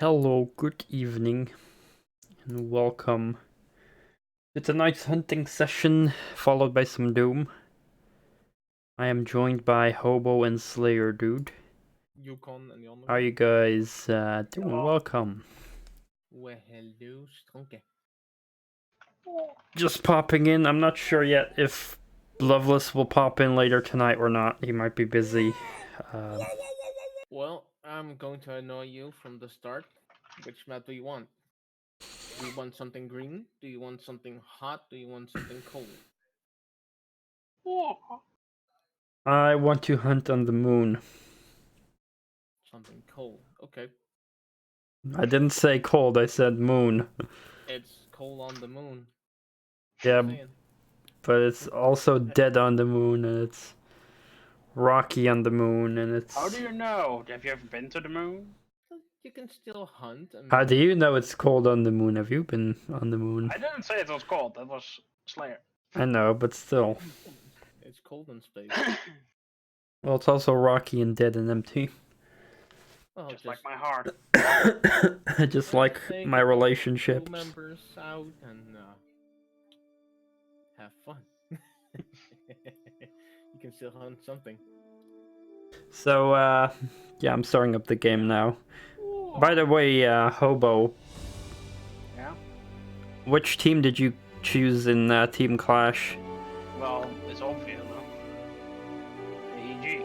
Hello, good evening, and welcome to tonight's hunting session, followed by some Doom. I am joined by Hobo and Slayer Dude. Yukon and Yonder. How are you guys doing? Hello. Welcome. Well, hello, STRONKI. Just popping in. I'm not sure yet if Loveless will pop in later tonight or not. He might be busy. Well, I'm going to annoy you from the start. Which map do you want? Do you want something green? Do you want something hot? Do you want something cold? I want to hunt on the moon. Something cold. Okay. I didn't say cold, I said moon. It's cold on the moon. Yeah, Just saying. but it's also dead on the moon, and it's rocky on the moon, and it's... How do you know? Have you ever been to the moon? You can still hunt. I mean, How do you know it's cold on the moon? Have you been on the moon? I didn't say it was cold. That was Slayer. I know, but still. It's cold in space. Well, it's also rocky and dead and empty. Well, just like my heart. Just like take my relationships. 2 members out and have fun. You can still hunt something. So, yeah, I'm starting up the game now. By the way, Hobo. Yeah? Which team did you choose in Team Clash? Well, it's obvious, no? AEG.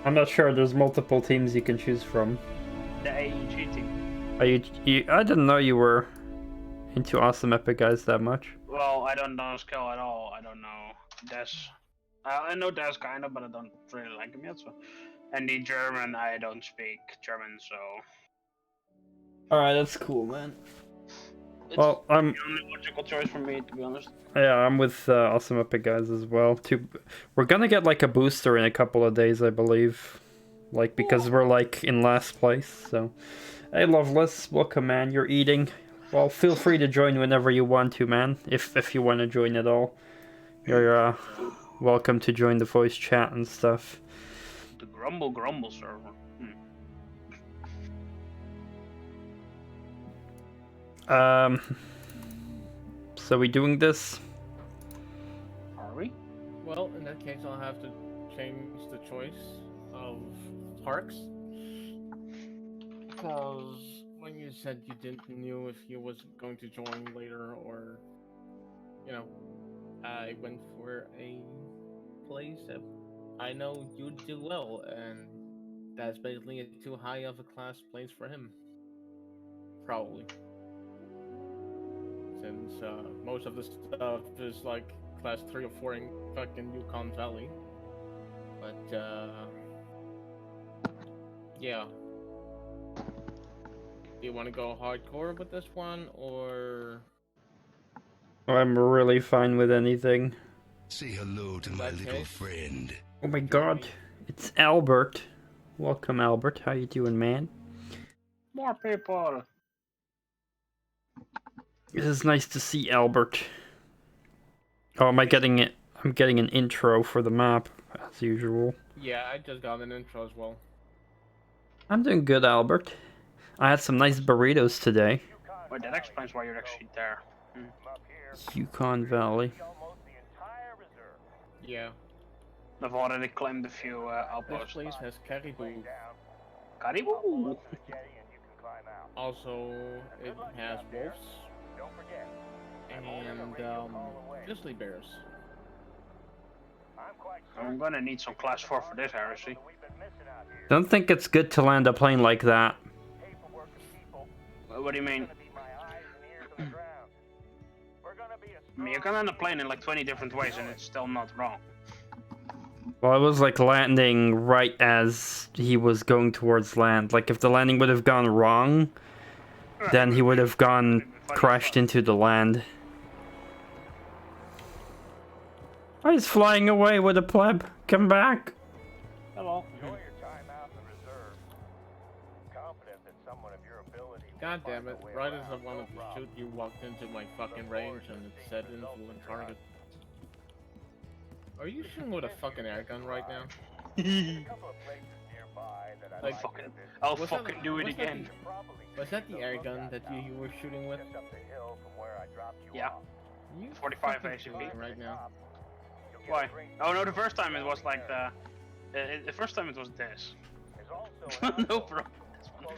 I'm not sure. There's multiple teams you can choose from. The AEG team. Are you? I didn't know you were into awesome epic guys that much. Well, I don't know skill at all. I don't know Des. I know Des kinda, but I don't really like him yet. So, and the German, I don't speak German, so. All right, that's cool, man. It's Well, I'm the only logical choice for me, to be honest. Yeah, I'm with awesome epic guys as well. We're gonna get like a booster in a couple of days, I believe. Like because we're like in last place. So, hey, Loveless, welcome, man. You're eating. Well, feel free to join whenever you want to, man. If you want to join at all, you're welcome to join the voice chat and stuff. The Grumble server. So we doing this? Are we? Well, in that case, I'll have to change the choice of parks. Because when you said you didn't knew if you was going to join later or, you know, I went for a place that I know you'd do well, and that's basically a too high of a class place for him. Probably. Since most of the stuff is like class 3 or 4 in fucking Yukon Valley. But, yeah. Do you want to go hardcore with this one, or... I'm really fine with anything. Say hello to my little friend. Oh my god, it's Albert. Welcome, Albert. How you doing, man? More people. It is nice to see Albert. Oh, am I getting it? I'm getting an intro for the map, as usual. Yeah, I just got an intro as well. I'm doing good, Albert. I had some nice burritos today. Well, that explains why you're actually there. Yukon Valley. Yeah. I've already claimed a few This outposts. place has caribou. Caribou! Also, it has wolves. And, grizzly bears. I'm gonna need some class 4 for this heresy. Don't think it's good to land a plane like that. What do you mean? I mean, you can land a plane in like 20 different ways and it's still not wrong. Well, it was like landing right as he was going towards land. Like if the landing would have gone wrong, then he would have crashed into the land. Oh, he's flying away with a pleb. Come back. Hello. God damn it, right as I wanted to shoot, you walked into my fucking range and it said influent target. Are you shooting with a fucking air gun right now? Like, I'll was that fucking the- do it was that again. Was that the air gun that you were shooting with? Yeah. You 45 fucking ACP. kidding right now. Why? Oh no, the first time it was like the first time it was this. No problem. This one.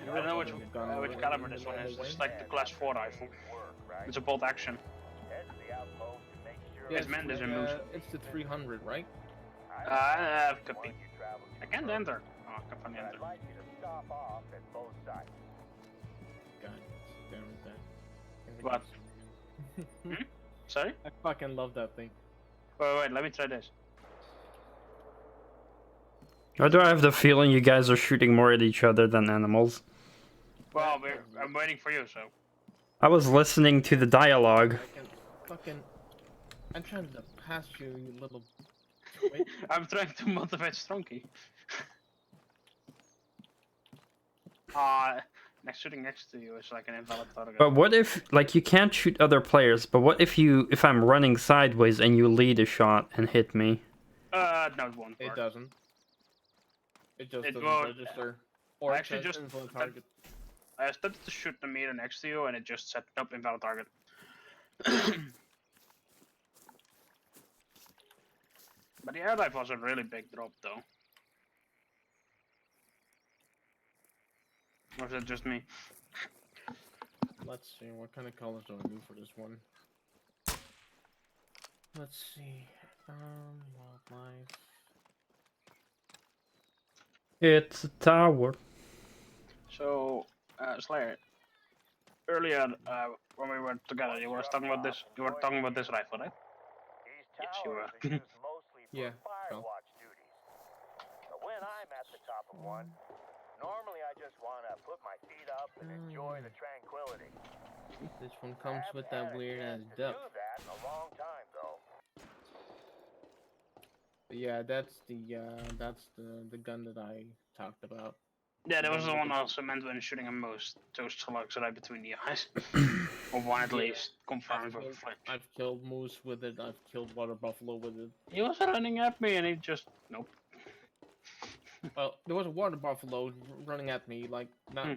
I don't know which caliber this one is. It's like the Class 4 rifle. It's a bolt action. Yeah, It's meant as a moose. it's the 300, right? Could be. I can't enter. Oh, I can't enter. God damn it, that. What? Sorry? I fucking love that thing. Wait, let me try this. Why do I have the feeling you guys are shooting more at each other than animals? Well, I'm waiting for you, so. I was listening to the dialogue. I can fucking. I'm trying to pass you, you little. Wait. I'm trying to motivate STRONKI. Shooting next to you is like an invalid target. But what if, like, you can't shoot other players, but what if I'm running sideways and you lead a shot and hit me? No, it won't It work. doesn't. It just doesn't won't. register. Or Actually, it says just invalid that- target. I started to shoot the meter next to you and it just said, nope, invalid target. But the air dive was a really big drop, though. Or is it just me? Let's see, what kind of colors do I do for this one? Let's see. Wildlife. It's a tower. So, Slayer, earlier when we were together, you were talking about this. You were talking about this rifle, right? Yes, you were. Yeah. Well. When I'm at the top of one, normally I just want to put my feet up and enjoy the tranquility. This one comes with that weird ass To duck. do that in a long time, though. But yeah, that's the gun that I talked about. Yeah, that was the one I also meant when shooting a moose. Those slugs right between the eyes. Or one at least, confirmed with a flinch. I've killed moose with it. I've killed water buffalo with it. He was running at me and he just, nope. Well, there was a water buffalo running at me, like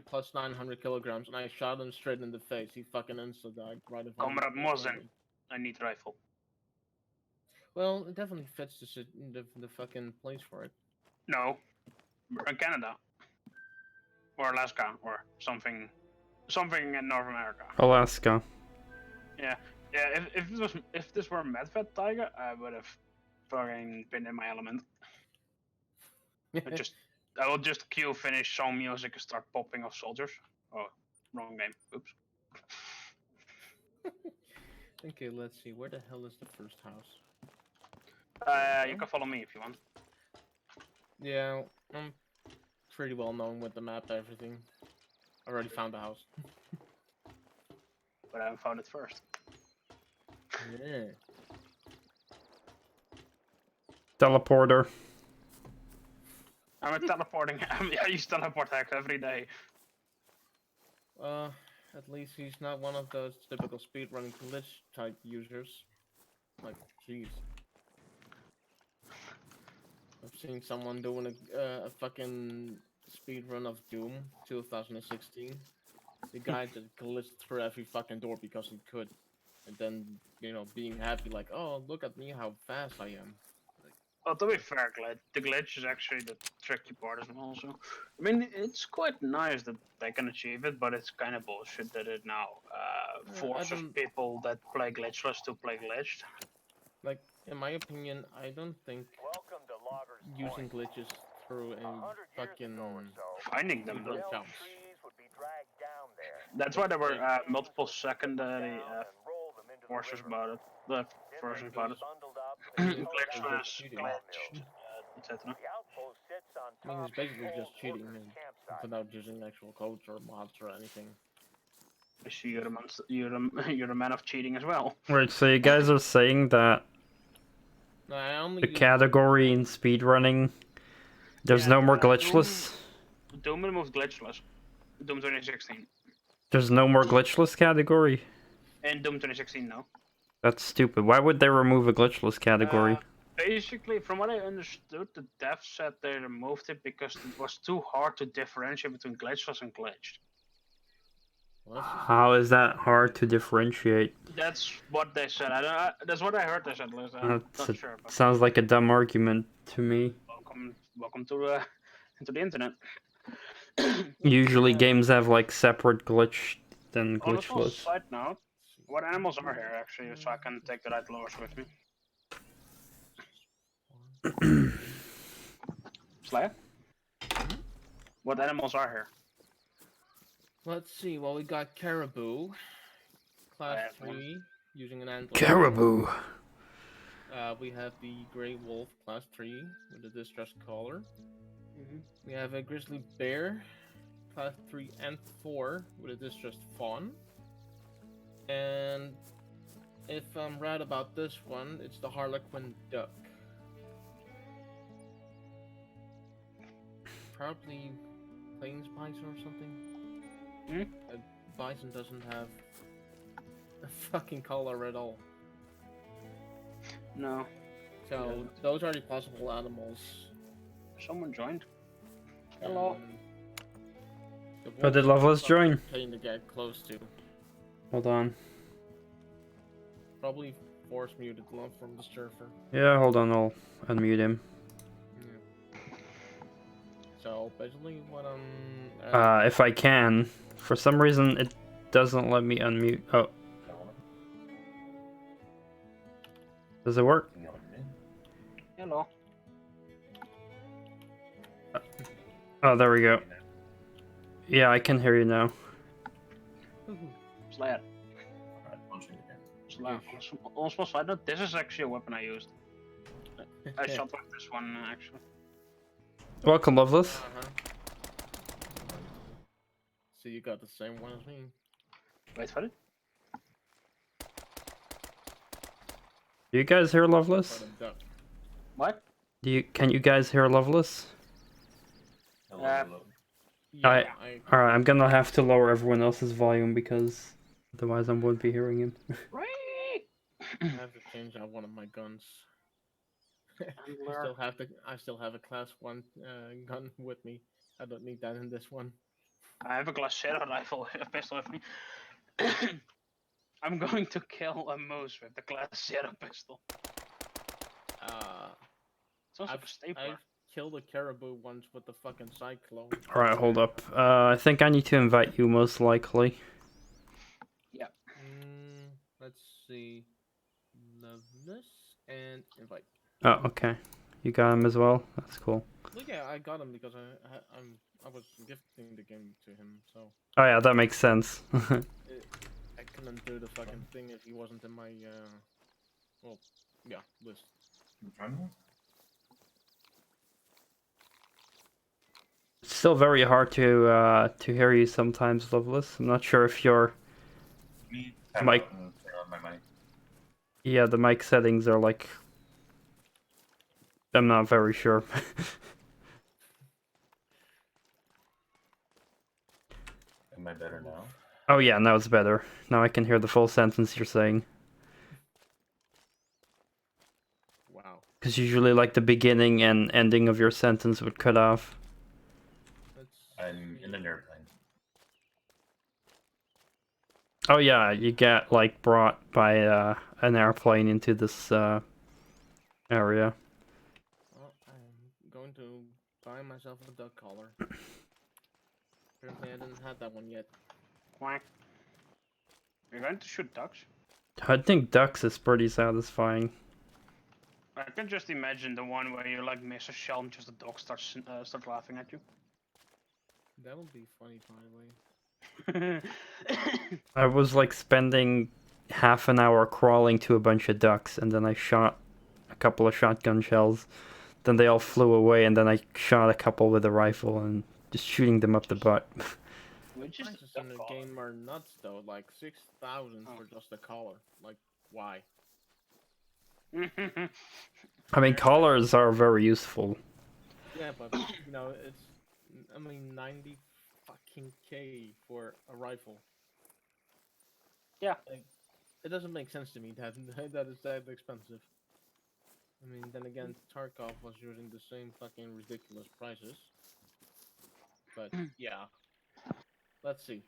plus 900 kilograms, and I shot him straight in the face. He fucking insta died right in front of Comrade me. Mosin, I need rifle. Well, it definitely fits the fucking place for it. No, we're in Canada. Or Alaska, or something in North America. Alaska. Yeah, if this were Medved Tiger, I would have fucking been in my element. I will just queue, finish some music, and start popping off soldiers. Oh, wrong game. Oops. Okay, let's see. Where the hell is the first house? You can follow me if you want. Yeah, I'm pretty well known with the map and everything. I already found the house. But I haven't found it first. Yeah. Teleporter. I'm teleporting. I use teleport hack every day. At least he's not one of those typical speedrunning glitch type users. Like, jeez. I've seen someone doing a fucking speedrun of Doom 2016. The guy just glitched through every fucking door because he could. And then, you know, being happy like, oh, look at me, how fast I am. Well, to be fair, the glitch is actually the tricky part as well. So, I mean, it's quite nice that they can achieve it, but it's kind of bullshit that it now forces people that play glitchless to play glitched. Like, in my opinion, I don't think Welcome to Loggers using Point. glitches through a 100 years fucking ago or so, Finding them, though. felled counts. trees would be dragged down there. That's why there were multiple secondary Down and roll them into the forces river. about it. The Then versions they'd about be it. bundled up and towed Glitchless, down to the glitched, sawmill. etc. The outpost sits on I mean, top it's basically of just the cheating workers' and campsite. without using actual codes or mods or anything. I see you're you're a man of cheating as well. Right, so you guys are saying that No, I only the use category in speedrunning, there's Yeah, no more Doom- glitchless? Doom removed glitchless. Doom 2016. There's no more glitchless category? In Doom 2016, no. That's stupid. Why would they remove a glitchless category? Basically, from what I understood, the dev said they removed it because it was too hard to differentiate between glitchless and glitched. Well, that's just How is that hard to differentiate? That's what they said. That's what I heard they said, Liz. I'm not sure, but Sounds like a dumb argument to me. welcome to into the internet. Usually games have like separate glitch than On a small glitchless. side note, what animals are here actually, so I can take the right lures with me? Slayer? What animals are here? Let's see. Well, we got caribou, class have 3, one. using an antler. Caribou. We have the gray wolf, class 3, with a distressed collar. We have a grizzly bear, class 3 and 4, with a distressed fawn. And if I'm right about this one, it's the harlequin duck. Probably plains bison or something. A bison doesn't have a fucking collar at all. No. So those are the possible animals. Someone joined. Hello. Oh, did Loveless join? Pain to get close to. Hold on. Probably force muted love from the surfer. Yeah, hold on, I'll unmute him. So basically what I'm If I can. For some reason it doesn't let me unmute. Oh. Does it work? Hello. Oh, there we go. Yeah, I can hear you now. Slayer. Slayer. On a small side note, this is actually a weapon I used. I shot with this one actually. Welcome, Loveless. So you got the same one as me. Wait for it. Do you guys hear Loveless? What? Can you guys hear Loveless? Yeah, Alright, I'm gonna have to lower everyone else's volume because otherwise I won't be hearing him. I have to change out one of my guns. I still have a class 1 gun with me. I don't need that in this one. I have a Glaciero rifle, a pistol with me. I'm going to kill a moose with the Glaciero pistol. Sounds like a stapler. I've killed a caribou once with the fucking cyclone. Alright, hold up. I think I need to invite you most likely. Yeah. Let's see. Loveless and invite. Oh, okay. You got him as well? That's cool. Well, yeah, I got him because I was gifting the game to him, so. Oh yeah, that makes sense. I couldn't do the fucking thing if he wasn't in my well, yeah, list. It's still very hard to hear you sometimes, Loveless. I'm not sure if your mic. Yeah, the mic settings are like. I'm not very sure. Am I better now? Oh yeah, now it's better. Now I can hear the full sentence you're saying. Wow. Because usually like the beginning and ending of your sentence would cut off. I'm in an airplane. Oh yeah, you get like brought by an airplane into this area. Well, I'm going to buy myself a duck collar. Apparently I didn't have that one yet. Quack. You're going to shoot ducks? I think ducks is pretty satisfying. I can just imagine the one where you like miss a shell and just the dog starts start laughing at you. That would be funny, by the way. I was like spending half an hour crawling to a bunch of ducks, and then I shot a couple of shotgun shells. Then they all flew away, and then I shot a couple with a rifle and just shooting them up the butt. Prices in the game are nuts though, like 6,000 for just a collar. Like, why? I mean, collars are very useful. Yeah, but you know, it's 90 fucking K for a rifle. Yeah. Like, it doesn't make sense to me that that is that expensive. I mean, then again, Tarkov was using the same fucking ridiculous prices. But yeah, let's see.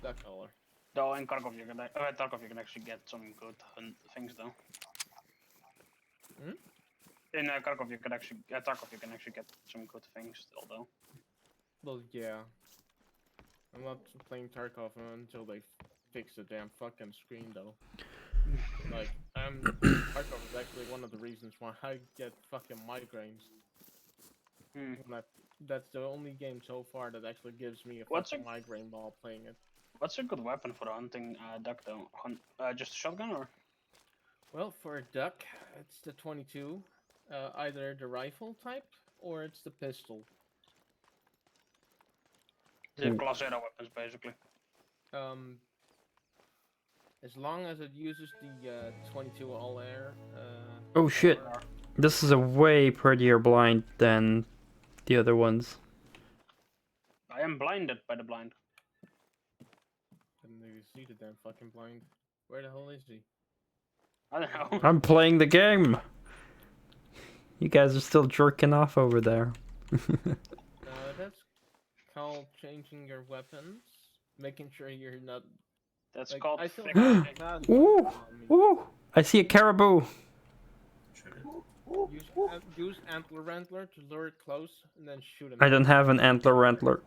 Duck color. Though in Tarkov you can actually get some good things though. Hmm? In Tarkov you can actually get some good things still though. Well, yeah. I'm not playing Tarkov until they fix the damn fucking screen, though. Like, Tarkov is actually one of the reasons why I get fucking migraines. That's the only game so far that actually gives me a fucking migraine while playing it. What's a good weapon for hunting duck though? Just a shotgun or? Well, for a duck, it's the 22. Either the rifle type or it's the pistol. The class era weapons basically. As long as it uses the 22 all air. Oh shit! This is a way prettier blind than the other ones. I am blinded by the blind. Didn't even see the damn fucking blind. Where the hell is he? I don't know. I'm playing the game! You guys are still jerking off over there. That's called changing your weapons. Making sure you're not... That's like, called... Ooh! Ooh! I see a caribou! Use antler to lure it close and then shoot him. I don't have an antler.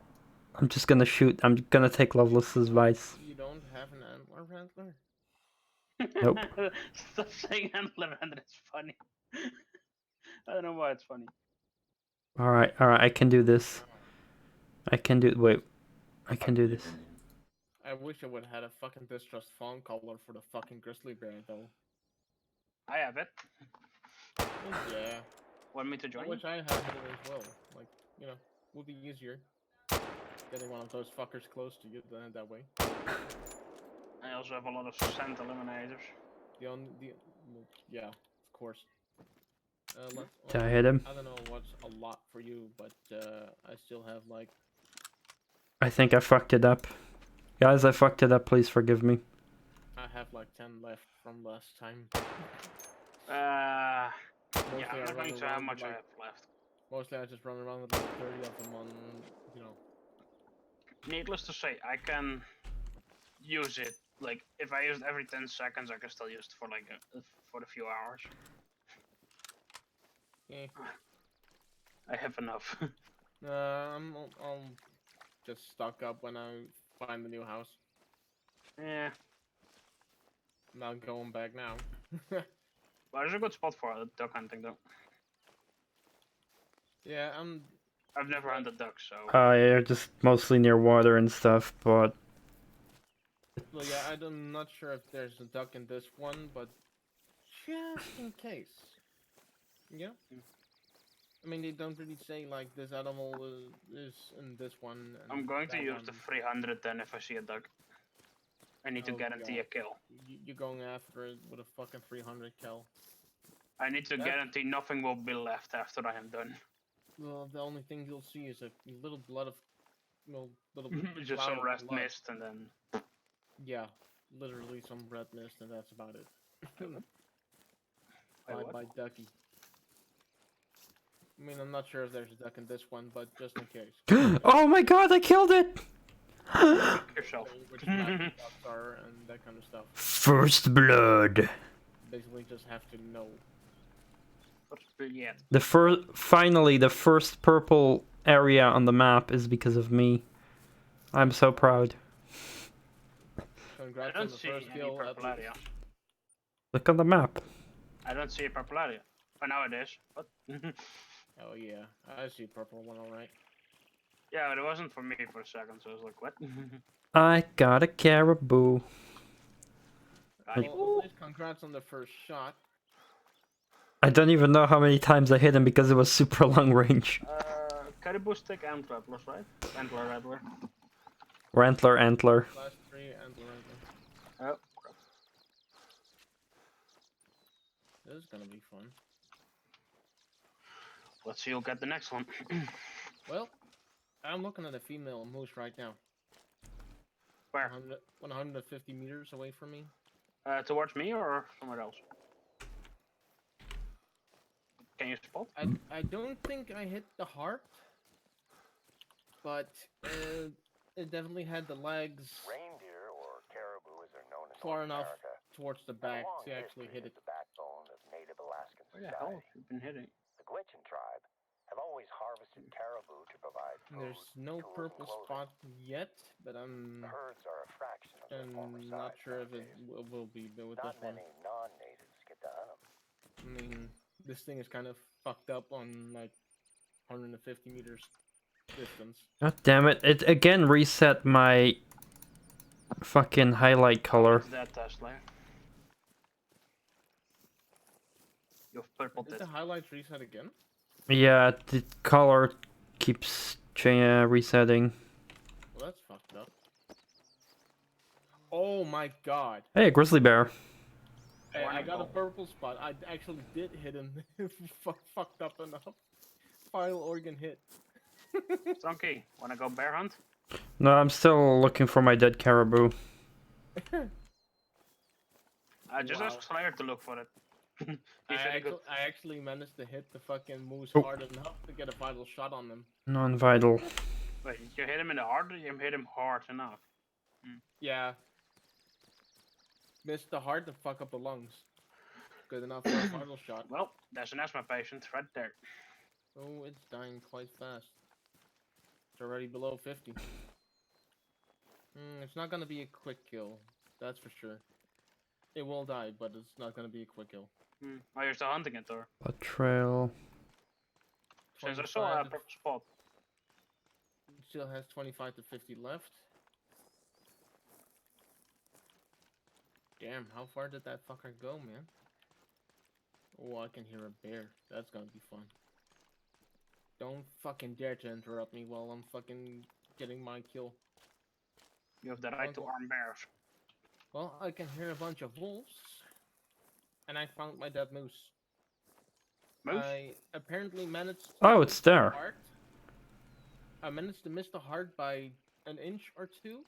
I'm just gonna shoot. I'm gonna take Loveless's advice. You don't have an antler? Nope. Stop saying antler, it's funny. I don't know why it's funny. Alright, I can do this. I can do this. I wish I would have had a fucking distrust phone color for the fucking grizzly bear though. I have it. Yeah. Want me to join? I wish I had it as well. Like, you know, would be easier. Getting one of those fuckers close to you that way. I also have a lot of scent eliminators. Well, yeah, of course. Did I hit him? I don't know what's a lot for you, but I still have like... I think I fucked it up. Guys, I fucked it up. Please forgive me. I have like 10 left from last time. Yeah, I'm not going to how much I have left. Mostly I just run around with like 30 of them on, you know. Needless to say, I can use it. Like, if I use it every 10 seconds, I can still use it for like for a few hours. Yeah. I have enough. I'll just stock up when I find the new house. Yeah. I'm not going back now. Well, there's a good spot for duck hunting though. Yeah, I've never hunted ducks, so... Yeah, just mostly near water and stuff, but... Well, yeah, I'm not sure if there's a duck in this one, but just in case. Yeah? I mean, they don't really say, like, this animal is in this one. And I'm going to use one. the 300 then if I see a duck. I need to guarantee a kill. You're going after it with a fucking 300 cal. I need to guarantee nothing will be left after I am done. Well, the only thing you'll see is a little blood of... Well, little just some red mist and then... Yeah, literally some red mist and that's about it. Bye-bye, ducky. I mean, I'm not sure if there's a duck in this one, but just in case. Oh my god, I killed it! Yourself. Which ducks are and that kind of stuff. First blood. Basically, just have to know. Yeah. Finally, the first purple area on the map is because of me. I'm so proud. Congrats I on don't the see first any kill. purple area. Look on the map. I don't see a purple area. But now it is. What? Oh yeah, I see a purple one, alright. Yeah, but it wasn't for me for a second, so I was like, what? I got a caribou. Well, at least congrats on the first shot. I don't even know how many times I hit him because it was super long range. Caribou stick and rattlers, right? Antler. Antler. Last 3 antler. Oh. This is gonna be fun. Let's see who'll get the next one. Well, I'm looking at a female moose right now. Where? 150 meters away from me. Towards me or somewhere else? Can you spot? I don't think I hit the heart, but it definitely had the legs Reindeer, or caribou as they're known in far North enough America, towards the have a back long to actually history hit as it. the backbone of Native Alaskan Where the hell society. have you been hitting? The Gwich'in tribe have always harvested caribou to provide food, There's no tools, and purple clothing. spot yet, but The I'm herds are a fraction of their former not size sure if it nowadays. will be with Not this one. many non-natives get to hunt them. I mean, this thing is kind of fucked up on like 150 meters distance. God damn it! It again reset my fucking highlight color. What's that, Tesla? You've purple Did it. the highlights reset again? Yeah, the color keeps resetting. Well, that's fucked up. Oh my god. Hey, a grizzly bear. Hey, I got a Wonderful. purple spot. I actually did hit him. Fucked up enough. Final organ hit. STRONKI, wanna go bear hunt? No, I'm still looking for my dead caribou. Just Wow. ask Slayer to look for it. I He's really good. actually managed to hit the fucking moose Oh. hard enough to get a vital shot on them. Non-vital. Wait, you hit him in the heart or you hit him hard enough? Yeah. Missed the heart to fuck up the lungs. Good enough for a vital shot. Well, there's an asthma patient right there. Oh, it's dying quite fast. It's already below 50. It's not gonna be a quick kill. That's for sure. It will die, but it's not gonna be a quick kill. Oh, you're still hunting it, or? A trail. Since I saw a 25 to- purple spot. it still has 25 to 50 left. Damn, how far did that fucker go, man? Oh, I can hear a bear. That's gonna be fun. Don't fucking dare to interrupt me while I'm fucking getting my kill. You have the right to Okay. arm bears. Well, I can hear a bunch of wolves. And I found my dead moose. Moose? I apparently managed to Oh, miss it's the there. heart. I managed to miss the heart by an inch or two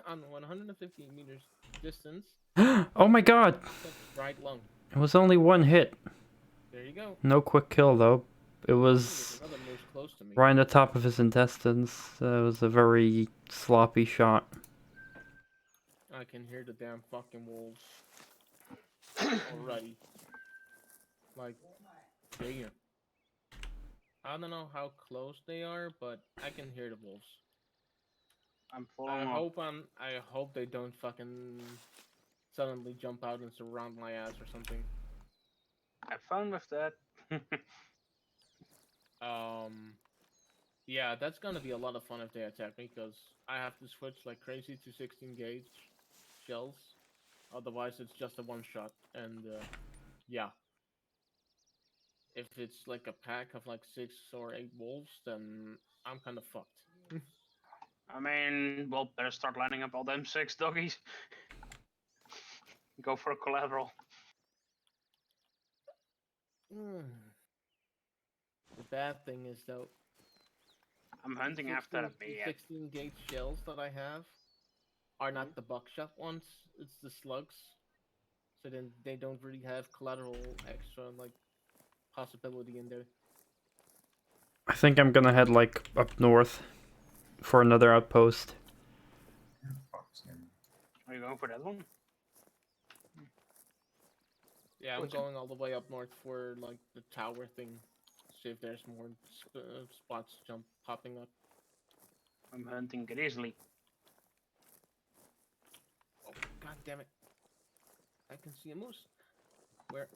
on 150 meters distance. Oh my god! That's right lung. It was only one hit. There you go. No quick kill though. It Ooh, was there's another moose close to me. right on the top of his intestines. It was a very sloppy shot. I can hear the damn fucking wolves already. Like, damn. I don't know how close they are, but I can hear the wolves. I'm I following up. hope they don't fucking suddenly jump out and surround my ass or something. Have fun with that. Yeah, that's gonna be a lot of fun if they attack me, because I have to switch like crazy to 16 gauge shells. Otherwise, it's just a one shot, and yeah. If it's like a pack of like 6 or 8 wolves, then I'm kind of fucked. I mean, well, better start lining up all them 6 doggies. Go for a collateral. The bad thing is though, I'm hunting after a bear. 16 gauge shells that I have are not the buckshot ones, it's the slugs. So then they don't really have collateral extra like possibility in there. I think I'm gonna head like up north for another outpost. Are you going for that one? Yeah, I'm Which- going all the way up north for like the tower thing. See if there's more spots popping up. I'm hunting grizzly. Oh, god damn it. I can see a moose. Where?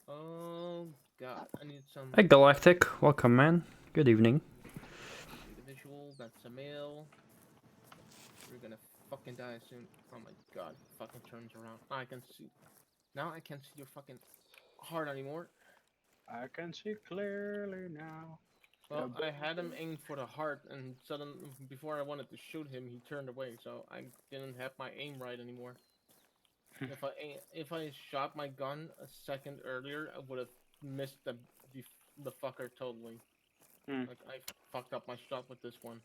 Oh god, I need some Hey Galactic, welcome man. Good evening. visual. That's a male. We're gonna fucking die soon. Oh my god, fucking turns around. I can see. Now I can't see your fucking heart anymore. I can see clearly now. Well, I had him aim for the heart, and suddenly, before I wanted to shoot him, he turned away, so I didn't have my aim right anymore. If I shot my gun a second earlier, I would have missed the fucker totally. Like, I fucked up my shot with this one.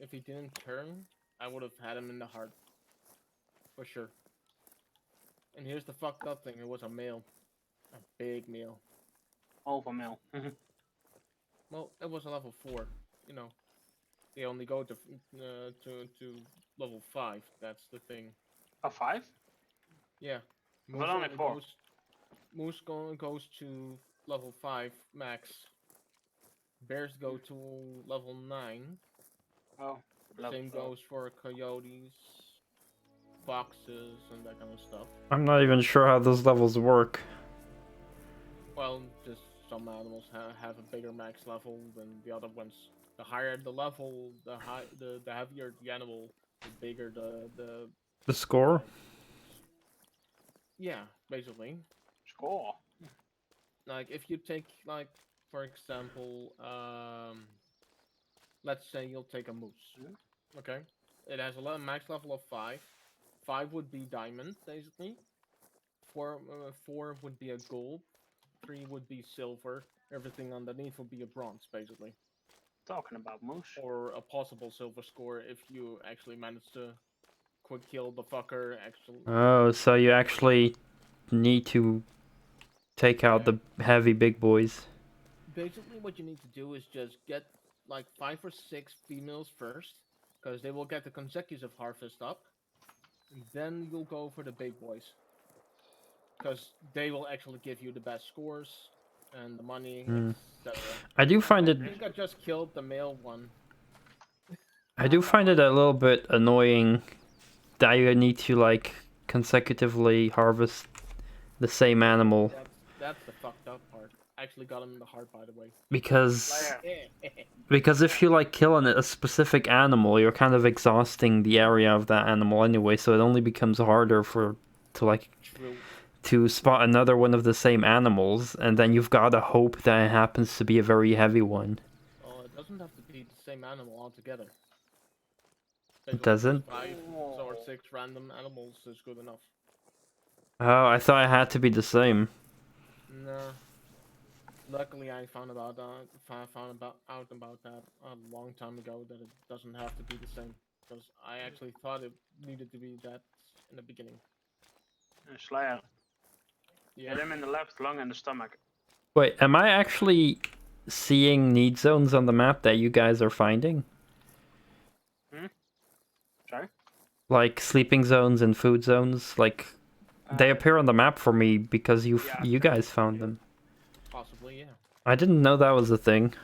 If he didn't turn, I would have had him in the heart. For sure. And here's the fucked up thing, it was a male. A big male. Alpha male. Well, it was a level 4. You know, they only go to level 5. That's the thing. A 5? Yeah. But only 4. Goes to level 5 max. Bears go to level 9. Oh. Same goes for coyotes, foxes, and that kind of stuff. I'm not even sure how those levels work. Well, just some animals have a bigger max level than the other ones. The higher the level, the heavier the animal, the bigger The score? Yeah, basically. Score. Like if you take, like, for example, let's say you'll take a moose. Okay, it has a max level of 5. 5 would be diamond, basically. 4 would be a gold. 3 would be silver. Everything underneath would be a bronze, basically. Talking about moose. Or a possible silver score if you actually manage to quick kill the fucker. Actually. Oh, so you actually need to take out the heavy big boys. Basically, what you need to do is just get like 5 or 6 females first, because they will get the consecutive harvest up. And then you'll go for the big boys, because they will actually give you the best scores and the money, etc. I do find it. I think I just killed the male one. I do find it a little bit annoying that you need to like consecutively harvest the same animal. That's the fucked up part. I actually got him in the heart, by the way. Because if you like kill a specific animal, you're kind of exhausting the area of that animal anyway, so it only becomes harder to spot another one of the same animals, and then you've got to hope that it happens to be a very heavy one. Oh, it doesn't have to be the same animal altogether. It doesn't? 5 or 6 random animals is good enough. Oh, I thought it had to be the same. No. Luckily, I found out about that a long time ago, that it doesn't have to be the same. Because I actually thought it needed to be that in the beginning. Slayer. Yeah. Hit him in the left lung and the stomach. Wait, am I actually seeing need zones on the map that you guys are finding? Sorry? Like sleeping zones and food zones? Like, they appear on the map for me because you guys found them. Possibly, yeah. I didn't know that was a thing.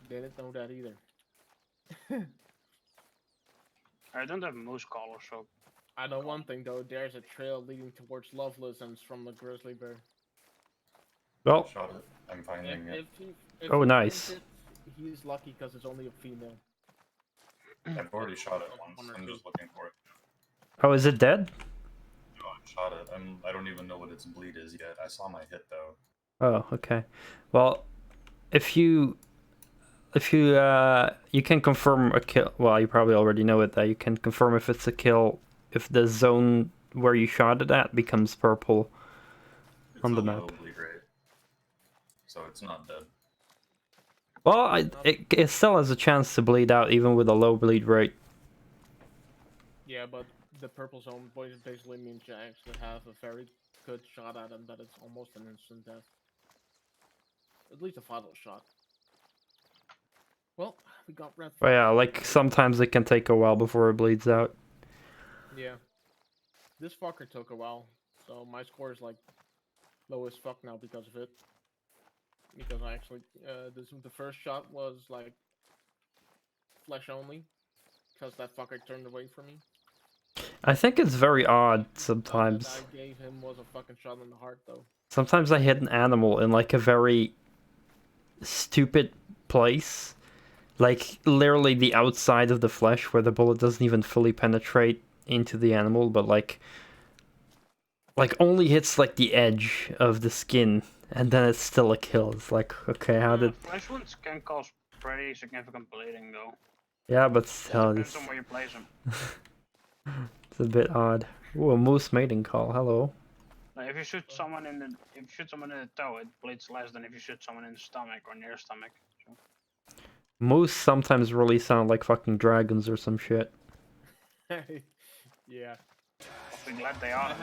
Didn't know that either. I don't have moose collar, so... I know one thing though, there's a trail leading towards Loveless and it's from the grizzly bear. Well, Shot it. I'm finding it. If oh, he nice. finds it, he's lucky because it's only a female. I've already shot it once. I'm just looking for it. Oh, is it dead? No, I shot it. I don't even know what its bleed is yet. I saw my hit though. Oh, okay. Well, if you can confirm a kill. Well, you probably already know it, that you can confirm if it's a kill if the zone where you shot it at becomes purple on the map. Low bleed rate, so it's not dead. Well, it still has a chance to bleed out even with a low bleed rate. Yeah, but the purple zone basically means you actually have a very good shot at him, that it's almost an instant death. At least a fatal shot. Well, we got red. But yeah, like sometimes it can take a while before it bleeds out. Yeah. This fucker took a while, so my score is like low as fuck now because of it. Because I actually, the first shot was like flesh only, because that fucker turned away from me. I think it's very odd sometimes. What I gave him was a fucking shot in the heart, though. Sometimes I hit an animal in like a very stupid place. Like literally the outside of the flesh where the bullet doesn't even fully penetrate into the animal, but like only hits like the edge of the skin, and then it's still a kill. It's like, okay, how did... Flesh wounds can cause pretty significant bleeding though. Yeah, but still, Depends on where you place them. it's a bit odd. Ooh, a moose mating call. Hello. Like if you shoot someone in the toe, it bleeds less than if you shoot someone in the stomach or near stomach. So. Moose sometimes really sound like fucking dragons or some shit. Yeah. I'm glad they are.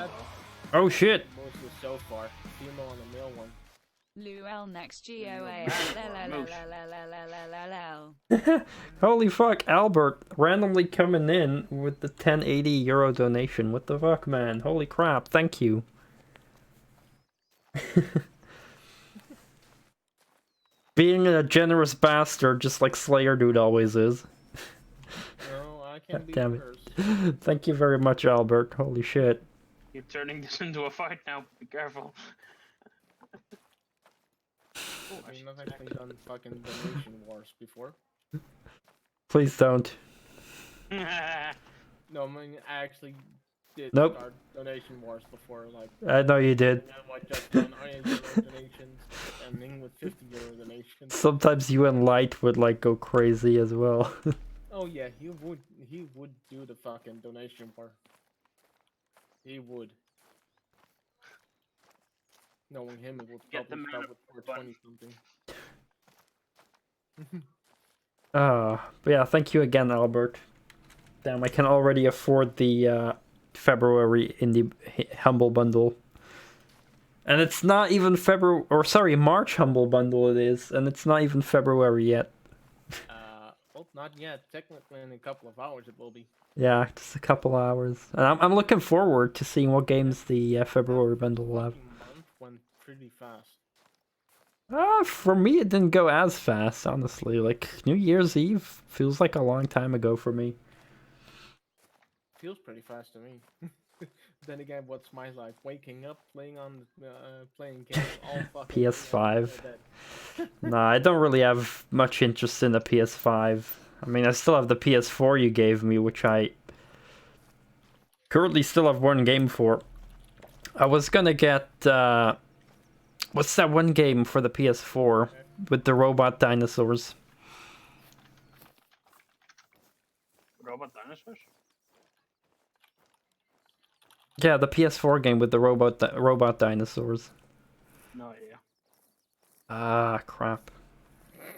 Oh shit! Mostly so far, female and a male one. Luel next GOA. Holy fuck, Albert randomly coming in with the 1080 euro donation. What the fuck, man? Holy crap, thank you. Being a generous bastard, just like Slayer Dude always is. No, I can be Damn it. cursed. Thank you very much, Albert. Holy shit. You're turning this into a fight now. Be careful. Oh, I mean, I've actually done fucking donation wars before. Please don't. No, I mean, I actually did Nope. start donation wars before, like... I know you did. I just done €100 donations, ending with €50 donations. Sometimes you and Light would like go crazy as well. Oh yeah, he would do the fucking donation war. He would. Knowing him, it would Get the probably man start with 420 something. But yeah, thank you again, Albert. Damn, I can already afford the February indie Humble Bundle. And it's not even February, or sorry, March Humble Bundle it is, and it's not even February yet. Well, not yet. Technically, in a couple of hours it will be. Yeah, just a couple hours. And I'm looking forward to seeing what games the February bundle will have. The month went pretty fast. For me, it didn't go as fast, honestly. Like, New Year's Eve feels like a long time ago for me. Feels pretty fast to me. Then again, what's my life? Waking up, playing games all fucking PS5. Nah, I don't really have much interest in the PS5. I mean, I still have the PS4 you gave me, which I currently still have one game for. I was gonna get, what's that one game for the PS4 with the robot dinosaurs? Robot dinosaurs? Yeah, the PS4 game with the robot dinosaurs. No idea. Ah, crap.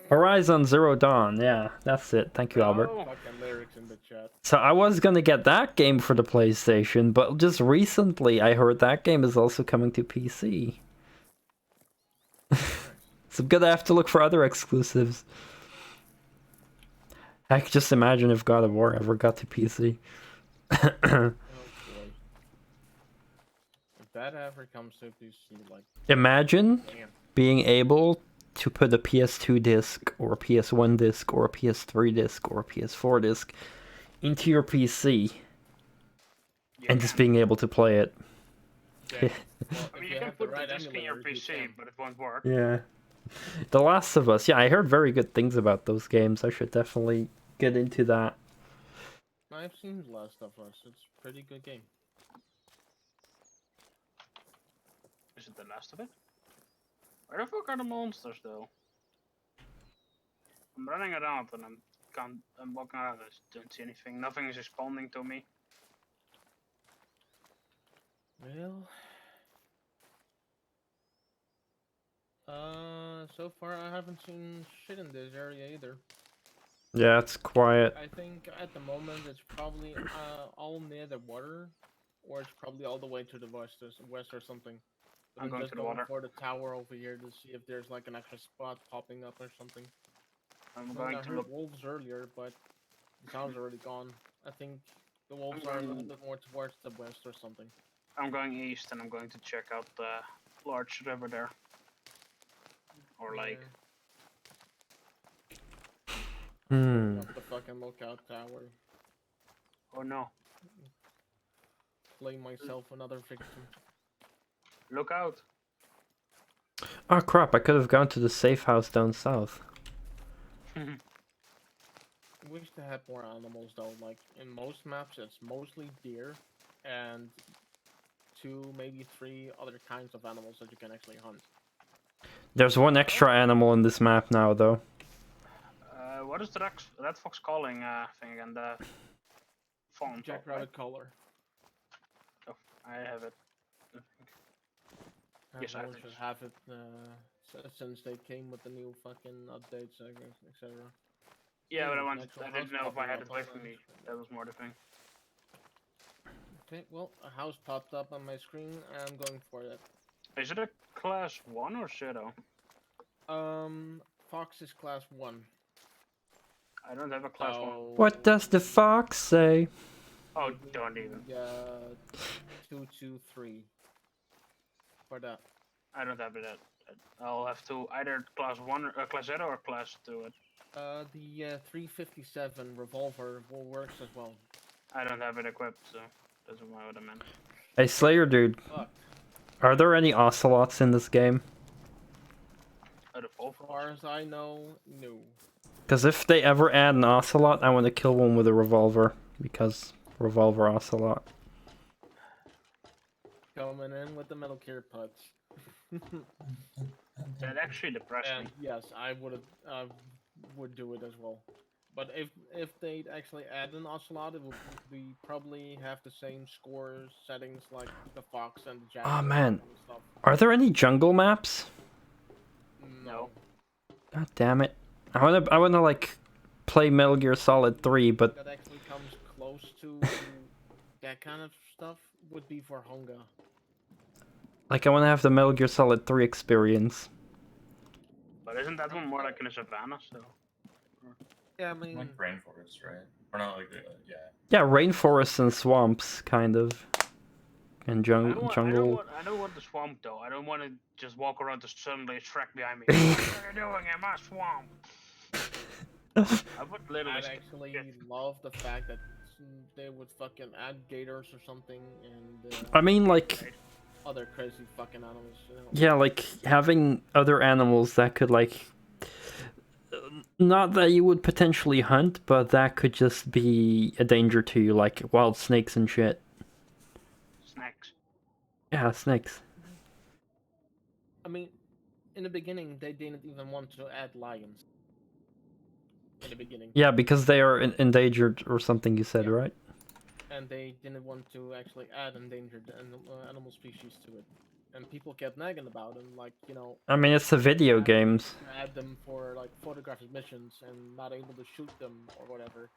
Horizon Zero Dawn, yeah, that's it. Thank you, Albert. Fucking lyrics in the chat. So I was gonna get that game for the PlayStation, but just recently I heard that game is also coming to PC. So I'm gonna have to look for other exclusives. I can just imagine if God of War ever got to PC. Oh boy. If that ever comes to PC, like... Imagine Damn. being able to put a PS2 disc, or a PS1 disc, or a PS3 disc, or a PS4 disc into your PC, and just being able to play it. Yeah. Well, I mean, if you can have put the right the disc in your emulator, you PC, can. but it won't work. Yeah. The Last of Us. Yeah, I heard very good things about those games. I should definitely get into that. I've seen The Last of Us. It's a pretty good game. Is it the last of it? Where the fuck are the monsters, though? I'm running around and I'm walking around and I don't see anything. Nothing is responding to me. Well... so far I haven't seen shit in this area either. Yeah, it's quiet. I think at the moment it's probably all near the water, or it's probably all the way to the west or something. But I'm going just to the going water. for the tower over here to see if there's like an extra spot popping up or something. I'm I going to heard look. wolves earlier, but the sound's already gone. I think the wolves are a little bit more towards the west or something. I'm going east and I'm going to check out the large river there. Or lake. Up the fucking lookout tower. Oh no. Play myself another victim. Look out. Oh crap, I could have gone to the safe house down south. Wish they had more animals though. Like in most maps, it's mostly deer and 2, maybe 3 other kinds of animals that you can actually hunt. There's one extra animal in this map now, though. What is the Red Fox calling thing again? The font. Jackrabbit color. Oh, I have it. Yes, I Everyone think should so. have it since they came with the new fucking updates, etc. Yeah, but an actual I house didn't know if I popping had up it with on my me. screen. That was more the thing. Okay, well, a house popped up on my screen, and I'm going for it. Is it a class 1 or Shadow? Fox is class 1. I don't have a class 1. What does the fox say? Oh, don't even. 2, 2, 3. For that. I don't have it yet. I'll have to either class 1 or class 0 or class 2 it. The 357 revolver works as well. I don't have it equipped, so that's what I meant. Hey Slayer dude, Fuck. are there any ocelots in this game? As far as I know, no. Because if they ever add an ocelot, I want to kill one with a revolver. Because revolver ocelot. Coming in with the Metal Gear putts. That actually depressed me. Yes, I would do it as well. But if they'd actually add an ocelot, it would be probably have the same score settings like the Fox and the Jack. Oh man, and stuff. are there any jungle maps? No. God damn it! I wanna like play Metal Gear Solid 3, but That actually comes close to that kind of stuff would be for Honga. like I wanna have the Metal Gear Solid 3 experience. But isn't that one more like in a savannah, so? Yeah, I mean... Like rainforest, right? Or not like, yeah. Yeah, rainforests and swamps, kind of. And jungle. I don't want the swamp though. I don't want to just walk around and suddenly a track behind me. What are you doing in my swamp? I would literally. I'd actually love the fact that they would fucking add gators or something and... I mean, like... other crazy fucking animals, you know? Yeah, like, having other animals that could, like... Not that you would potentially hunt, but that could just be a danger to you, like wild snakes and shit. Snakes. Yeah, snakes. I mean, in the beginning, they didn't even want to add lions. In the beginning. Yeah, because they are endangered or something you said, right? And they didn't want to actually add endangered animal species to it. And people kept nagging about them, like, you know... I mean, it's the video games. Add them for, like, photographic missions and not able to shoot them or whatever.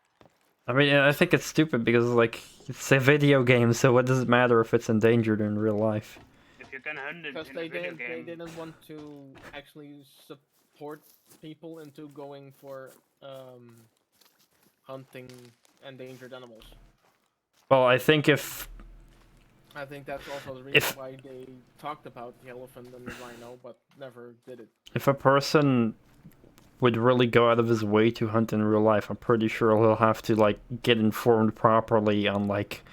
I mean, I think it's stupid because, like, it's a video game, so what does it matter if it's endangered in real life? If you can hunt it because in a video game... they didn't want to actually support people into going for, hunting endangered animals. Well, I think if... I think that's also the reason why they talked about the elephant and the rhino, but never did it. If a person would really go out of his way to hunt in real life, I'm pretty sure he'll have to, like, get informed properly on, like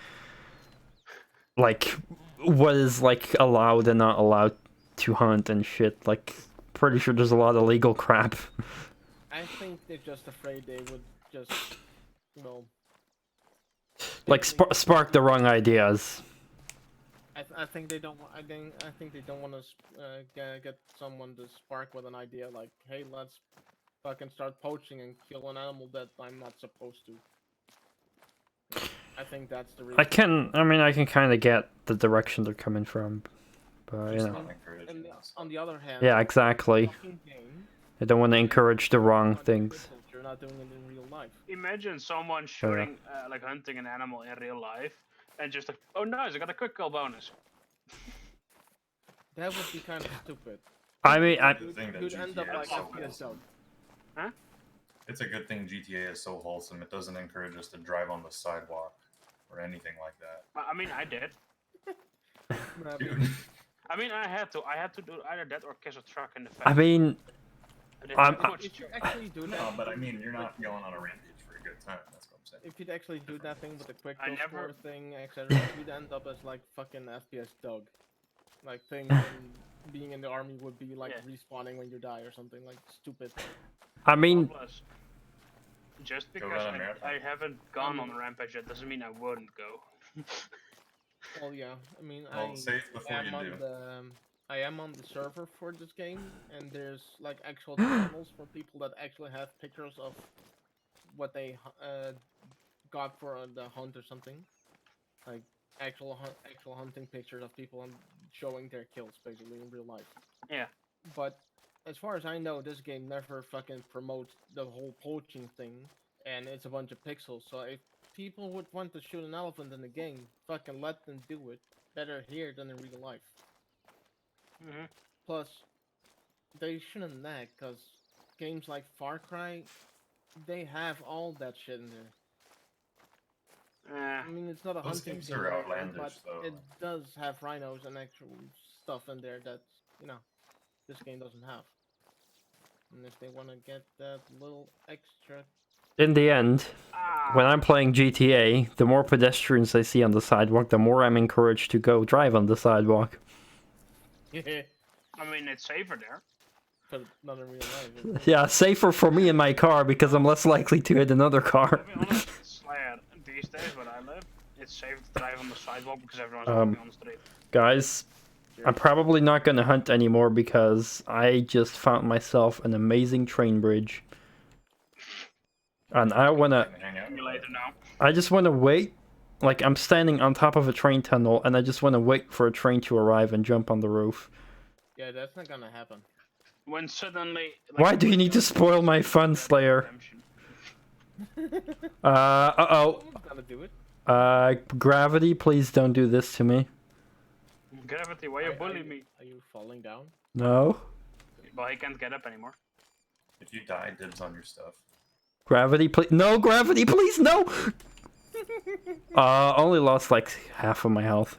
what is, like, allowed and not allowed to hunt and shit. Like, pretty sure there's a lot of legal crap. I think they're just afraid they would just, you know... like, spark the wrong ideas. I think they don't. I think they don't want to get someone to spark with an idea like, "Hey, let's fucking start poaching and kill an animal that I'm not supposed to." I think that's the reason. I can kind of get the direction they're coming from, but you know. And on the other hand, Yeah, exactly. I don't want to encourage the wrong things. You're not doing it in real life. Imagine someone shooting, like hunting an animal in real life. And just like, oh nice, I got a quick kill bonus. That would be kind of stupid. I mean, you'd end up like FPS Dog. Huh? It's a good thing GTA is so wholesome. It doesn't encourage us to drive on the sidewalk or anything like that. I mean, I did. Dude. I mean, I had to do either that or kiss a truck in the face. I mean, If you actually do that, no, but I mean, you're not going on a rampage for a good time. That's what I'm saying. if you'd actually do that thing with the quick kill score thing, etc., you'd end up as like fucking FPS Doug. Like thing being in the army would be like respawning when you die or something like stupid. I mean, just because I haven't gone on a rampage yet doesn't mean I wouldn't go. Well, yeah, I mean, I am on the server for this game, and there's like actual channels for people that actually have pictures of what they got for the hunt or something, like actual hunting pictures of people and showing their kills basically in real life. Yeah. But as far as I know, this game never fucking promotes the whole poaching thing, and it's a bunch of pixels. So if people would want to shoot an elephant in the game, fucking let them do it. Better here than in real life. Mhm. Plus, they shouldn't nag, because games like Far Cry, they have all that shit in there. I mean, it's not a Those hunting games game, are or anything, outlandish, but though. it does have rhinos and actual stuff in there that, you know, this game doesn't have. And if they want to get that little extra... In the end, when I'm playing GTA, the more pedestrians I see on the sidewalk, the more I'm encouraged to go drive on the sidewalk. Yeah, I mean, it's safer there. but not in real life. Isn't it? Yeah, safer for me in my car because I'm less likely to hit another car. To be honest, it's like these days where I live, it's safe to drive on the sidewalk because everyone's walking on the street. Guys, I'm probably not gonna hunt anymore because I just found myself an amazing train bridge. And I wanna... Later now. I just wanna wait. Like, I'm standing on top of a train tunnel and I just wanna wait for a train to arrive and jump on the roof. Yeah, that's not gonna happen. When suddenly... Like, Why do you need to spoil my fun, Slayer? Uh-oh. Someone's gonna do it. Gravity, please don't do this to me. Gravity, why you bullying me? Are you falling down? No. But I can't get up anymore. If you die, dibs on your stuff. Gravity, please. No, gravity, please, no! Only lost like half of my health.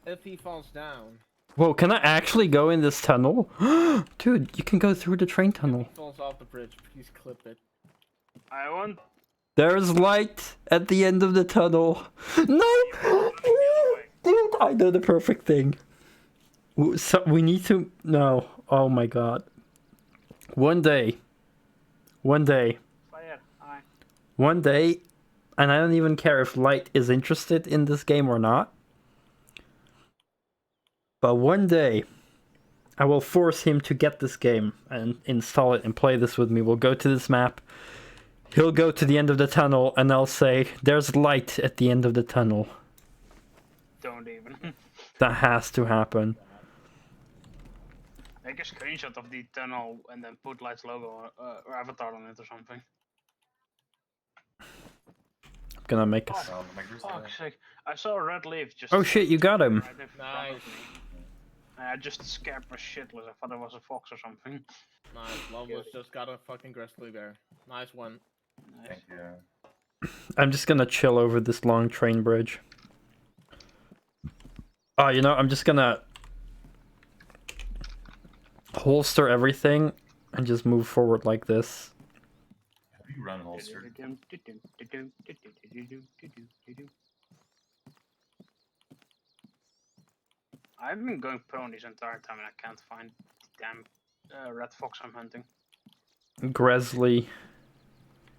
If he falls down. Whoa, can I actually go in this tunnel? Dude, you can go through the train tunnel. If he falls off the bridge, please clip it. I want... There's light at the end of the tunnel. No! Dude, I know the perfect thing. So we need to... No. Oh my god. One day, and I don't even care if Light is interested in this game or not, but one day, I will force him to get this game and install it and play this with me. We'll go to this map, he'll go to the end of the tunnel, and I'll say, there's light at the end of the tunnel. Don't even. That has to happen. Make a screenshot of the tunnel and then put Light's logo or avatar on it or something. I'm gonna make a... Fuck's sake. I saw a red leaf just... Oh shit, you got him. Right in front of me. I just scared my shitless. I thought it was a fox or something. Nice, Loveless just got a fucking grizzly bear. Nice one. Nice. Thank you. I'm just gonna chill over this long train bridge. Oh, you know, I'm just gonna holster everything and just move forward like this. Have you run holster? I've been going prone this entire time and I can't find the damn red fox I'm hunting. Grizzly.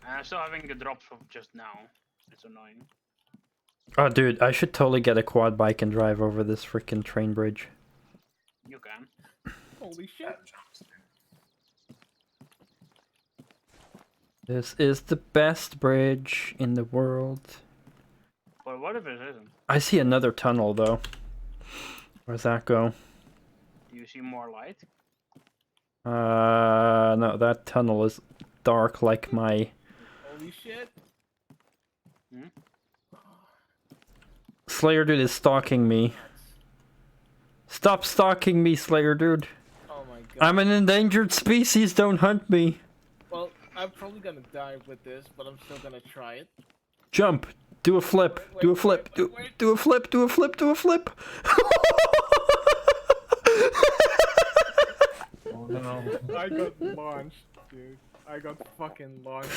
And I'm still having the drops from just now. It's annoying. Oh, dude, I should totally get a quad bike and drive over this freaking train bridge. You can. Holy shit. This is the best bridge in the world. But what if it isn't? I see another tunnel, though. Where's that go? Do you see more light? No, that tunnel is dark like my... Holy shit. Hmm? Slayer dude is stalking me. Stop stalking me, Slayer dude. Oh my god. I'm an endangered species, don't hunt me. Well, I'm probably gonna die with this, but I'm still gonna try it. Jump. Do a flip. Do a flip. Do a flip. Do a flip. Do a flip. Oh no. I got launched, dude. I got fucking launched.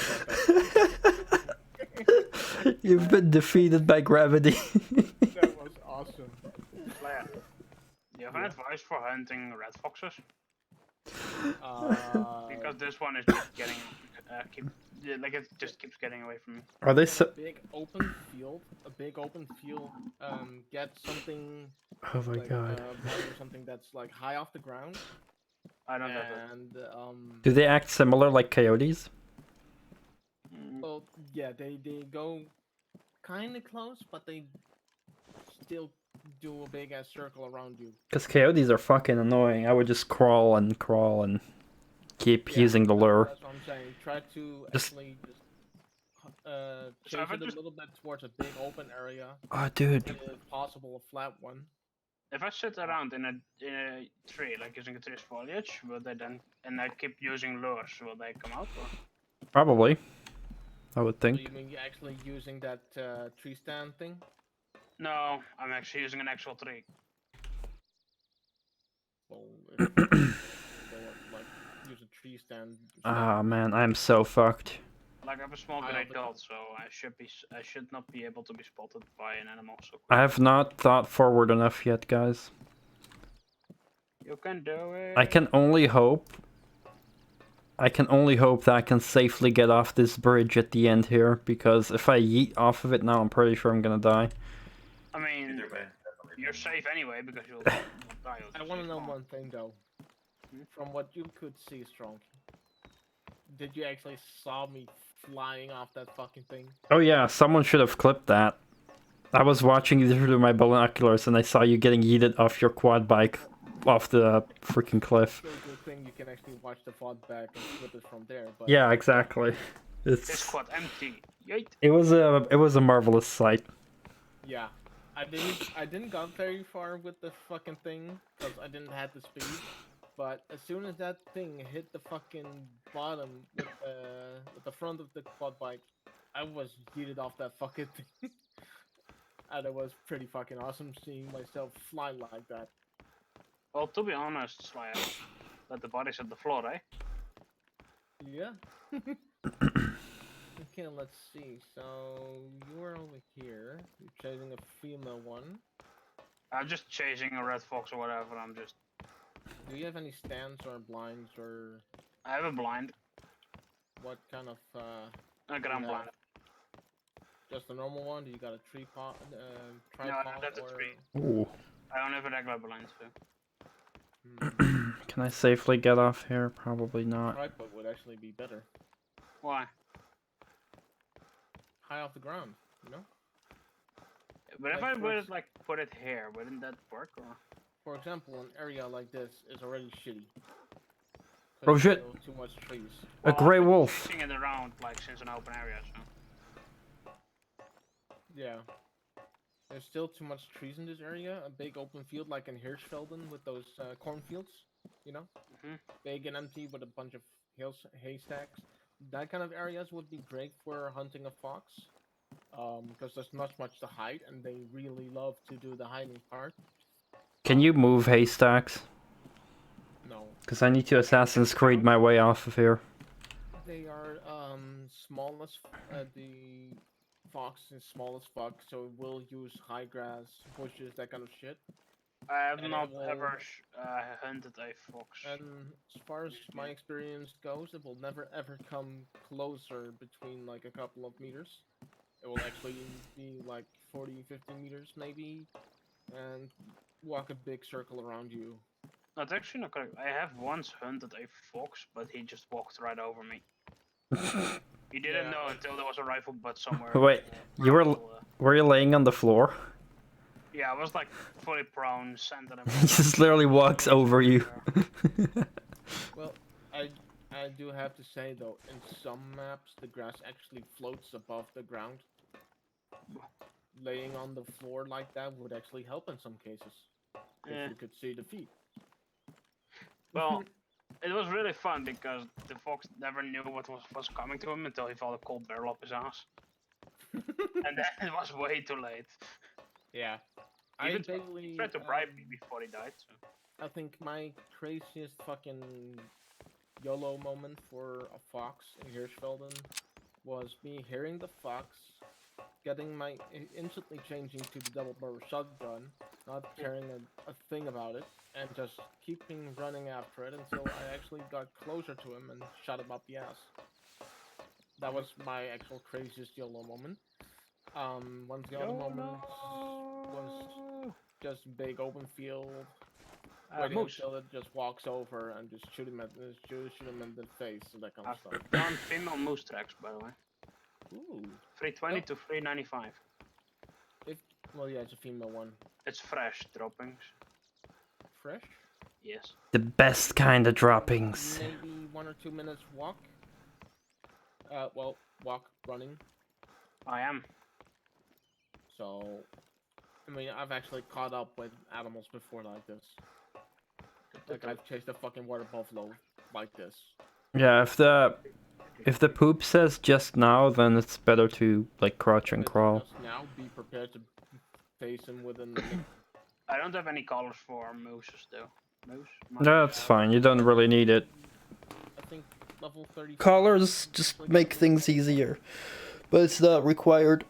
You've been defeated by gravity. That was awesome. Slayer, do you have an advice for hunting red foxes? Because this one is just getting it just keeps getting away from me. Are they so... A big open field. Get something. Oh my god. Something that's like high off the ground. I don't know. And Do they act similar like coyotes? well, yeah, they go kind of close, but they still do a big ass circle around you. Because coyotes are fucking annoying. I would just crawl and keep using the lure. That's what I'm saying. Try to Just- actually chase it a little bit towards a big open area. Oh, dude. If possible, a flat one. If I sit around in a tree, like using a tree's foliage, will they then, and I keep using lures, will they come out? Or? Probably. I would So think. you mean you're actually using that tree stand thing? No, I'm actually using an actual tree. Well, if they would, like use a tree stand. Ah man, I'm so fucked. Like I have a small I grey don't- dot, so I should not be able to be spotted by an animal so quick. I have not thought forward enough yet, guys. You can do it. I can only hope that I can safely get off this bridge at the end here, because if I yeet off of it now, I'm pretty sure I'm gonna die. I mean, Either way, definitely you're don't. safe anyway because you'll die. I want to know one thing though. Hmm? From what you could see, Stronky, did you actually saw me flying off that fucking thing? Oh yeah, someone should have clipped that. I was watching you through my binoculars and I saw you getting yeeted off your quad bike off the freaking cliff. So good thing you can actually watch the VOD back and flip it from there. But Yeah, exactly. This quad empty. Yeet. It was a marvelous sight. yeah, I didn't got very far with the fucking thing because I didn't have the speed. But as soon as that thing hit the fucking bottom with the front of the quad bike, I was yeeted off that fucking thing. And it was pretty fucking awesome seeing myself fly like that. Well, to be honest, Slayer, let the bodies hit the floor, eh? Yeah. Okay, let's see. So you are over here. You're chasing a female one. I'm just chasing a red fox or whatever. I'm just. Do you have any stands or blinds or I have a blind. what kind of I got a Yeah. blind. just a normal one? Do you got a tripod No, tripod that's a or tree. Ooh. I don't have a regular blind, so. Can I safely get off here? Probably not. tripod would actually be better. Why? High off the ground, you know? But if Like, I would like put it here, wouldn't that work? Or? For example, an area like this is already shitty. Oh, There's shit. still too much trees. A grey I've been wolf. chasing it around like since an open area, so. Yeah. There's still too much trees in this area. A big open field like in Hirschfelden with those cornfields, you know? Mhm. Big and empty with a bunch of haystacks. That kind of areas would be great for hunting a fox. Because there's not much to hide and they really love to do the hiding part. Can you move haystacks? No. Because I need to Assassin's Creed my way off of here. They are small as the fox is small as fuck, so it will use high grass, bushes, that kind of shit. I have And it not will- ever hunted a fox. And as far as my experience goes, it will never ever come closer between like a couple of meters. It will actually be like 40, 50 meters maybe, and walk a big circle around you. That's actually not correct. I have once hunted a fox, but he just walked right over me. He didn't Yeah. know until there was a rifle butt somewhere. Wait, you were purple, were you laying on the floor? Yeah, I was like fully prone, centered. and- He just literally walks over you. Well, I do have to say though, in some maps the grass actually floats above the ground. Laying on the floor like that would actually help in some cases. If Yeah. you could see the feet. Well, it was really fun because the fox never knew what was coming to him until he felt a cold barrel up his ass. And then it was way too late. Yeah. He I even basically tried to bribe me before he died. So. I think my craziest fucking YOLO moment for a fox in Hirschfelden was me hearing the fox, instantly changing to the double barrel shotgun, not caring a thing about it, and just keeping running after it until I actually got closer to him and shot him up the ass. That was my actual craziest YOLO moment. One of the other moments was just big open field. Waiting Moose. until it just walks over and just shoot him in the face and that kind of I've stuff. done female moose tracks, by the way. Ooh. 320 to 395. Well, yeah, it's a female one. It's fresh droppings. Fresh? Yes. The best kind of droppings. Maybe 1 or 2 minutes walk. Well, walk, running. I am. So, I mean, I've actually caught up with animals before like this. Like I've chased a fucking water buffalo like this. Yeah, if the poop says just now, then it's better to like crouch and crawl. Just now, be prepared to face him within. I don't have any colors for mooses though. Moose? That's fine. You don't really need it. I think level 30. Colors just make things easier, but it's not required.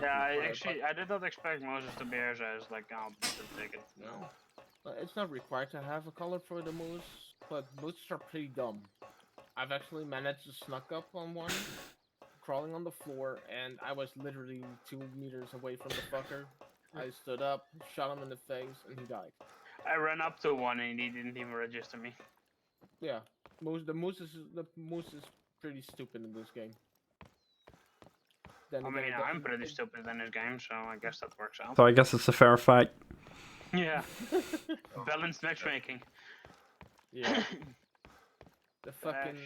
Yeah, I did not expect Moses to be as like, I'll take it. No. It's not required to have a color for the moose, but mooses are pretty dumb. I've actually managed to snuck up on one, crawling on the floor, and I was literally 2 meters away from the fucker. I stood up, shot him in the face, and he died. I ran up to one and he didn't even register me. Yeah, the moose is pretty stupid in this game. Then I mean, I'm pretty stupid in this game, so I guess that works out. So I guess it's a fair fight. Yeah. Balanced matchmaking. Yeah. The fucking...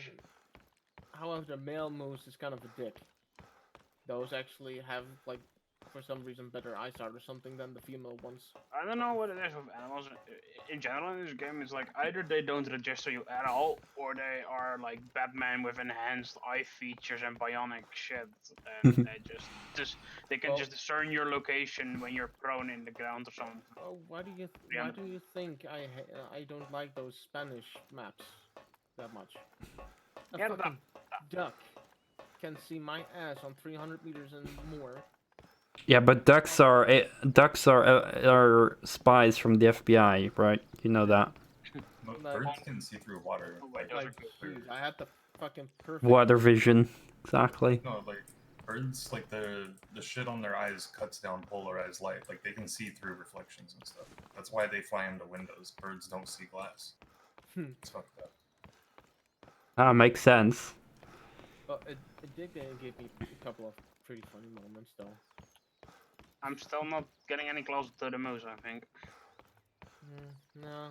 However, the male moose is kind of a dick. Those actually have, like, for some reason better eyesight or something than the female ones. I don't know what it is with animals in general in this game. It's like either they don't register you at all, or they are like Batman with enhanced eye features and bionic shit, and they can just discern your location when you're prone in the ground or something. Oh, why do you think I don't like those Spanish maps that much? A fucking duck can see my ass on 300 meters and more. Yeah, but ducks are spies from the FBI, right? You know that. Birds can see through water. Like, I had the fucking perfect water vision, exactly. No, like birds, like the shit on their eyes cuts down polarized light. Like they can see through reflections and stuff. That's why they fly into windows. Birds don't see glass. It's fucked up. Ah, makes sense. Well, it did give me a couple of pretty funny moments, though. I'm still not getting any closer to the moose, I think. No.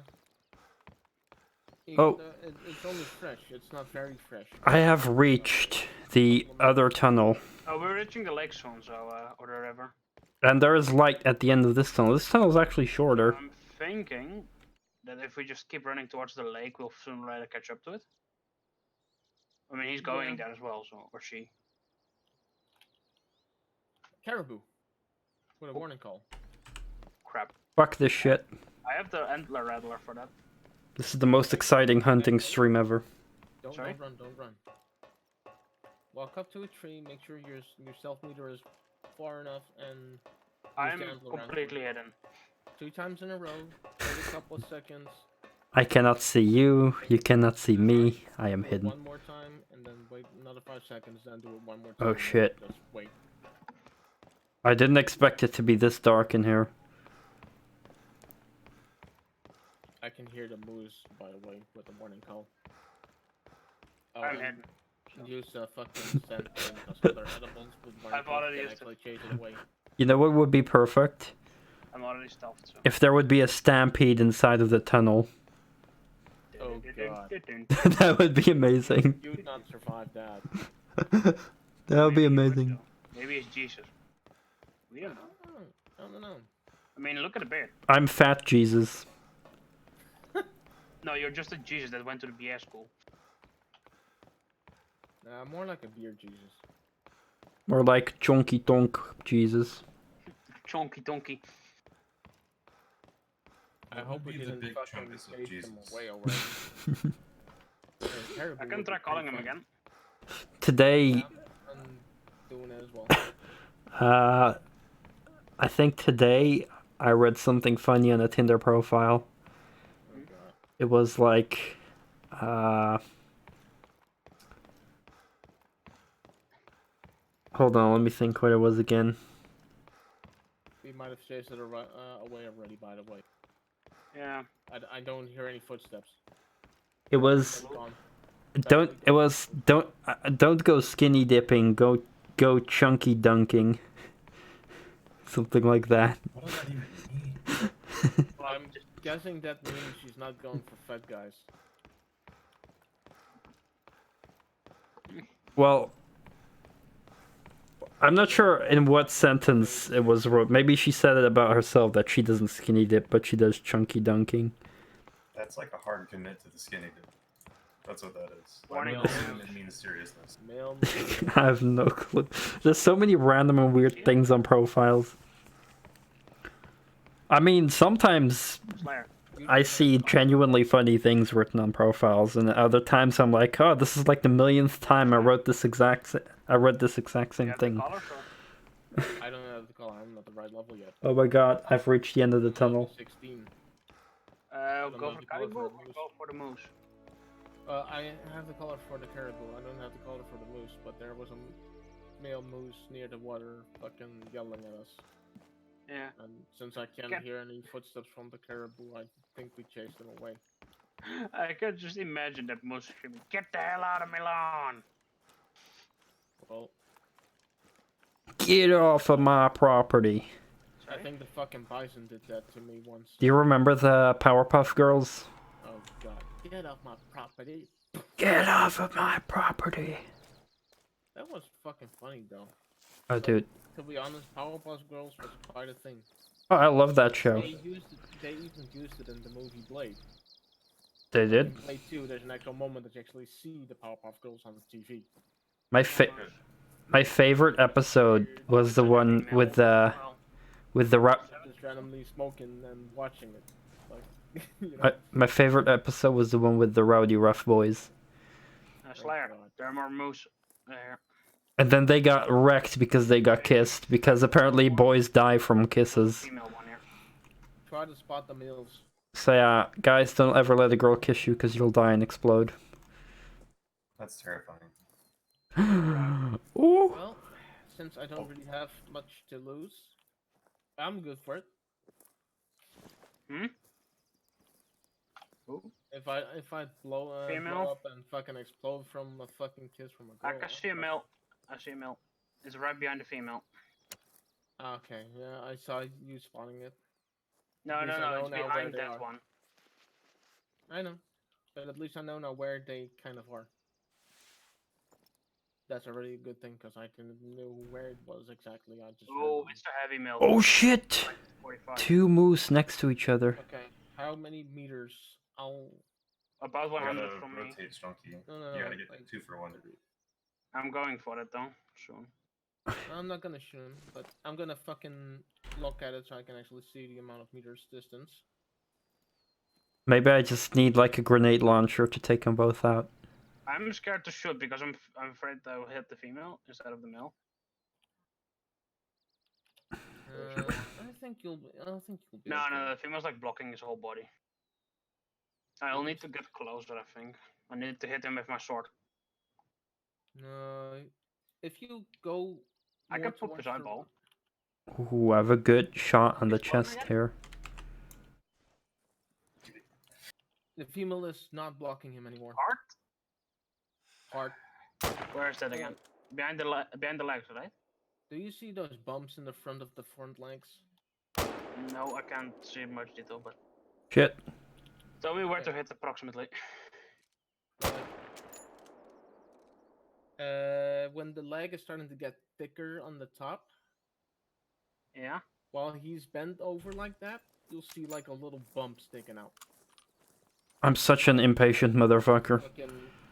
Oh. It's only fresh. It's not very fresh. I have reached the other tunnel. Oh, we're reaching the lake soon, so, or the river. And there is light at the end of this tunnel. This tunnel is actually shorter. I'm thinking that if we just keep running towards the lake, we'll sooner or later catch up to it. I mean, he's going there as well, so, or she. Caribou. With a warning call. Crap. Fuck this shit. I have the antler rattler for that. This is the most exciting hunting stream ever. Don't run. Walk up to a tree, make sure your self meter is far enough, and I'm completely hidden. 2 times in a row, wait a couple of seconds. I cannot see you, you cannot see me, I am hidden. 1 more time, and then wait another 5 seconds, then do it 1 more time. Oh shit. Just wait. I didn't expect it to be this dark in here. I can hear the moose, by the way, with the warning call. Oh, I'm hidden. Use fucking scent because other edibles with warning I've calls already can used actually chase it away. You know what would be perfect? I'm already stealthed, so. If there would be a stampede inside of the tunnel. Oh god. That would be amazing. You would not survive that. That would be amazing. Maybe it's Jesus. We don't know. I don't know. I mean, look at the beard. I'm Fat Jesus. No, you're just a Jesus that went to the BS school. More like a beer Jesus. Or like Chonky Tonk Jesus. Chonky donkey. I hope we didn't big fucking chunkus of chase Jesus. them away already. I can try calling him again. Today, Yeah, I'm doing it as well. I think today I read something funny on a Tinder profile. Oh god. It was like, hold on, let me think what it was again. We might have chased it away already, by the way. Yeah. I don't hear any footsteps. It was, Gone. don't go skinny dipping, go chunky dunking. Something like that. What does that even mean? Well, I'm just guessing that means she's not going for fat guys. Well, I'm not sure in what sentence it was wrote. Maybe she said it about herself that she doesn't skinny dip, but she does chunky dunking. That's like a hard commit to the skinny dip. That's what that is. I Warning would assume it means seriousness. Male. I have no clue. There's so many random and weird things on profiles. I mean, sometimes Slayer. I see genuinely funny things written on profiles, and other times I'm like, oh, this is like the millionth time I read this exact same You have the thing. colors, or- I don't have the color. I'm not the right level yet. Oh my god, I've reached the end of the tunnel. 16. Go have for the color caribou for or the moose. go for the moose? I have the color for the caribou. I don't have the color for the moose, but there was a male moose near the water fucking yelling at us. Yeah. And since I can't hear any footsteps from the caribou, I think we chased them away. I could just imagine that moose screaming, "Get the hell out of my lawn!" Well, Get off of my property. I think the fucking bison did that to me once. Do you remember the Powerpuff Girls? Oh god. Get off my property. Get off of my property. That was fucking funny though. Oh, dude. To be honest, Powerpuff Girls was quite a thing. Oh, I love that show. They even used it in the movie Blade. They did? In Blade 2, there's an actual moment that you actually see the Powerpuff Girls on the TV. My favorite episode was the one with the Just randomly smoking and watching it. Like, you know? my favorite episode was the one with the Rowdy Rough Boys. Slayer. There are more moose there. And then they got wrecked because they got kissed, because apparently boys die from kisses. Female one here. Try to spot the males. So yeah, guys, don't ever let a girl kiss you because you'll die and explode. That's terrifying. Ooh. Well, since I don't really have much to lose, I'm good for it. Hmm? Ooh. If I blow up and fucking explode from a fucking kiss from a I girl. can see a male. I see a male. It's right behind the female. Okay, yeah, I saw you spawning it. No, At least I no, know it's now where behind they that are. one. I know, but at least I know now where they kind of are. That's already a good thing because I didn't know where it was exactly. I just. Oh, it's a heavy male. Oh shit! 45. 2 moose next to each other. Okay, how many meters? About You 100 gotta from me. rotate STRONKI. No, You gotta get like- 2 for 1. I'm going for it though. Soon. I'm not gonna shoot him, but I'm gonna fucking look at it so I can actually see the amount of meters distance. Maybe I just need like a grenade launcher to take them both out. I'm scared to shoot because I'm afraid that I will hit the female instead of the male. I think you'll be. I don't think you'll be. No, okay. no, the female's like blocking his whole body. I'll need to get closer, I think. I need to hit him with my sword. No, if you go. I more can poke his towards the- eyeball. Ooh, I have a good shot on the He's blocking chest it? here. The female is not blocking him anymore. Heart? Heart. Where is that again? Behind the legs, right? Do you see those bumps in the front of the front legs? No, I can't see much detail, but Shit. tell me where to hit approximately. When the leg is starting to get thicker on the top, Yeah. while he's bent over like that, you'll see like a little bump sticking out. I'm such an impatient motherfucker.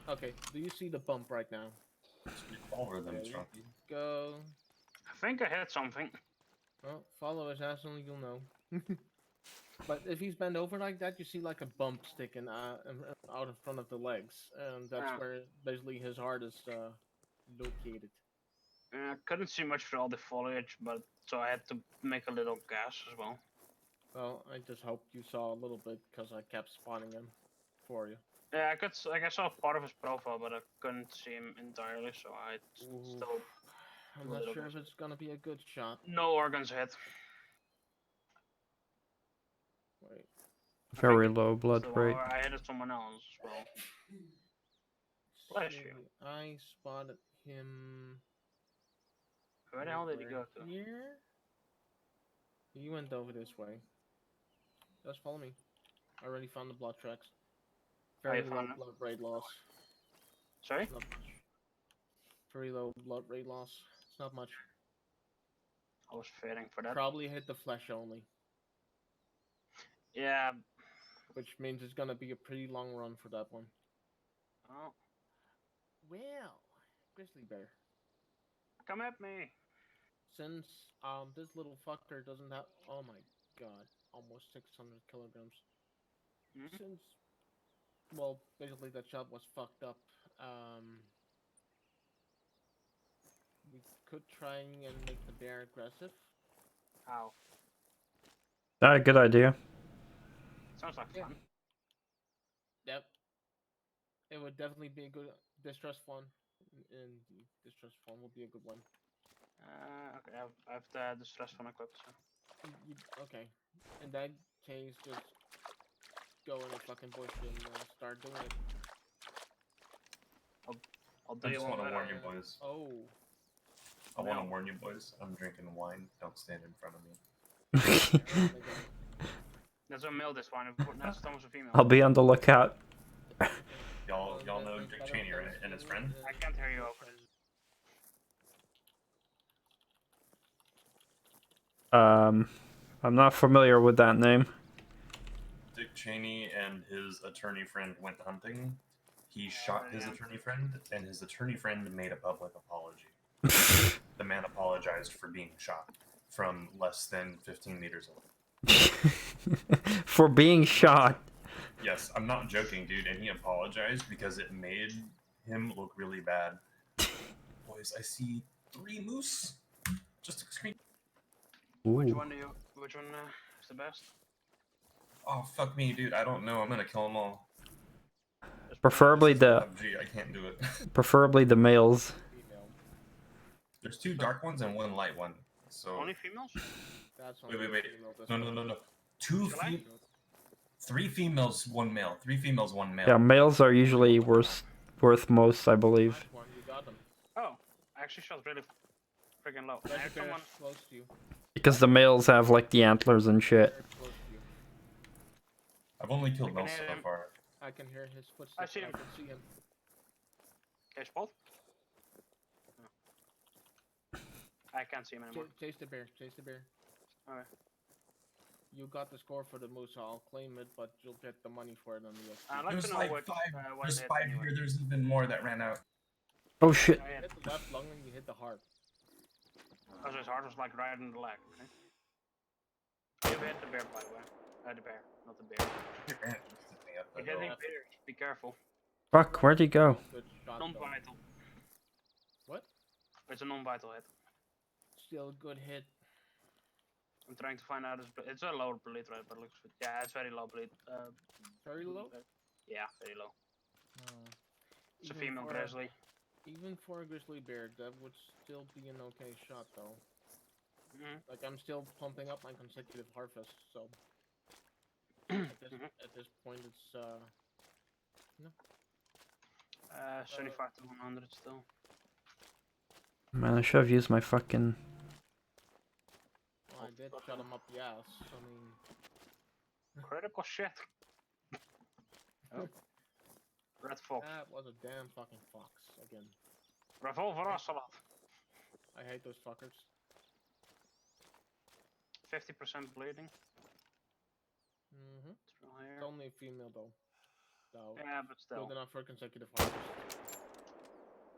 Okay, do you see the bump right now? Over them, There you STRONKI. Go. I think I hit something. Well, follow his ass and you'll know. But if he's bent over like that, you see like a bump sticking out in front of the legs, and that's Ah. where basically his heart is located. I couldn't see much through all the foliage, but so I had to make a little guess as well. Well, I just hope you saw a little bit because I kept spawning him for you. Yeah, I saw part of his profile, but I couldn't see him entirely, so I Ooh. still I'm not sure if it's gonna be a good shot. no organs hit. Wait. Very low blood So, rate. I hit someone else as well. Bless you. I spotted him. Where the hell did he go over to? Here? He went over this way. Just follow me. I already found the blood tracks. Oh, you Very low found them? blood rate loss. Sorry? Not much. Very low blood rate loss. It's not much. I was fearing for that. Probably hit the flesh only. Yeah. Which means it's gonna be a pretty long run for that one. Oh, Well, grizzly bear. come at me. Since this little fucker doesn't have, oh my god, almost 600 kilograms. Mhm. Since, well, basically that shot was fucked up. We could try and make the bear aggressive. How? That a good idea. Sounds like fun. Yep. It would definitely be a good distress one, and the distress one would be a good one. Okay, I have the distress fund equipped. So. Okay. In that case, just go in the fucking bush and start doing it. I'll do I you just one want to warn better. you boys. Oh. I want No. to warn you boys. I'm drinking wine. Don't stand in front of me. There's a male this one. That's almost a female. I'll be on the lookout. Y'all know Dick Cheney, right? And his friend? I can't hear you over this. I'm not familiar with that name. Dick Cheney and his attorney friend went hunting. He shot his attorney friend, and his attorney friend made a public apology. The man apologized for being shot from less than 15 meters away. For being shot. Yes, I'm not joking, dude, and he apologized because it made him look really bad. Boys, I see 3 moose. Just a screen. Which Ooh. one is the best? Oh, fuck me, dude. I don't know. I'm gonna kill them all. Preferably the PUBG, I can't do it. preferably the males. Female. There's 2 dark ones and 1 light one. So Only females? That's wait. female, this No, one. no. 3 females, 1 male. 3 females, 1 male. Yeah, males are usually worth most, I believe. Nice one, you got them. Oh, I actually shot really freaking low. I There's have a bear someone. close to you. Because the males have like the antlers and shit. Bear close to you. I've only killed I can males hear so him. far. I can hear his I footsteps. see him. I can see him. Okay, spot. I can't see him anymore. Chase the bear. Chase the bear. Okay. You got the score for the moose, so I'll claim it, but you'll get the money for it on the I'd like There's to know like what, 5. what There's it 5 anyway. here. There's even more that ran out. Oh shit. Oh, yeah. hit the left lung and you hit the heart. Oh, so his heart was like right in the leg. Okay. You hit the bear, by the way. The bear, not the bear. Your aunt lifted me up the You're hitting hill. bears. Be careful. Fuck, where'd he go? Good shot, though. Non-vital. What? It's a non-vital hit. Still a good hit. I'm trying to find out his bleed. It's a low bleed rate, but it looks good. Yeah, it's very low bleed. Very low? Yeah, very low. It's a Even female for grizzly. Even for a grizzly bear, that would still be an okay shot, though. Like, I'm still pumping up my consecutive harvest, so... at this point, it's, no. 75 to 100 still. Man, I should have used my fucking... Well, I did shut him up the ass, I mean... Critical shit. Oh. Red Fox. That was a damn fucking fox, again. Revolver Ocelot. I hate those fuckers. 50% bleeding. It's Here. only a female, though. So, Yeah, but still. good enough for consecutive harvest.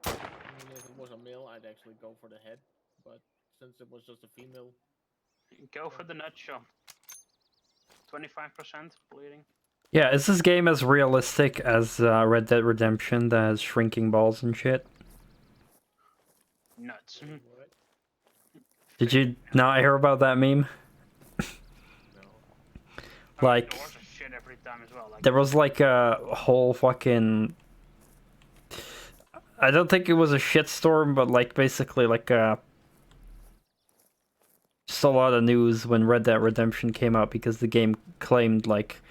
I mean, if it was a male, I'd actually go for the head, but since it was just a female... Go for the nut shot. 25% bleeding. Yeah, is this game as realistic as Red Dead Redemption that has shrinking balls and shit? Nuts. What? Did you not hear about that meme? No. Like, There was a shit every time as well. Like, there was like a whole fucking... I don't think it was a shitstorm, but like basically like just a lot of news when Red Dead Redemption came out because the game claimed like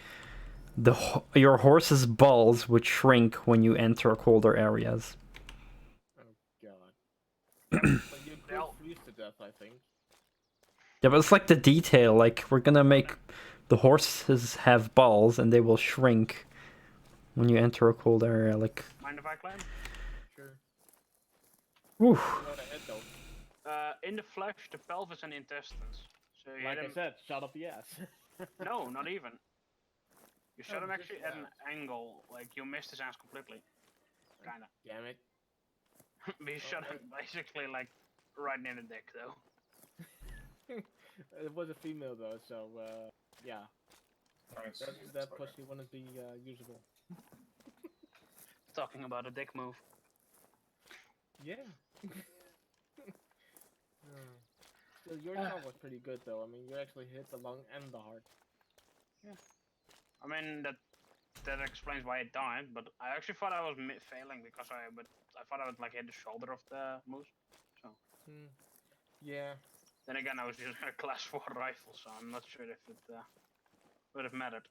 your horse's balls would shrink when you enter colder areas. Oh god. But you could freeze to death, I think. Yeah, but it's like the detail, like we're gonna make the horses have balls and they will shrink when you enter a cold area, like... mind if I climb? Sure. Whew. You know the head, though. in the flesh, the pelvis, and the intestines. So you Like hit I him. said, shut up the ass. No, not even. You shot him just actually the at an ass. angle, like you missed his ass completely. Kinda. Damn it. We shot him basically like right near the dick, though. It was a female though, so yeah. Nice. That pussy wouldn't be usable. Talking about a dick move. Yeah. Still, your shot was pretty good though. I mean, you actually hit the lung and the heart. Yeah. I mean that explains why it died, but I actually thought I was failing because I thought I would like hit the shoulder of the moose. So. Yeah. Then again, I was using a class 4 rifle, so I'm not sure if it would have mattered.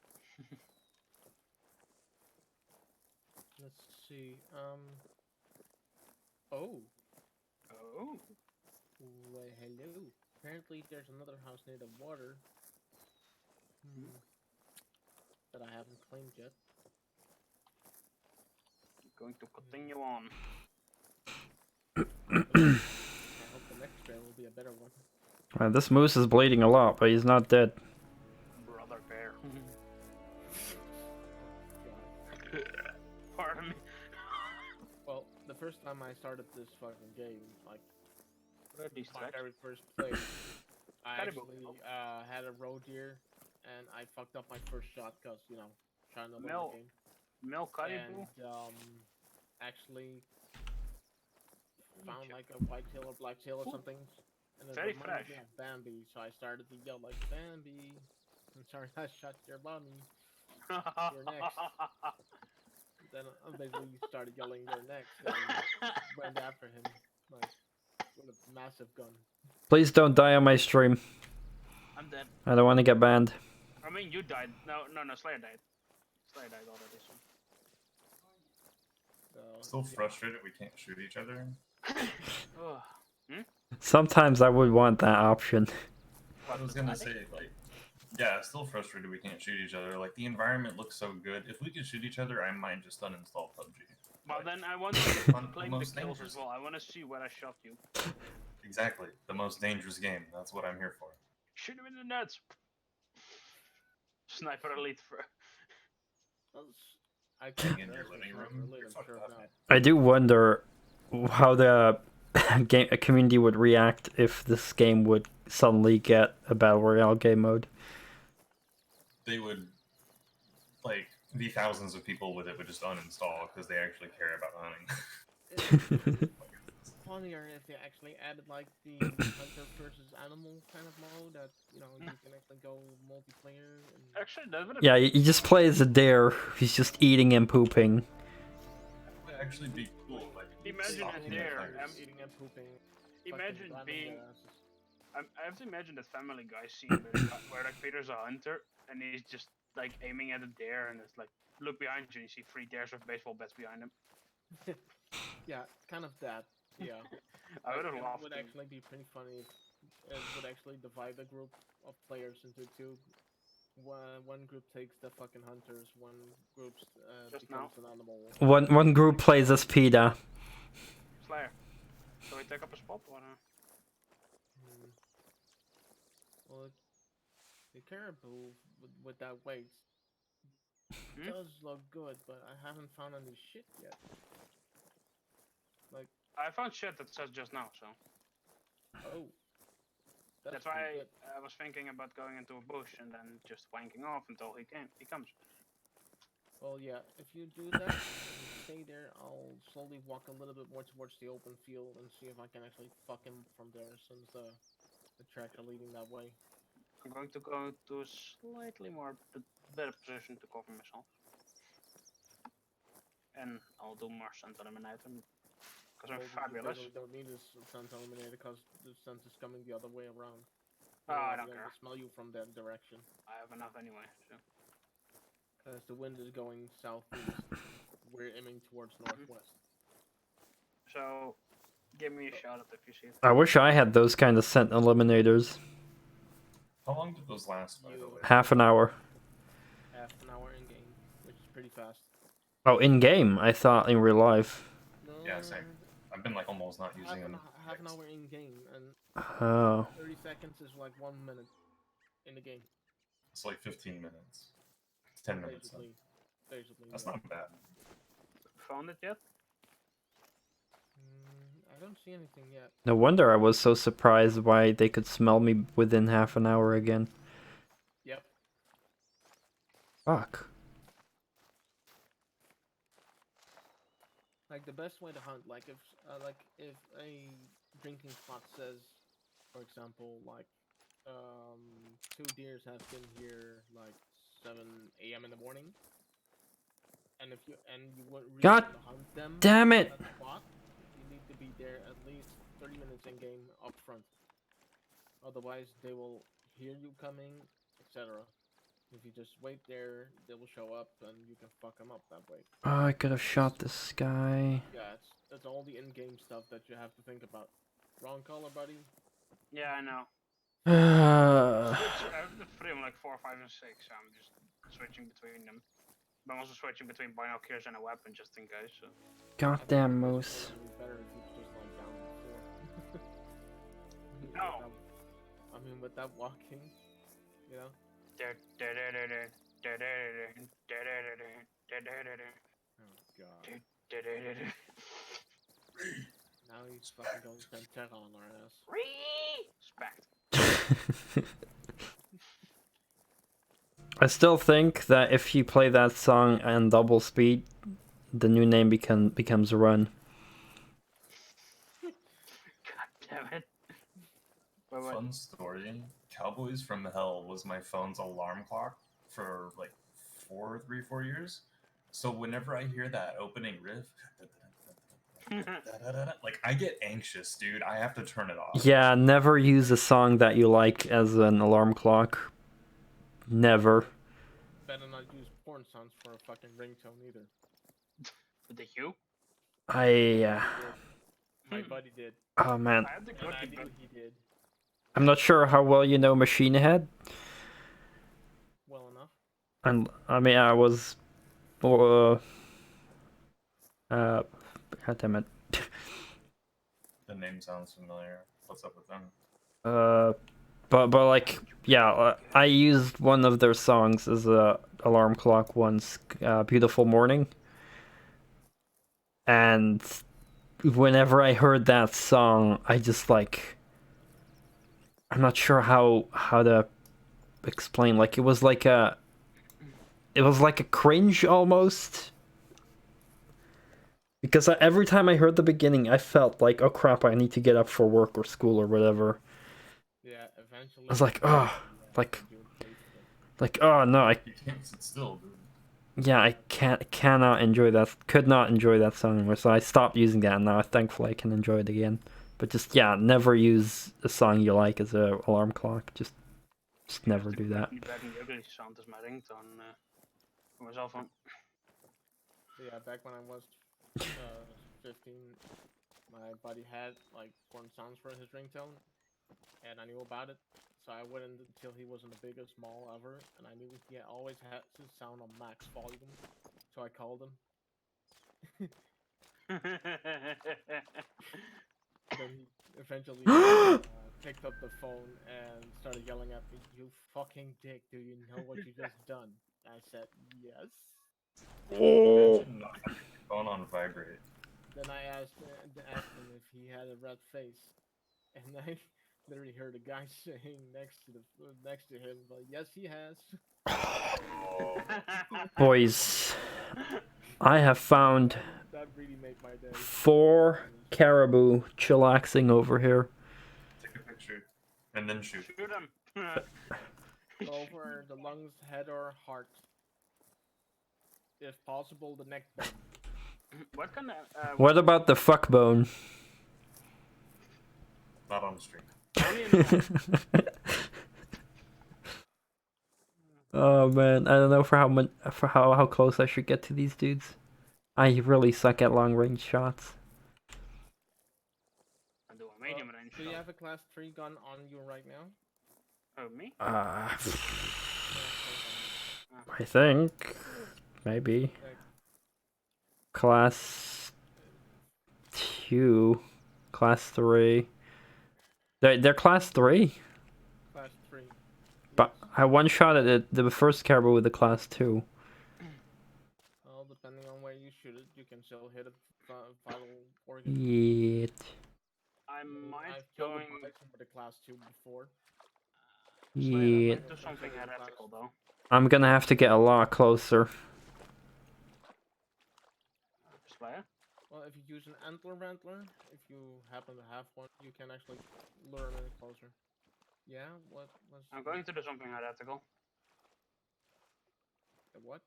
Let's see. Oh. Oh. Well, hello. Apparently, there's another house near the water. That I haven't claimed yet. Going to continue on. I hope the next bear will be a better one. This moose is bleeding a lot, but he's not dead. Brother bear. God. Pardon me. Well, the first time I started this fucking game, like What are these my tracks? very first play, I Caribou. actually had a roe deer, and I fucked up my first shot because, you know, trying to learn Mel- the game. Mel caribou? And actually found like a whitetail or blacktail or something, and it Very reminded fresh. me of Bambi, so I started to yell like, Bambi, I'm sorry I shot your mommy. You're next. Then I basically started yelling your next and went after him like with a massive gun. Please don't die on my stream. I'm dead. I don't want to get banned. I mean, you died. No, Slayer died. Slayer died already, so. Still frustrated we can't shoot each other. Sometimes I would want that option. I was gonna say, like, yeah, still frustrated we can't shoot each other. Like, the environment looks so good. If we could shoot each other, I might just uninstall PUBG. Well, Like, then I want to claim the most kills dangerous. as well. I want to see where I shot you. Exactly. The most dangerous game. That's what I'm here for. Shoot him in the nuts. Sniper elite for. I Being think in your that's living what room, I'm you're fucked sure up, not. man. I do wonder how the game community would react if this game would suddenly get a battle royale game mode. They would, like, the thousands of people with it would just uninstall because they actually care about hunting. It's funnier if they actually added like the hunter versus animal kind of mode that, you know, you can actually go multiplayer. And... Actually, that would have Yeah, you just play as a deer who's just eating and pooping. That would actually be cool. Like, Imagine stalking a their deer, fires. eating and pooping. Imagine fucking being. ramming their asses. I have to imagine that Family Guy scene where like Peter's a hunter and he's just like aiming at a deer and it's like look behind you and you see 3 deers with baseball bats behind him. Yeah, kind of that. Yeah. I would have It laughed. would actually be pretty funny if it would actually divide the group of players into two. One group takes the fucking hunters, one group Just becomes an animal. One group plays as PETA. Slayer. Shall we take up a spot or? Well, the caribou with that weight does look good, but I haven't found any shit yet. Like, I found shit that says just now, so. oh. That's why I was thinking about going into a bush and then just wanking off until he comes. Well, yeah, if you do that, and stay there, I'll slowly walk a little bit more towards the open field and see if I can actually fuck him from there, since the tracks are leading that way. I'm going to go to a slightly more better position to cover myself. And I'll do more scent eliminator. Because I'm fabulous. You don't need this scent eliminator because the scent is coming the other way around. Oh, I don't They're care. gonna smell you from that direction. I have enough anyway, so. As the wind is going southeast, we're aiming towards northwest. So, give me a shout out if you see it. I wish I had those kind of scent eliminators. How long did those last, by the way? Half an hour. Half an hour in game, which is pretty fast. Oh, in game? I thought in real life. No, Yeah, same. I've been like almost not using them. Half an hour in game, and Oh. 30 seconds is like 1 minute in the game. It's like 15 minutes. It's 10 minutes. Basically. That's yeah. not bad. Found it yet? I don't see anything yet. No wonder I was so surprised why they could smell me within half an hour again. Yep. Fuck. Like the best way to hunt, like if a drinking spot says, for example, like 2 deers have been here like 7 a.m. in the morning, and you want really God want to hunt them, damn it! at that spot, you need to be there at least 30 minutes in game up front. Otherwise, they will hear you coming, etc. If you just wait there, they will show up, and you can fuck them up that way. Oh, I could have shot this guy. Yeah, that's all the in-game stuff that you have to think about. Wrong color, buddy. Yeah, I know. Uh, I have the frame like 4, 5, and 6. So I'm just switching between them. But I'm also switching between binoculars and a weapon just in case. So. goddamn moose. It would be better if you just like down before. No. I mean, without walking, you know. Oh god. Now he's fucking going to spend terror on our ass. Respect. I still think that if you play that song on double speed, the new name becomes Run. God damn it. Fun story. Cowboys from Hell was my phone's alarm clock for like 4 years. So whenever I hear that opening riff, like I get anxious, dude. I have to turn it off. Yeah, never use a song that you like as an alarm clock. Never. Better not use porn sounds for a fucking ringtone either. With the hue? My buddy did. Oh man. I had the And good I but knew he did. I'm not sure how well you know Machine Head. Well enough. And I mean, I was. God damn it. The name sounds familiar. What's up with them? But like, yeah, I used one of their songs as a alarm clock once, "Beautiful Morning," and whenever I heard that song, I just like, I'm not sure how to explain. Like, it was like a cringe almost. Because every time I heard the beginning, I felt like, oh crap, I need to get up for work or school or whatever. Yeah, eventually. I was like, oh, like, oh no, You can't sit still, dude. yeah, I could not enjoy that song anymore, so I stopped using that, and now thankfully I can enjoy it again. But just, yeah, never use a song you like as an alarm clock. Just never do that. Back in the ugly sound is my ringtone for my cell phone. Yeah, back when I was 15, my buddy had like porn sounds for his ringtone, and I knew about it, so I waited until he was in the biggest mall ever, and I knew he always had his sound on max volume, so I called him. Then he eventually picked up the phone and started yelling at me, "You fucking dick, do you know what you just done?" I said, "Yes." Imagine not having your phone on vibrate. Then I asked him if he had a red face, and I literally heard a guy saying next to him, like, "Yes, he has." Boys, I have found That really made my day. 4 caribou chillaxing over here. Take a picture and then shoot. Shoot him. Over the lungs, head, or heart. If possible, the neck bone. What kind of? What about the fuck bone? Not on the stream. Oh man, I don't know for how close I should get to these dudes. I really suck at long range shots. I do a medium range. Do you have a class 3 gun on you right now? Oh, me? I think maybe class 2, class 3. They're class 3, Class 3. but I one-shot at the first caribou with the class 2. Well, depending on where you shoot it, you can still hit a vital organ. Yet. I might I've killed going. a bison with a class 2 before. Slayer, I Yet. might do something heretical though. I'm gonna have to get a lot closer. Slayer? Well, if you use an antler rantler, if you happen to have one, you can actually lure them in closer. Yeah, what was... I'm going to do something heretical. What?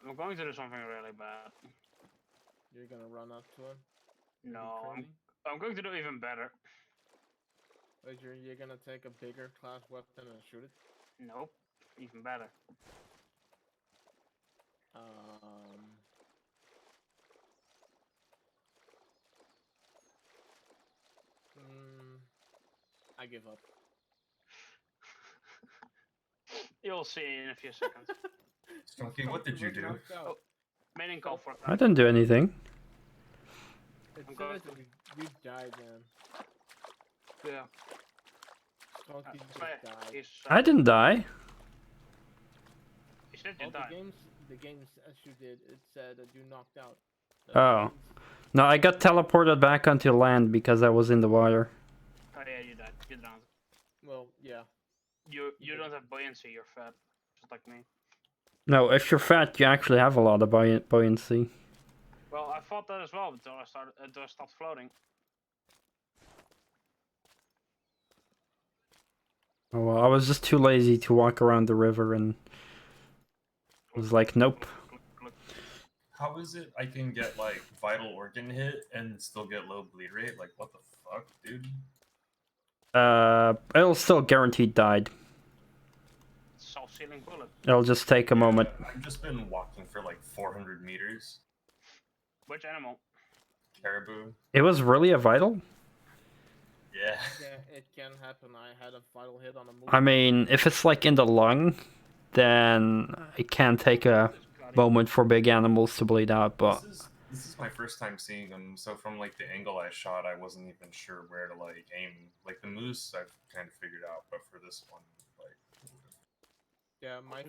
I'm going to do something really bad. You're gonna run up to him? No, I'm going to do even better. Wait, you're gonna take a bigger class weapon and shoot it? Nope, even better. I give up. You'll see in a few seconds. Stronki, what did you do? Oh, main call for I didn't do anything. It I'm says going that you died, man. Yeah. Stronki just Slayer, died. he's, I didn't die. He said you All died. the games as you did, it said that you knocked out. Oh. No, I got teleported back onto land because I was in the water. Oh yeah, you died. You drowned. Well, yeah. You don't have buoyancy. You're fat, just like me. No, if you're fat, you actually have a lot of buoyancy. Well, I thought that as well until I stopped floating. Oh, well, I was just too lazy to walk around the river and was like, nope. How is it I can get like vital organ hit and still get low bleed rate? Like what the fuck, dude? It'll still guaranteed died. Self-sealing bullet. It'll just take a moment. I've just been walking for like 400 meters. Which animal? Caribou. It was really a vital? Yeah. Yeah, it can happen. I had a vital hit on a move. I mean, if it's like in the lung, then it can take a moment for big animals to bleed out, but... This is my first time seeing them, so from like the angle I shot, I wasn't even sure where to like aim. Like the moose, I've kind of figured out, but for this one, like... Yeah, my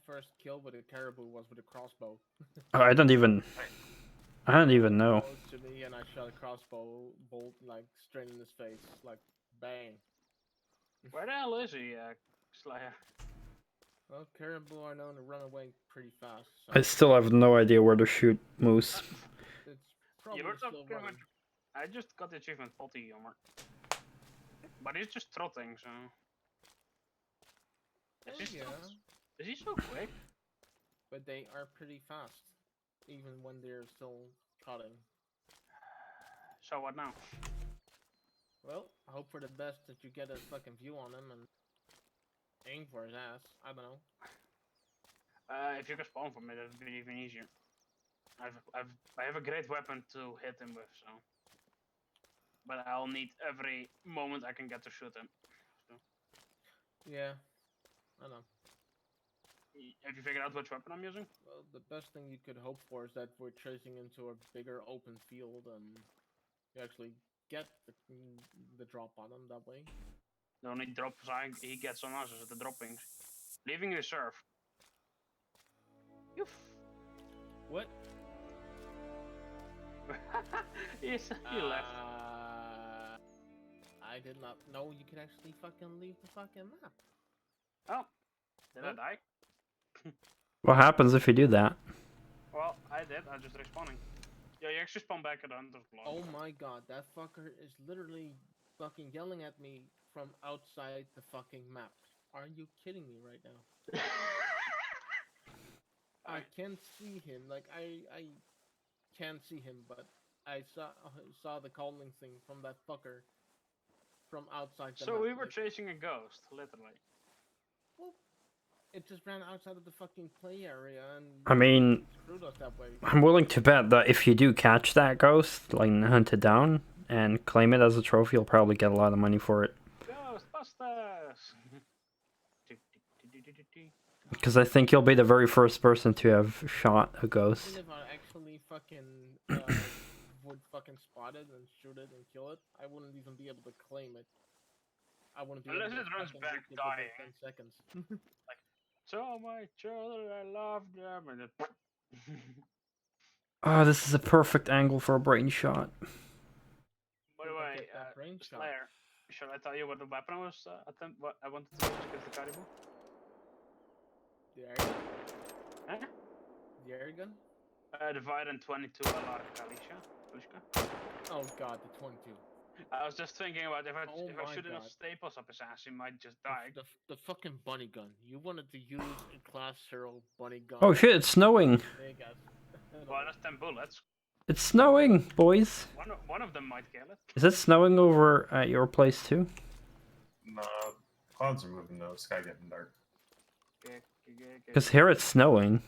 first kill with a caribou was with a crossbow. I don't even know. Close to me, and I shot a crossbow bolt like straight in his face, like bang. Where the hell is he, Slayer? Well, caribou are known to run away pretty fast. So I still have no idea where to shoot moose. it's probably You were still talking running. I just got the achievement 40 humor. But he's just trotting, so... Is he, Yeah, is he so quick? but they are pretty fast, even when they're still cutting. So what now? Well, I hope for the best that you get a fucking view on him and aim for his ass. I don't know. If you can spawn for me, that would be even easier. I have a great weapon to hit him with, so... But I'll need every moment I can get to shoot him. So. Yeah, I know. Have you figured out which weapon I'm using? Well, the best thing you could hope for is that we're tracing into a bigger open field and you actually get the drop on him that way. The only drop he gets on us is the droppings. Leaving reserve. You What? Yes, he left. I did not know you could actually fucking leave the fucking map. Oh, did I die? What happens if you do that? Well, I did. I'm just respawning. Yeah, you actually spawn back at the Hunter's block. Oh my god, that fucker is literally fucking yelling at me from outside the fucking map. Are you kidding me right now? I can't see him. Like I can't see him, but I saw the calling thing from that fucker from outside the map. So we were like, chasing a ghost, literally. well, it just ran outside of the fucking play area and I mean, screwed us that way. I'm willing to bet that if you do catch that ghost, like hunt it down and claim it as a trophy, you'll probably get a lot of money for it. Ghostbusters! Because I think you'll be the very first person to have shot a ghost. Even if I actually fucking would fucking spot it and shoot it and kill it, I wouldn't even be able to claim it. I wouldn't be Unless able to it runs fucking back reach it within dying. 10 seconds. Tell my children I love them, and then... Oh, this is a perfect angle for a brain shot. By the way, Get that brain shot. Slayer, should I tell you what the weapon I was what I wanted to use against the Caribou? The air gun? Huh? The air gun? The Viren 22 LR Kalishka. Oh god, the 22. I was just thinking about if I my shoot enough God. staples up his ass, he might just die. The fucking bunny gun. You wanted to use a class 0 bunny gun. Oh shit, it's snowing. Big ass. Well, that's 10 bullets. It's snowing, boys. One of them might kill it. Is it snowing over at your place too? Nah, clouds are moving though. Sky getting dark. Because here it's snowing.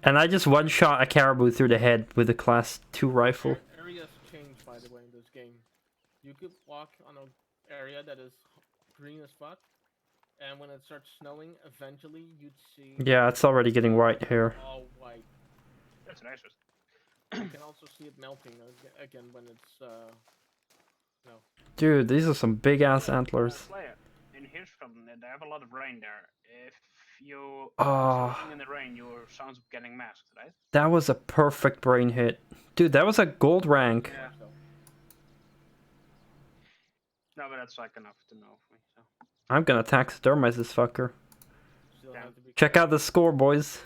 And I just one-shot a caribou through the head with a class 2 rifle. Areas change, by the way, in this game. You could walk on an area that is green as fuck, and when it starts snowing, eventually you'd see Yeah, it's already getting white here. all white. That's nice. You can also see it melting again when it's no. Dude, these are some big-ass antlers. Slayer, in Hirschfelden, they have a lot of rain there. If you Oh, sing in the rain, your sounds getting masked, right? that was a perfect brain hit. Dude, that was a gold rank. Yeah. No, but that's like enough to know for me. So. I'm gonna taxidermize this fucker. Still have to be Check out the score, boys.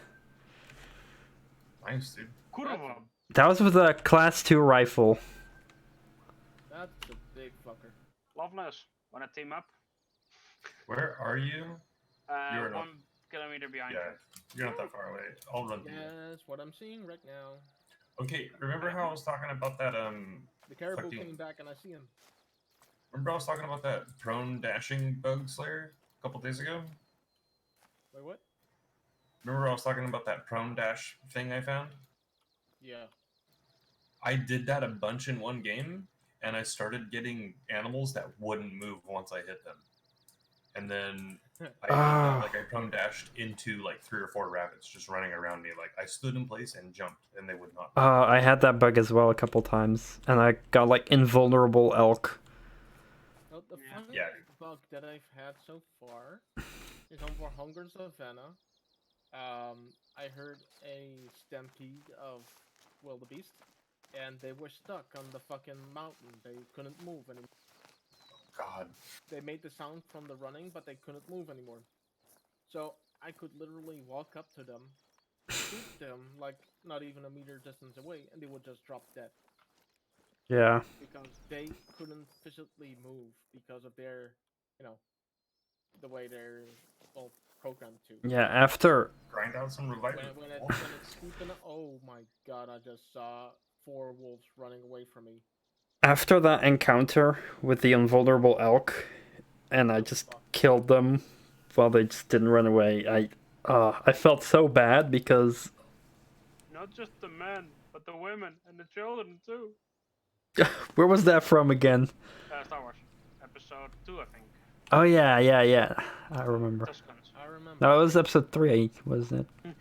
Nice, dude. Kurva. That was with a class 2 rifle. That's a big fucker. Loveless. Wanna team up? Where are you? You're 1 not. kilometer behind Yeah, you're not that far away. I'll run through you. Yes, what I'm seeing right now. Okay, remember how I was talking about that, The caribou fucking- came back and I see him. remember I was talking about that prone dashing bug, Slayer, a couple days ago? Wait, what? Remember I was talking about that prone dash thing I found? Yeah. I did that a bunch in one game, and I started getting animals that wouldn't move once I hit them. And then I prone dashed into like 3 or 4 rabbits just running around me. Like I stood in place and jumped, and they would not. I had that bug as well a couple times, and I got like invulnerable elk. Well, the funny Yeah. bug that I've had so far is on for Hunger Savannah. I heard a stampede of wildebeest, and they were stuck on the fucking mountain. They couldn't move anymore. God. They made the sound from the running, but they couldn't move anymore. So I could literally walk up to them, shoot them like not even a meter distance away, and they would just drop dead. Yeah. Because they couldn't physically move because of their, the way they're all programmed to. Yeah, after Grind out some revival. When it's sleeping, oh my god, I just saw 4 wolves running away from me. after that encounter with the invulnerable elk, and I just killed them while they just didn't run away, I felt so bad because Not just the men, but the women and the children too. where was that from again? Star Wars, episode 2, I think. Oh yeah, I remember. Tuscans. I remember. No, it was episode 3, wasn't it?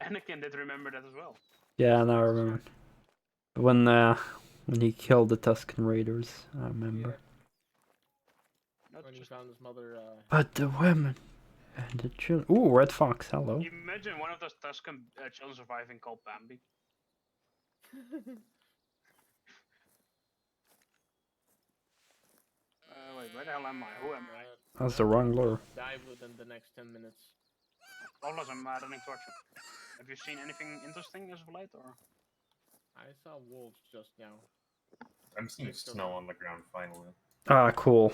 Anakin did remember that as well. Yeah, now I remember. When he killed the Tuscan Raiders, I remember. Not When he just... found his mother. But the women and the children. Ooh, Red Fox, hello. Imagine one of those Tuscan children surviving called Bambi. Wait, where the hell am I? Who am I? That's the wrong lure. Die within the next 10 minutes. Almost, I'm running towards you. Have you seen anything interesting as of late, or? I saw wolves just now. I'm seeing snow on the ground finally. Ah, cool.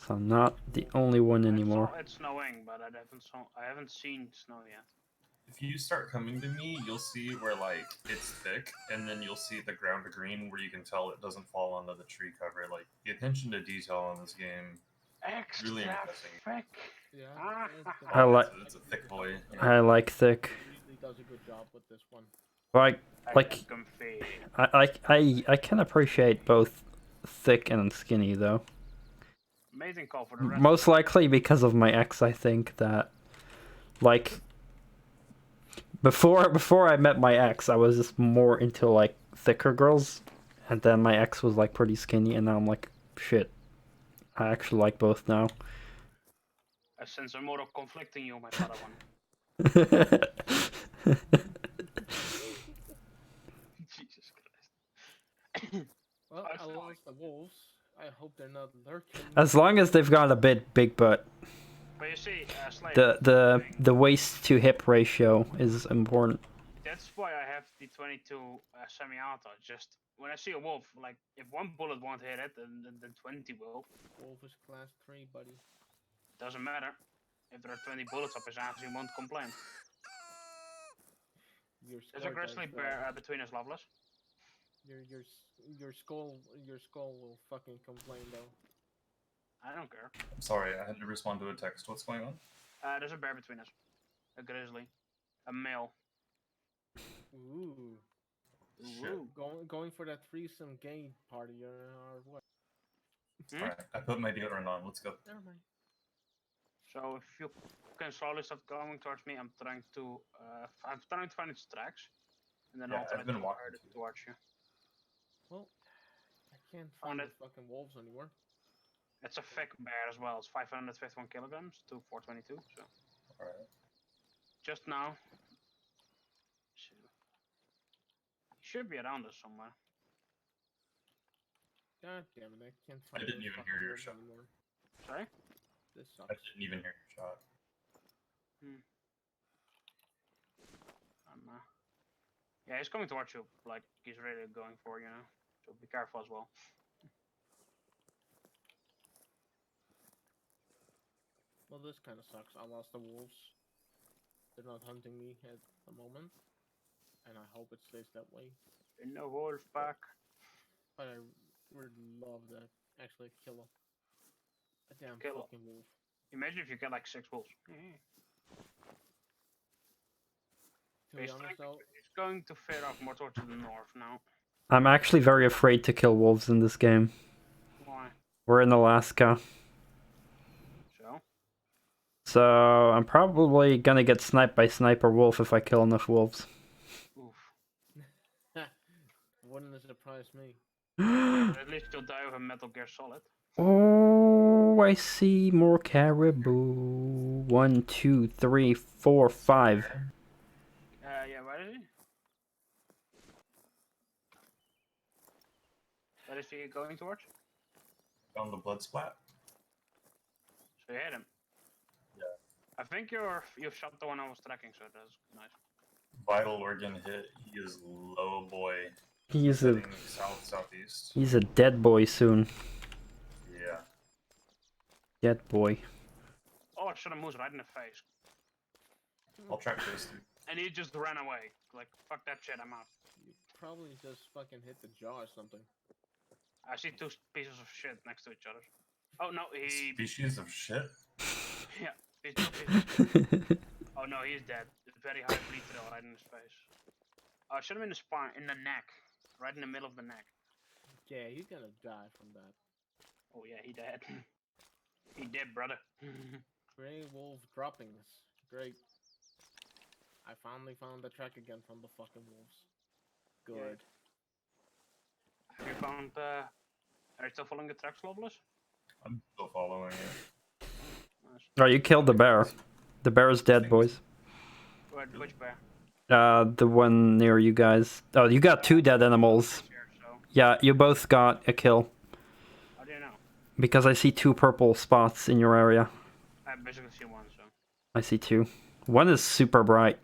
So I'm not the only one anymore. It's snowing, but I haven't seen snow yet. If you start coming to me, you'll see where like it's thick, and then you'll see the ground green where you can tell it doesn't fall onto the tree cover. Like the attention to detail in this game, Extra really impressing. thick. Yeah. I like It's a thick boy. I like thick. Usually does a good job with this one. Like Comfy. I can appreciate both thick and skinny though. Amazing call for the rest. Most likely because of my ex, I think that like Before I met my ex, I was just more into like thicker girls, and then my ex was like pretty skinny, and now I'm like, shit, I actually like both now. I sense a more of conflict in you, my Padawan. Jesus Christ. Well, I lost the wolves. I hope they're not lurking. As long as they've got a big butt. But you see, Slave, The waist to hip ratio is important. that's why I have the 22 semi-auto. Just when I see a wolf, like if one bullet won't hit it, then 20 will. Wolf is class 3, buddy. Doesn't matter. If there are 20 bullets up his ass, he won't complain. There's a grizzly bear between us, Loveless. Your skull will fucking complain though. I don't care. I'm sorry, I had to respond to a text. What's going on? There's a bear between us. A grizzly. A male. Ooh. Shit. Going for that threesome gay party or what? Alright, I put my deodorant on. Let's go. Never mind. So if you can slowly start going towards me, I'm trying to find its tracks, and then Yeah, I'll try I've been to walking herd it towards you. Well, I can't find the fucking wolves anymore. It's a thick bear as well. It's 551 kilograms to 422. So. Alright. Just now. Should be around us somewhere. God damn it! I can't find. I didn't even hear your shot. Anymore. Sorry? This I sucks. didn't even hear your shot. Yeah, he's coming towards you. Like he's really going for you, know. So be careful as well. Well, this kind of sucks. I lost the wolves. They're not hunting me at the moment, and I hope it stays that way. In the wolf pack. But I would love that. Actually, kill a damn Kill fucking wolf. Imagine if you get like 6 wolves. To be honest, though, It's going to fade off more towards the north now. I'm actually very afraid to kill wolves in this game. Why? We're in Alaska. So? So I'm probably gonna get sniped by Sniper Wolf if I kill enough wolves. Oof. Wouldn't it surprise me? At least you'll die with a Metal Gear Solid. Oh, I see more caribou. 1, 2, 3, 4, 5. Yeah, where is he? Where is he going towards? Found the blood splat. So you hit him. Yeah. I think you shot the one I was tracking, so that's nice. Vital organ hit. He is low boy. He's Heading southeast. He's a dead boy soon. Yeah. Dead boy. Oh, I should have moved right in the face. I'll track this dude. And he just ran away. Like, fuck that shit, I'm out. You probably just fucking hit the jaw or something. I see 2 pieces of shit next to each other. Oh no, he... Species of shit? Yeah, he's 2 pieces of shit. Oh no, he's dead. Very high bleed through right in his face. I shot him in the spine, in the neck. Right in the middle of the neck. Yeah, he's gonna die from that. Oh yeah, he dead. He dead, brother. Grey wolf droppings. Great. I finally found the track again from the fucking wolves. Good. Have you found, are you still following the tracks, Loveless? I'm still following it. Nice. Oh, you killed the bear. The bear is dead, boys. Which bear? The one near you guys. Oh, you got 2 dead animals. Here, so. Yeah, you both got a kill. How do you know? Because I see 2 purple spots in your area. I basically see one, so. I see 2. One is super bright.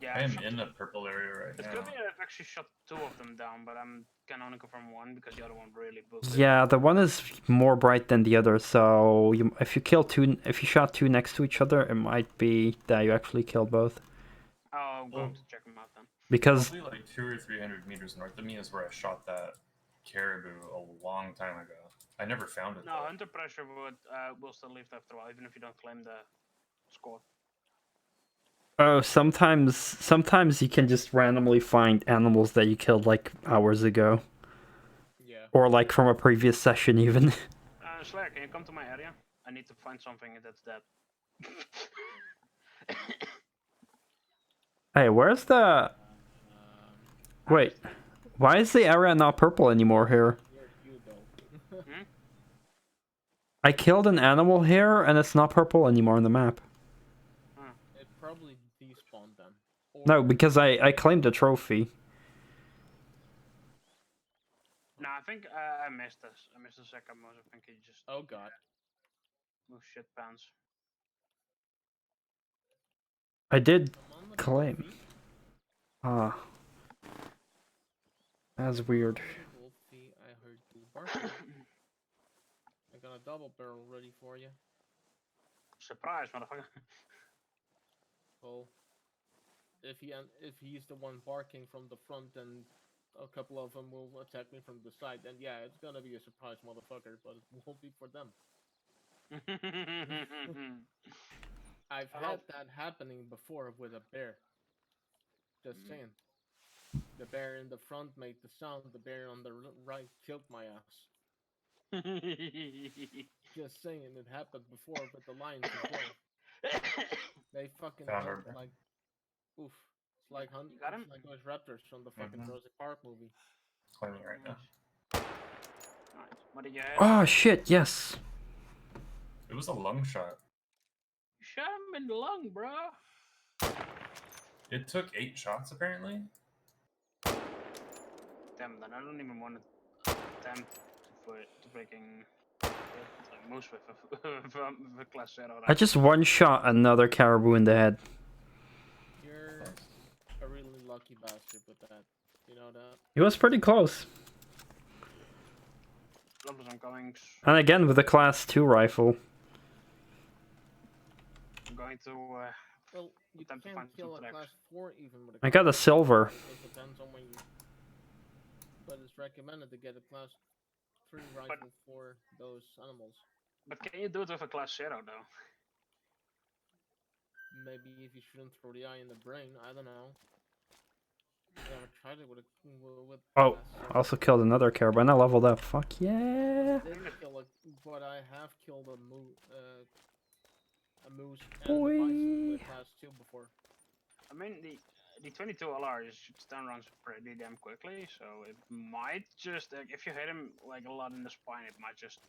Yeah, I am in the purple area right It now. could be I've actually shot 2 of them down, but I can only confirm 1 because the other one really booked. Yeah, the one is more bright than the other, so if you shot 2 next to each other, it might be that you actually killed both. Oh, I'm going to check them out then. Because Probably like 200 or 300 meters north of me is where I shot that caribou a long time ago. I never found it. No, though. hunter pressure will still lift after a while, even if you don't claim the score. oh, sometimes you can just randomly find animals that you killed like hours ago, Yeah. or like from a previous session even. Slayer, can you come to my area? I need to find something that's dead. Hey, where's the... Wait, why is the area not purple anymore here? Hmm? I killed an animal here, and it's not purple anymore on the map. It probably despawned them. No, because I claimed the trophy. No, I think I missed this. I missed the second most. I think he just. Oh god. Oh shit pants. I did I'm on the claim. feet. Ah. That's weird. Wolfie, I heard you barking. I got a double barrel ready for you. Surprise, motherfucker. Well, if he's the one barking from the front, then a couple of them will attack me from the side. Then yeah, it's gonna be a surprise, motherfucker. But it won't be for them. I've had that happening before with a bear. Just saying. The bear in the front made the sound. The bear on the right killed my ass. Just saying, it happened before with the lions as well. They fucking hunt like, oof. It's like it's like those raptors from the fucking Jurassic Park movie. Claiming right now. Nice. What did you have? Oh shit, yes. It was a lung shot. Shot him in the lung, bro. It took 8 shots apparently. Damn, then I don't even want to attempt to freaking like moose with a class set out. I just one-shot another caribou in the head. You're a really lucky bastard with that. You know that? It was pretty close. I'm going. And again with the class 2 rifle. I'm going to. Well, you attempt to can't find kill some a tracks. class 4 even with a I got a class silver. 4. It depends on when you... But it's recommended to get a class 3 rifle for those animals. But can you do it with a class 0 though? Maybe if you shouldn't throw the eye in the brain, I don't know. I never tried it with Oh, class 0. also killed another caribou and I leveled up. Fuck yeah. But I have killed a moose and Boy. a bison with class 2 before. I mean the 22 LR stun runs pretty damn quickly, so it might just if you hit him like a lot in the spine, it might just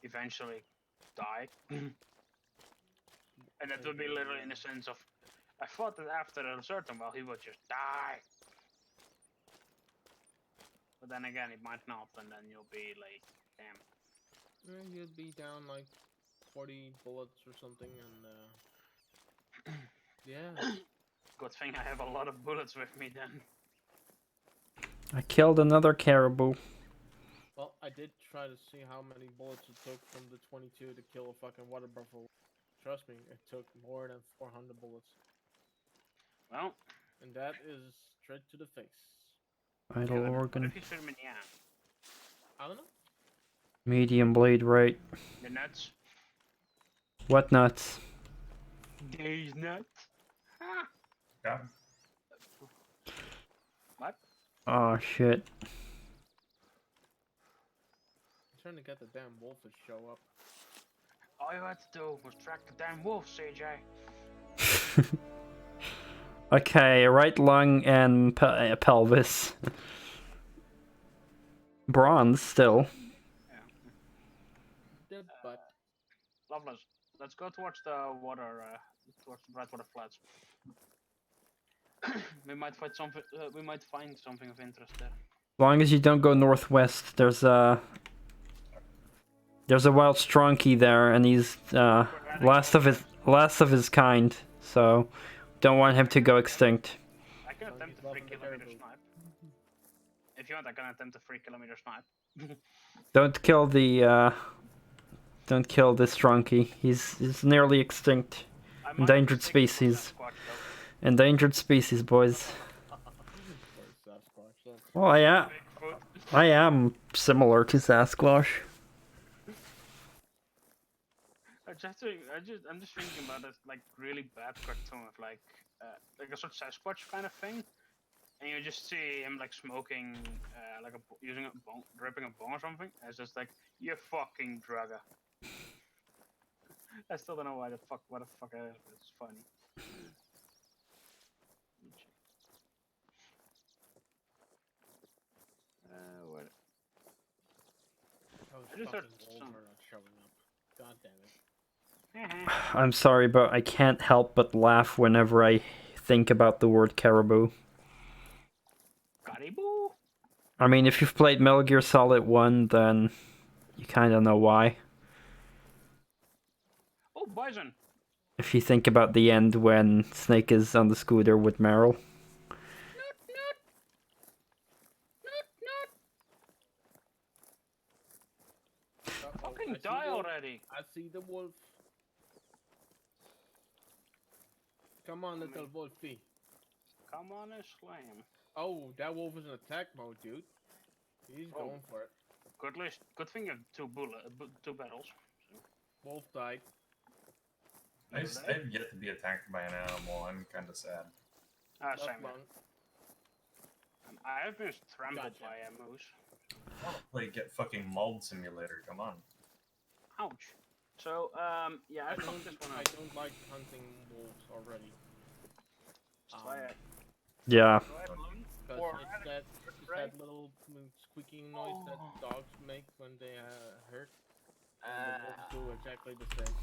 eventually die. And that would be literally in the sense of, I thought that after a certain while he would just die. But then again, it might not, and then you'll be like, damn. You'd be down like 40 bullets or something, and yeah. Good thing I have a lot of bullets with me then. I killed another caribou. Well, I did try to see how many bullets it took from the 22 to kill a fucking water buffalo. Trust me, it took more than 400 bullets. Well. And that is straight to the face. Vital organ. What if you shoot him in the ass? I don't know. Medium blade right. The nuts? What nuts? These nuts? Ah. Yeah. What? Oh shit. I'm trying to get the damn wolf to show up. All you had to do was track the damn wolf, CJ. Okay, right lung and pelvis. Bronze still. Yeah. The butt. Loveless. Let's go towards the water, towards the Brightwater Flats. We might find something. We might find something of interest there. As long as you don't go northwest, there's a wild STRONKI there, and he's last of his kind. So don't want him to go extinct. I can attempt a 3-kilometer snipe. If you want, I can attempt a 3-kilometer snipe. Don't kill the STRONKI. He's nearly extinct. Endangered species. Endangered species, boys. Well, I am similar to Sasquatch. I'm just thinking about this like really bad cartoon of like a sort of Sasquatch kind of thing, and you just see him like smoking, like using a bong, dripping a bong or something. And it's just like, you fucking drugger. I still don't know what the fuck it is, but it's funny. Those I just fucking heard wolves some. are not showing up. God damn it. I'm sorry, but I can't help but laugh whenever I think about the word caribou. Caribou. I mean, if you've played Metal Gear Solid 1, then you kind of know why. Oh, bison. If you think about the end when Snake is on the scooter with Meryl. Fucking die already. I see the wolf. Come on, little wolfie. Come on and slam. Oh, that wolf is in attack mode, dude. He's going for it. Good list. Good thing you have two battles. So. Wolf died. I've yet to be attacked by an animal. I'm kind of sad. Same. I have been trampled by a moose. I want to play Get Fucking Mauled Simulator. Come on. Ouch. So, yeah, I fucked this one up. I don't like hunting wolves already. Yeah. Because it's that little squeaking noise that dogs make when they hurt. And the wolves do exactly the same.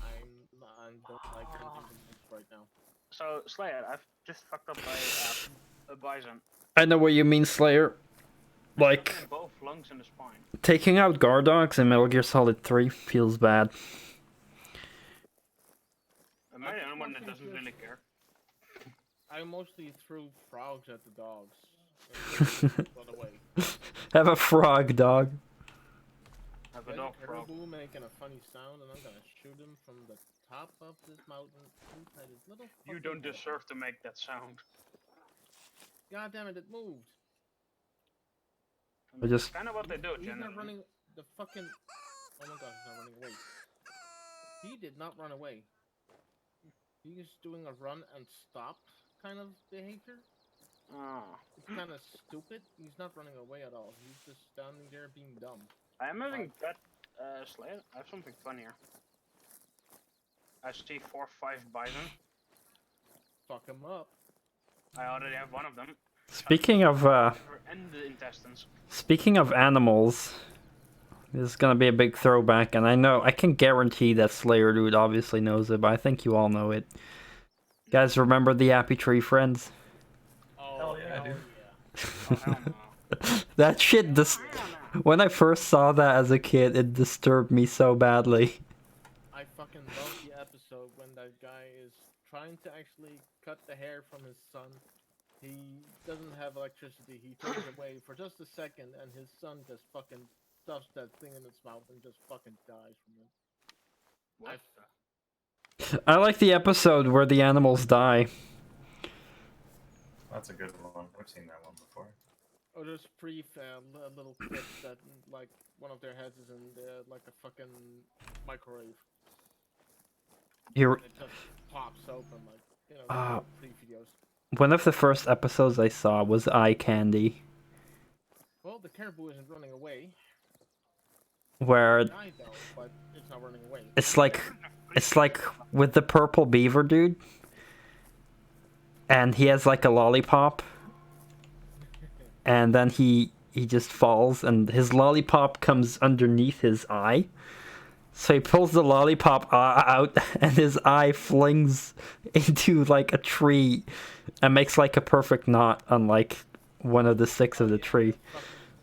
I don't like hunting the wolves right now. So, Slayer, I've just fucked up by a bison. I know what you mean, Slayer. Like, Both lungs and the spine. taking out guard dogs in Metal Gear Solid 3 feels bad. Am I the only one that doesn't really care? I mostly threw frogs at the dogs. And run away. Have a frog dog. Have a dog frog. Caribou making a funny sound, and I'm gonna shoot him from the top of this mountain inside his little. You don't deserve to make that sound. God damn it! It moved. I just Kind of what they do, He's generally. not running. The fucking. Oh my god! He's not running away. He did not run away. He's doing a run and stop kind of behavior. It's kind of stupid. He's not running away at all. He's just standing there being dumb. I am having that, Slayer. I have something funnier. I see 4 or 5 bison. Fuck him up. I already have one of them. speaking of And the intestines. speaking of animals, this is gonna be a big throwback, and I can guarantee that Slayer dude obviously knows it, but I think you all know it. You guys remember the Appy Tree Friends? Oh, Hell yeah, dude. Oh, hell no. That shit when I first saw that as a kid, it disturbed me so badly. I fucking love the episode when that guy is trying to actually cut the hair from his son. He doesn't have electricity. He turns away for just a second, and his son just fucking stuffs that thing in his mouth and just fucking dies from it. What? I like the episode where the animals die. That's a good one. I've seen that one before. Oh, there's brief little clips that like one of their heads is in like a fucking microwave. Here, It just pops open like little brief videos. one of the first episodes I saw was Eye Candy, Well, the caribou isn't running away. where It died though, but it's not running away. it's like with the purple beaver dude, and he has like a lollipop, and then he just falls, and his lollipop comes underneath his eye. So he pulls the lollipop out, and his eye flings into like a tree, and makes like a perfect knot on like one of the sticks of the tree.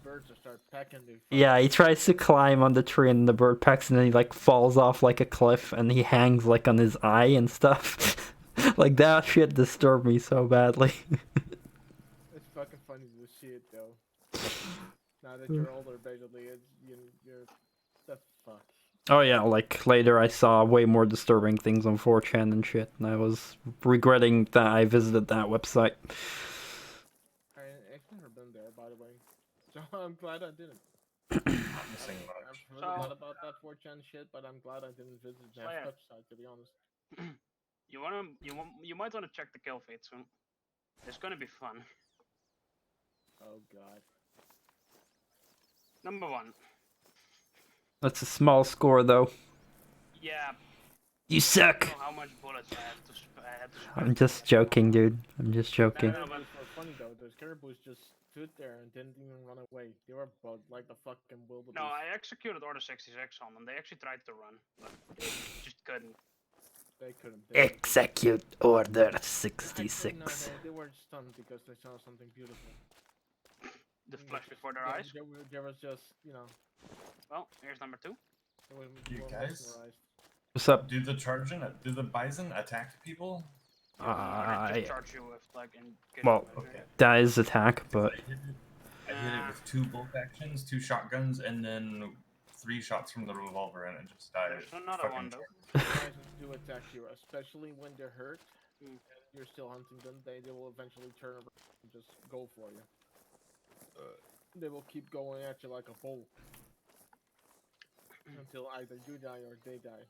Birds will start pecking the Yeah, he tries to climb on the tree, and the bird pecks, and then he like falls off like a cliff, and he hangs like on his eye and stuff. Like that shit disturbed me so badly. It's fucking funny to see it though. Now that you're older, basically, you're the fuck. Oh yeah, like later I saw way more disturbing things on 4chan and shit, and I was regretting that I visited that website. I've never been there, by the way, so I'm glad I didn't. Not missing much. I've heard a lot about that 4chan shit, but I'm glad I didn't visit that Slayer. website, to be honest. You might want to check the kill feed soon. It's gonna be fun. Oh god. Number 1. That's a small score though. Yeah. You suck! I don't know how much bullets I had to spend. I'm just joking, dude. I'm just joking. It's so funny though. Those caribous just stood there and didn't even run away. They were bugged like the fucking wildebeest. No, I executed Order 66 on them. They actually tried to run, but they just couldn't. They couldn't. Execute Order Actually, 66. no, they were stunned because they saw something beautiful. The flash before their eyes. There was just, you know. Well, here's number 2. They were You more guys? mesmerized. What's up? Do the bison attack people? I just charge you with like in. Well, Okay. that is attack, but I hit it with 2 bolt actions, 2 shotguns, and then 3 shots from the revolver, and it just died. There's another Fucking one though. Guys do attack you, especially when they're hurt. Mm. You're still hunting them. They will eventually turn around and just go for you. They will keep going at you like a bull until either you die or they die.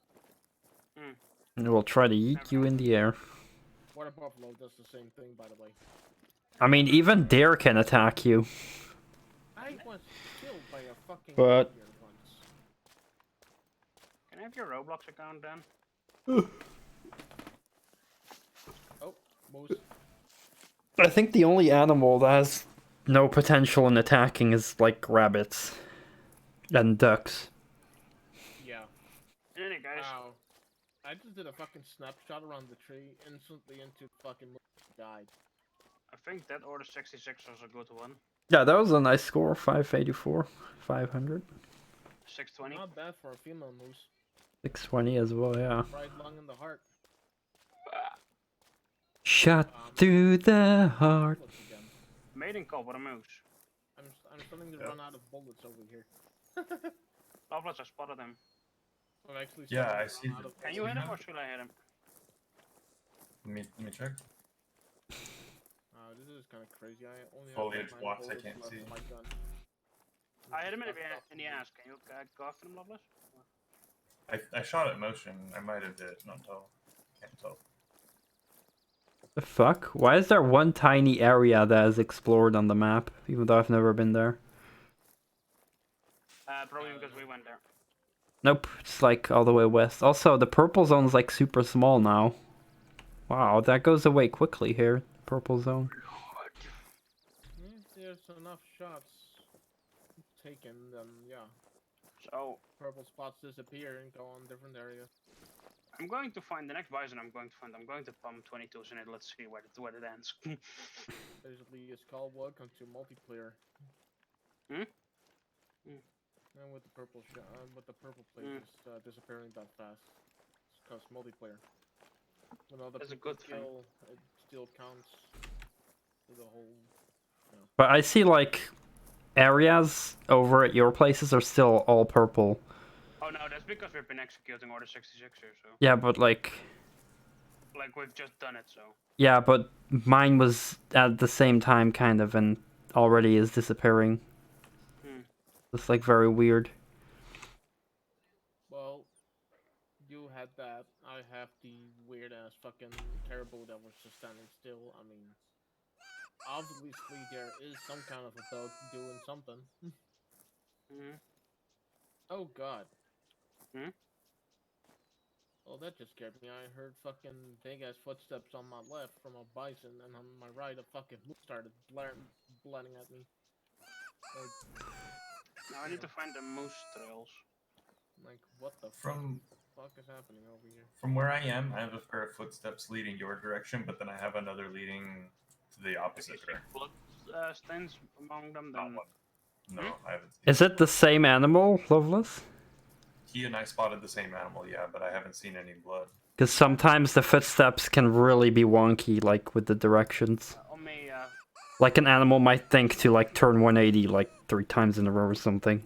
it will try to eat you in the air. Water buffalo does the same thing, by the way. I mean, even deer can attack you. I was killed by a fucking But- deer once. Can I have your Roblox account then? Oh, moose. I think the only animal that has no potential in attacking is like rabbits and ducks. Yeah. Anyway, guys. Wow. I just did a fucking snapshot around the tree, instantly into fucking died. I think that Order 66 was a good one. Yeah, that was a nice score. 584, 500, 620. Not bad for a female moose. 620 as well. Yeah. Right lung in the heart. Shot through the heart. Bullets again. Mating call with a moose. I'm starting to run out of bullets over here. Lovelace, I spotted him. I'm actually Yeah, starting I to see run out of Can you hit him or should I hit him? Let me check. This is kind of crazy. I only Foliage have 9 blocks, I bullets can't left see. in my gun. I hit him in That's the, tough in to the do. ass. Can you go after him, Lovelace? I shot at motion. I might have hit, not tell. Can't tell. The fuck? Why is there one tiny area that is explored on the map, even though I've never been there? Probably because we went there. Nope, it's like all the way west. Also, the purple zone's like super small now. Wow, that goes away quickly here. Purple zone. If there's enough shots taken, then yeah. So, Purple spots disappear and go on different areas. I'm going to find the next bison I'm going to pump 22s in it. Let's see where it ends. Basically, it's called welcome to multiplayer. Hmm? And with the purple plate just disappearing that fast. It's because multiplayer. When other That's a people good thing. kill, it still counts for the whole. But I see like areas over at your places are still all purple. Oh no, that's because we've been executing Order 66 here, so. Yeah, but like... Like, we've just done it, so. Yeah, but mine was at the same time, kind of, and already is disappearing. It's like very weird. Well, you had that. I have the weird ass fucking caribou that was just standing still. I mean, obviously there is some kind of a bug doing something. Oh god. Oh, that just scared me. I heard fucking big ass footsteps on my left from a bison, and on my right a fucking moose started blending at me. Like, Now I need to find the moose trails. like what the From fuck is happening over here? From where I am, I have a pair of footsteps leading your direction, but then I have another leading to the opposite direction. Blood stains among them, Not then. one. No, I haven't seen Is it the same animal, Loveless? He and I spotted the same animal, yeah, but I haven't seen any blood. Because sometimes the footsteps can really be wonky, like with the directions. On me, Like an animal might think to like turn 180 like 3 times in a row or something.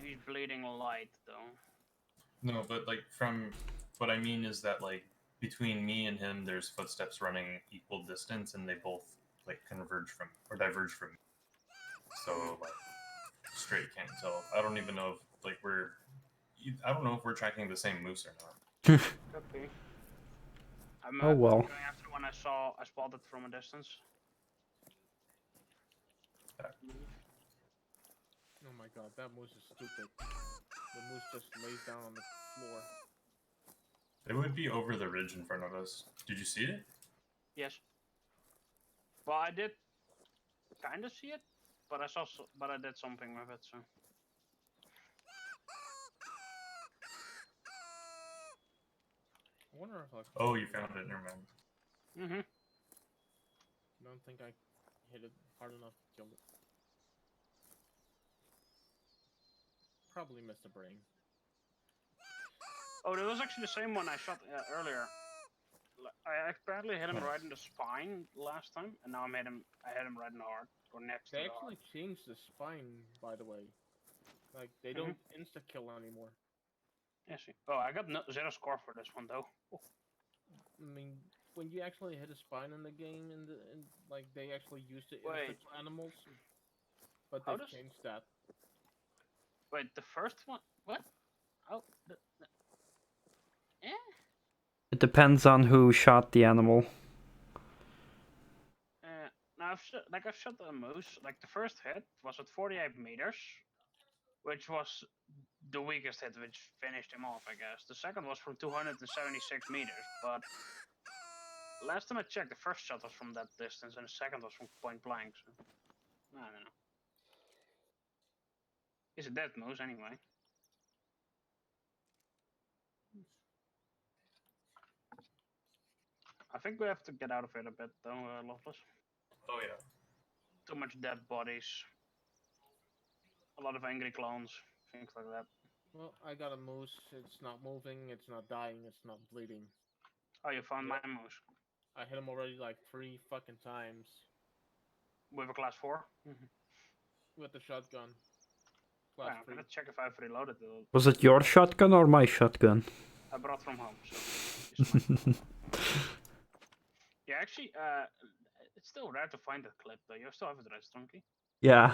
he's bleeding light, though. No, but like from what I mean is that like between me and him, there's footsteps running equal distance, and they both like converge from or diverge from me. So like straight can't tell. I don't even know if like I don't know if we're tracking the same moose or not. Could be. I'm Oh, well. going after the one I spotted from a distance. Oh my god, that moose is stupid. The moose just lays down on the floor. It would be over the ridge in front of us. Did you see it? Yes. Well, I did kind of see it, but but I did something with it. So. I wonder if I. Oh, you found it. Never mind. Mhm. I don't think I hit it hard enough to kill it. Probably missed a brain. Oh, that was actually the same one I shot earlier. I apparently hit him right in the spine last time, and now I hit him right in the heart, or next They to the actually heart. changed the spine, by the way. Like, they don't insta-kill anymore. Yeah, see. Oh, I got zero score for this one though. Oh. I mean, when you actually hit a spine in the game, like, they actually used to insta-kill animals, but they've changed that. Wait, the first one? What? Oh, eh? It depends on who shot the animal. Now I've shot a moose. Like the first hit was at 48 meters, which was the weakest hit, which finished him off, I guess. The second was from 276 meters, but last time I checked, the first shot was from that distance, and the second was from point blank. So I don't know. It's a dead moose anyway. I think we have to get out of it a bit, though, Loveless. Oh yeah. Too much dead bodies. A lot of angry clones, things like that. Well, I got a moose. It's not moving, it's not dying, it's not bleeding. Oh, you found my moose? I hit him already like 3 fucking times. With a class 4? With the shotgun. Well, I'm gonna check if I've reloaded it. Was it your shotgun or my shotgun? I brought from home, so it's mine. Yeah, actually, it's still rare to find that clip, though. You still have it, right, STRONKI? Yeah.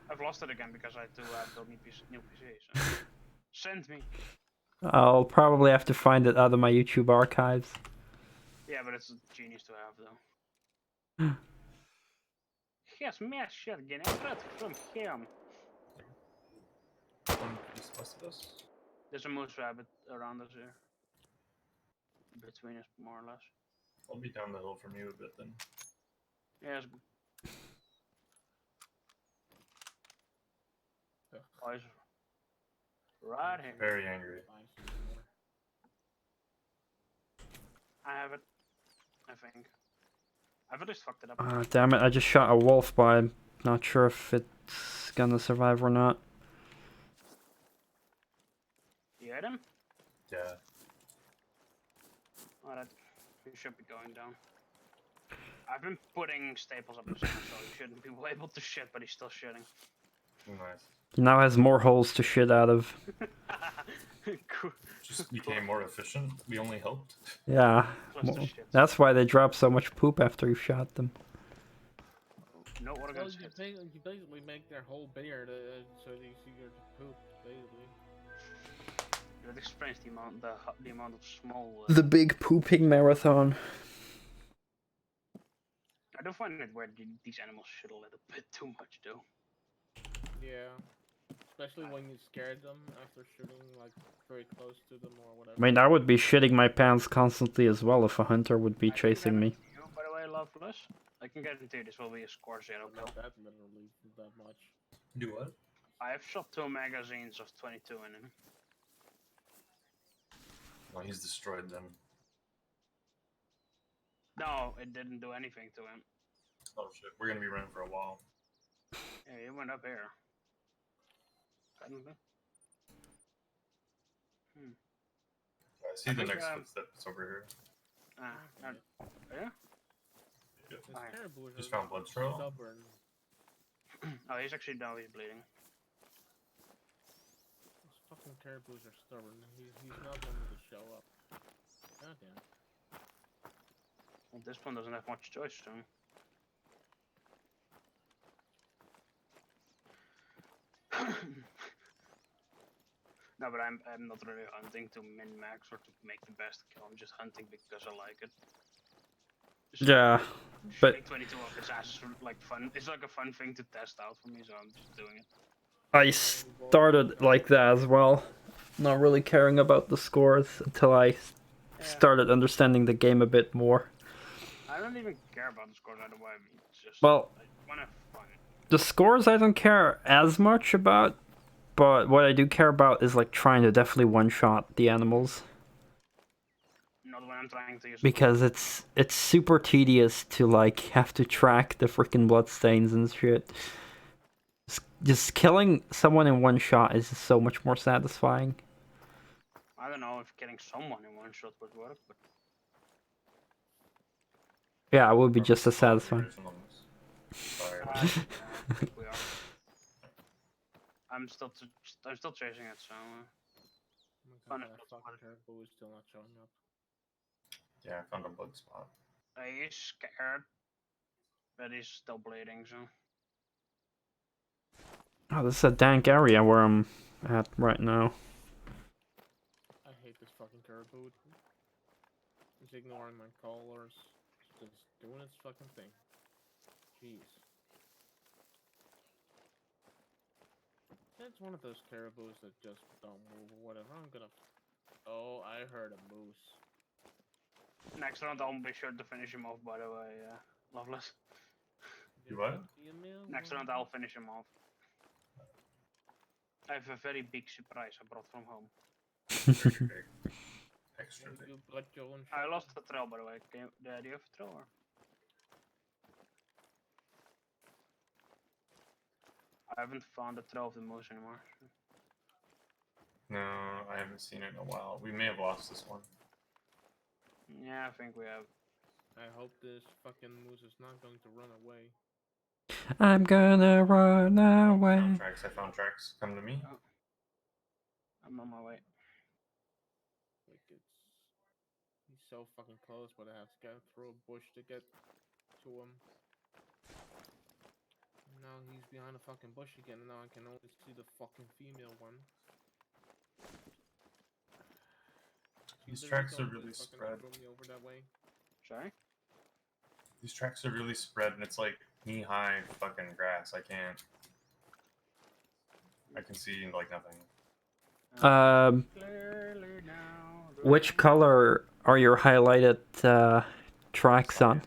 I've lost it again because I had to build new PC. So. Send me. I'll probably have to find it out of my YouTube archives. Yeah, but it's a genius to have, though. Yes, my shotgun. I got it from him. There's a moose rabbit around us here. Between us, more or less. I'll be down the hill from you a bit then. Yes. Oh, he's right here. Very angry. I have it. I think. I've at least fucked it up. Damn it, I just shot a wolf, but I'm not sure if it's gonna survive or not. You hit him? Yeah. Alright, you should be going down. I've been putting staples up his ass, so he shouldn't be able to shit, but he's still shitting. Nice. He now has more holes to shit out of. Cool. Just became more efficient. We only helped. Yeah. Well, that's why they drop so much poop after you shot them. No, what well, you basically make their whole beard so it's easier to poop, basically. That explains the amount of small... The big pooping marathon. I do find it weird these animals shit a little bit too much, though. Yeah. Especially when you scared them after shooting, like, very close to them or whatever. I mean, I would be shitting my pants constantly as well if a hunter would be chasing me. You, by the way, Loveless, I can guarantee this will be a score 0 kill. Not that literally, that much. Do what? I have shot 2 magazines of 22 in him. Well, he's destroyed then. No, it didn't do anything to him. Oh shit, we're gonna be running for a while. Yeah, he went up here. I see the next footsteps over here. Yeah? Just found blood trail. Oh, he's actually now he's bleeding. These fucking caribous are stubborn. He's not going to show up. God damn. Well, this one doesn't have much choice, so. No, but I'm not really hunting to min-max or to make the best kill. I'm just hunting because I like it. Just yeah, but 22 off his ass is like fun. It's like a fun thing to test out for me, so I'm just doing it. I started like that as well. Not really caring about the scores until I started understanding the game a bit more. I don't even care about the scores either way. I mean, it's just well, I want to have fun. The scores I don't care as much about, but what I do care about is like trying to definitely one-shot the animals. Not when I'm trying to use. Because it's super tedious to like have to track the freaking bloodstains and shit. Just killing someone in one shot is so much more satisfying. I don't know if getting someone in one shot would work, but Yeah, it would be just as satisfying. Sorry. I think we are. I'm still chasing it, so. Oh my god, that fucking turbo is still not showing up. Yeah, I found a bug spot. He's scared, but he's still bleeding, so. Oh, this is a dank area where I'm at right now. I hate this fucking turbo. It's ignoring my callers. It's just doing its fucking thing. Jeez. It's one of those caribous that just don't move or whatever. I'm gonna. Oh, I heard a moose. Next round, I'll be sure to finish him off, by the way, Loveless. You what? Next round, I'll finish him off. I have a very big surprise I brought from home. Very big. Extra big. You brought your own I shot? lost the trail, by the way. Do you have a trail? Or? I haven't found the trail of the moose anymore. No, I haven't seen it in a while. We may have lost this one. Yeah, I think we have. I hope this fucking moose is not going to run away. I'm gonna run away. I found tracks. Come to me. Oh. I'm on my way. Like he's so fucking close, but I have to go through a bush to get to him. Now he's behind a fucking bush again, and now I can only see the fucking female one. These tracks are really spread. Over that way. Sorry? These tracks are really spread, and it's like knee-high fucking grass. I can see like nothing. Which color are your highlighted tracks on?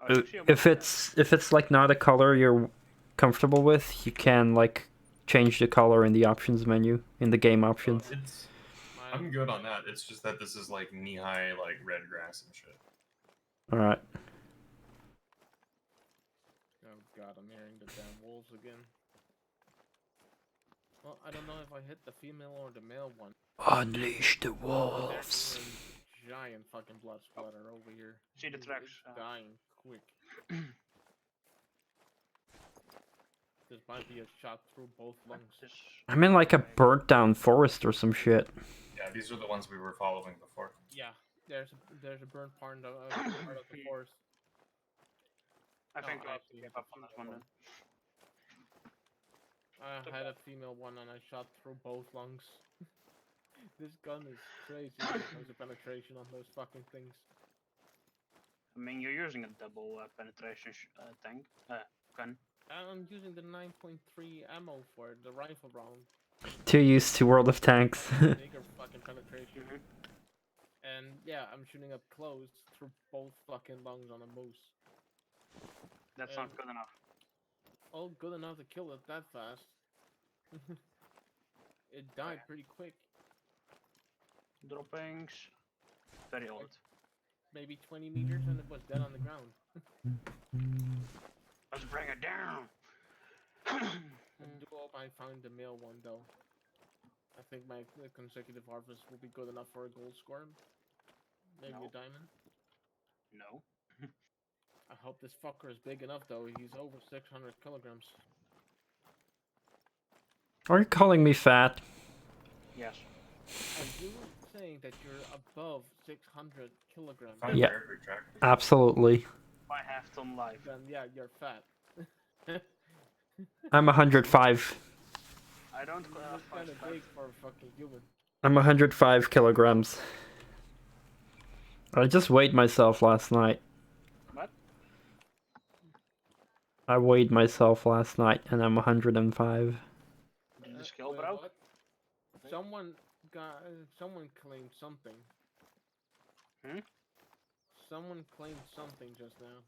If it's like not a color you're comfortable with, you can like change the color in the options menu in the game options. I'm good on that. It's just that this is like knee-high like red grass and shit. All right. Oh god, I'm hearing the damn wolves again. Well, I don't know if I hit the female or the male one. Unleash the wolves. Giant fucking blood splatter over here. See the tracks. It's dying quick. This might be a shot through both lungs. I'm in like a burnt down forest or some shit. Yeah, these are the ones we were following before. Yeah, there's a burnt part of the forest. I think I have to give up on this one then. I had a female one and I shot through both lungs. This gun is crazy when it comes to penetration on those fucking things. I mean, you're using a double penetration gun. I'm using the 9.3 ammo for the rifle round. Too used to World of Tanks. Bigger fucking penetration. And yeah, I'm shooting up close through both fucking lungs on a moose. That's not good enough. Oh, good enough to kill it that fast. It died pretty quick. Droppings. Very old. Maybe 20 meters and it was dead on the ground. Let's bring it down! I do hope I found the male one though. I think my consecutive harvest will be good enough for a gold score. Maybe a diamond. No. I hope this fucker is big enough though. He's over 600 kilograms. Are you calling me fat? Yes. Are you saying that you're above 600 kilograms? Yeah, absolutely. If I have ton life. Then yeah, you're fat. I'm 105. I don't That's kind of big for a fucking human. I'm 105 kilograms. I just weighed myself last night. What? I weighed myself last night and I'm 105. Did the skill broke? Someone claimed something. Hmm? Someone claimed something just now.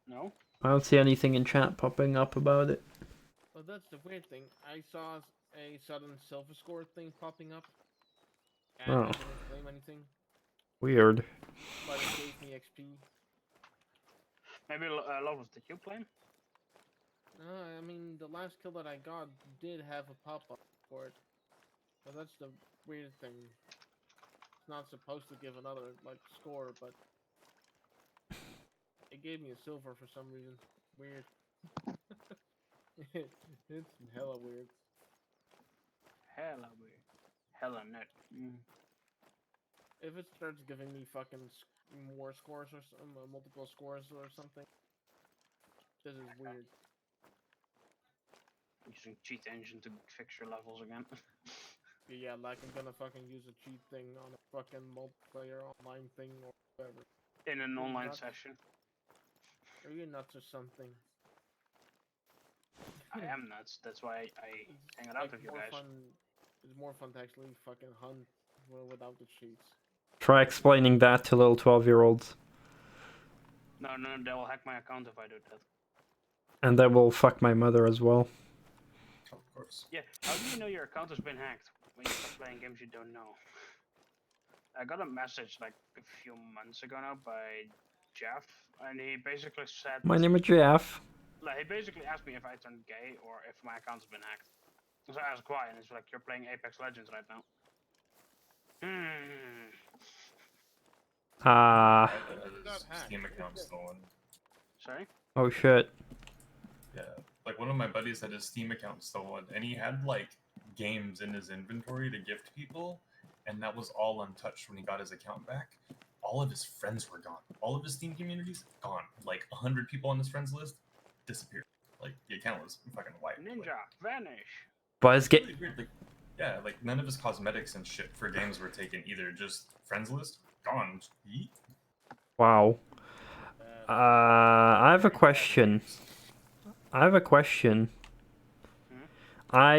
No? I don't see anything in chat popping up about it. Well, that's the weird thing. I saw a sudden silver score thing popping up, and Oh. I didn't claim anything, Weird. but it gave me XP. Maybe Lovelace, did you claim? I mean, the last kill that I got did have a pop-up for it, but that's the weird thing. It's not supposed to give another like score, but it gave me a silver for some reason. Weird. It's hella weird. Hella weird. Hella nut. If it starts giving me fucking more scores or multiple scores or something, this is weird. Using cheat engine to fix your levels again. Yeah, like I'm gonna fucking use a cheat thing on a fucking multiplayer online thing or whatever. In an You're online nuts. session. Are you nuts or something? I am nuts. That's why I hang it out with you guys. It's more fun to actually fucking hunt without the cheats. Try explaining that to little 12-year-olds. No, they will hack my account if I do that. And that will fuck my mother as well. Of course. Yeah, how do you know your account has been hacked when you start playing games you don't know? I got a message like a few months ago now by Jeff, and he basically said... My name is Jeff. Like, he basically asked me if I turned gay or if my account's been hacked. So I asked why, and it's like, you're playing Apex Legends right now. I had his Steam account stolen. Sorry? Oh shit. Yeah, like one of my buddies had his Steam account stolen, and he had like games in his inventory to gift people, and that was all untouched when he got his account back. All of his friends were gone. All of his Steam communities gone. Like 100 people on his friends list disappeared. Like the account was fucking wiped. Ninja, vanish! But it's Really weird. Like, yeah, like none of his cosmetics and shit for games were taken either. Just friends list gone. Yeet. Wow. I have a question. I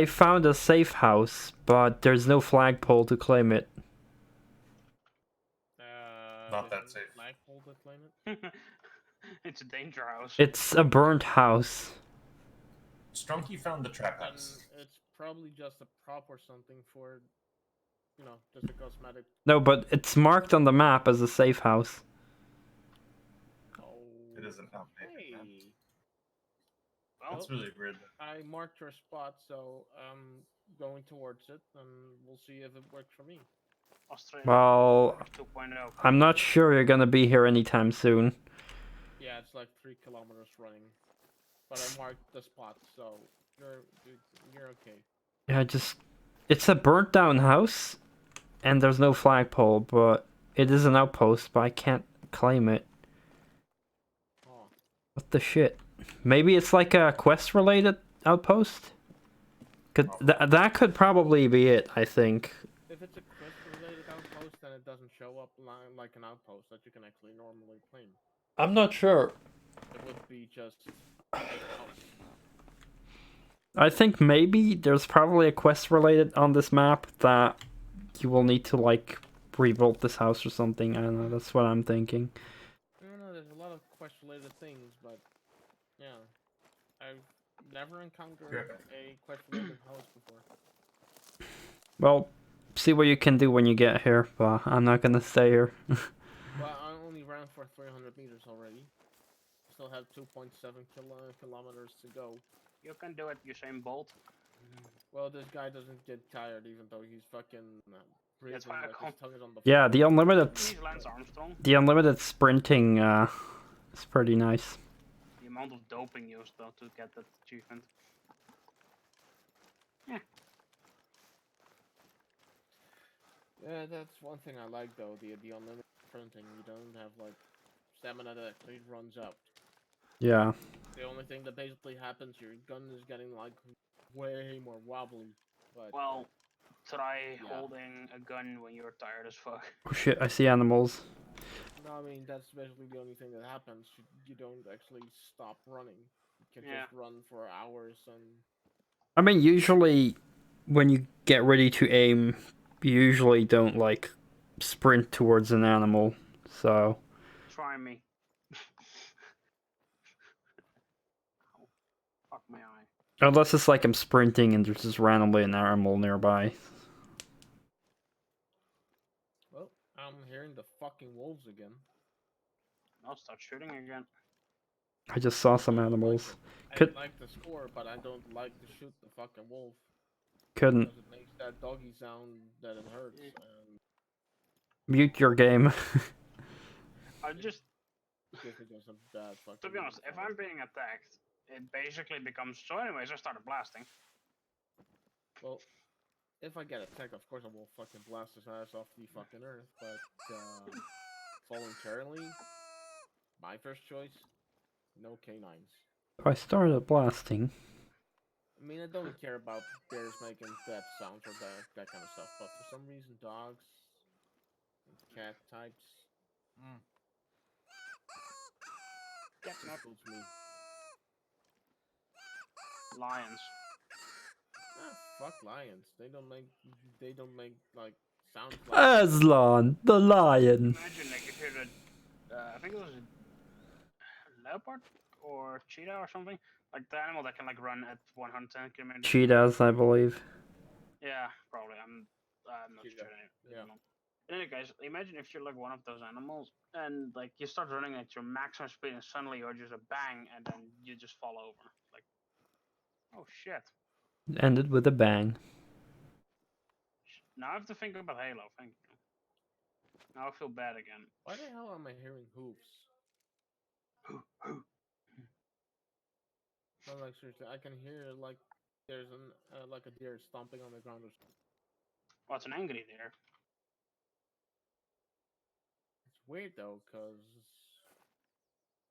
found a safe house, but there's no flagpole to claim it. Not that safe. Flagpole to claim it? It's a danger house. It's a burnt house. STRONKI found the trap house. It's probably just a prop or something for, you know, just a cosmetic. No, but it's marked on the map as a safe house. Oh. It isn't out there. Hey. Well, That's really weird. I marked your spot, so I'm going towards it, and we'll see if it works for me. Australian Well, 2.0. I'm not sure you're gonna be here anytime soon. Yeah, it's like 3 kilometers running, but I marked the spot, so you're okay. Yeah, it's a burnt down house, and there's no flagpole, but it is an outpost, but I can't claim it. Oh. What the shit? Maybe it's like a quest-related outpost? That could probably be it, I think. If it's a quest-related outpost, then it doesn't show up like an outpost that you can actually normally claim. I'm not sure. It would be just... I think maybe there's probably a quest related on this map that you will need to like rebuild this house or something. I don't know, that's what I'm thinking. I don't know, there's a lot of quest-related things, but yeah. I've never encountered a quest-related house before. Well, see what you can do when you get here, but I'm not gonna stay here. Well, I only ran for 300 meters already. Still have 2.7 kilometers to go. You can do it, Usain Bolt. Well, this guy doesn't get tired even though he's fucking breathing That's why I like can't- his tongue is on the Yeah, the unlimited He's Lance Armstrong. the unlimited sprinting is pretty nice. The amount of doping used though to get that achievement. Yeah. Yeah, that's one thing I like though, the unlimited sprinting. You don't have like stamina that actually runs out. Yeah. The only thing that basically happens, your gun is getting like way more wobbly. But Well, try holding a gun when you're tired as fuck. Oh shit, I see animals. no, I mean that's basically the only thing that happens. You don't actually stop running. You can just run for hours and. I mean, usually when you get ready to aim, you usually don't like sprint towards an animal. So Try me. Unless it's like I'm sprinting and there's just randomly an animal nearby. Well, I'm hearing the fucking wolves again. I'll start shooting again. I just saw some animals. I like the score, but I don't like to shoot the fucking wolf. Couldn't Because it makes that doggy sound that it hurts. And mute your game. I just, gives me just a bad fucking. to be honest, if I'm being attacked, it basically becomes. So, anyways, I started blasting. Well, if I get attacked, of course I will fucking blast his ass off the fucking earth. But voluntarily, my first choice, no canines. I started blasting. I mean, I don't care about bears making bad sounds or that kind of stuff, but for some reason, dogs and cat types, tickles me. Lions. Ah, fuck lions. They don't make like sounds like. Aslan, the lion. Imagine like if you're I think it was a leopard or cheetah or something, like the animal that can like run at 110 kilometers. Cheetahs, I believe. Yeah, probably. I'm not Cheetah. sure. Yeah. In any case, imagine if you're like one of those animals and like you start running at your maximum speed and suddenly you're just a bang and then you just fall over. Like, oh shit. Ended with a bang. Now I have to think about Halo. Thank you. Now I feel bad again. Why the hell am I hearing hooves? No, like seriously, I can hear like there's an like a deer stomping on the ground or something. Well, it's an angry deer. It's weird though, cause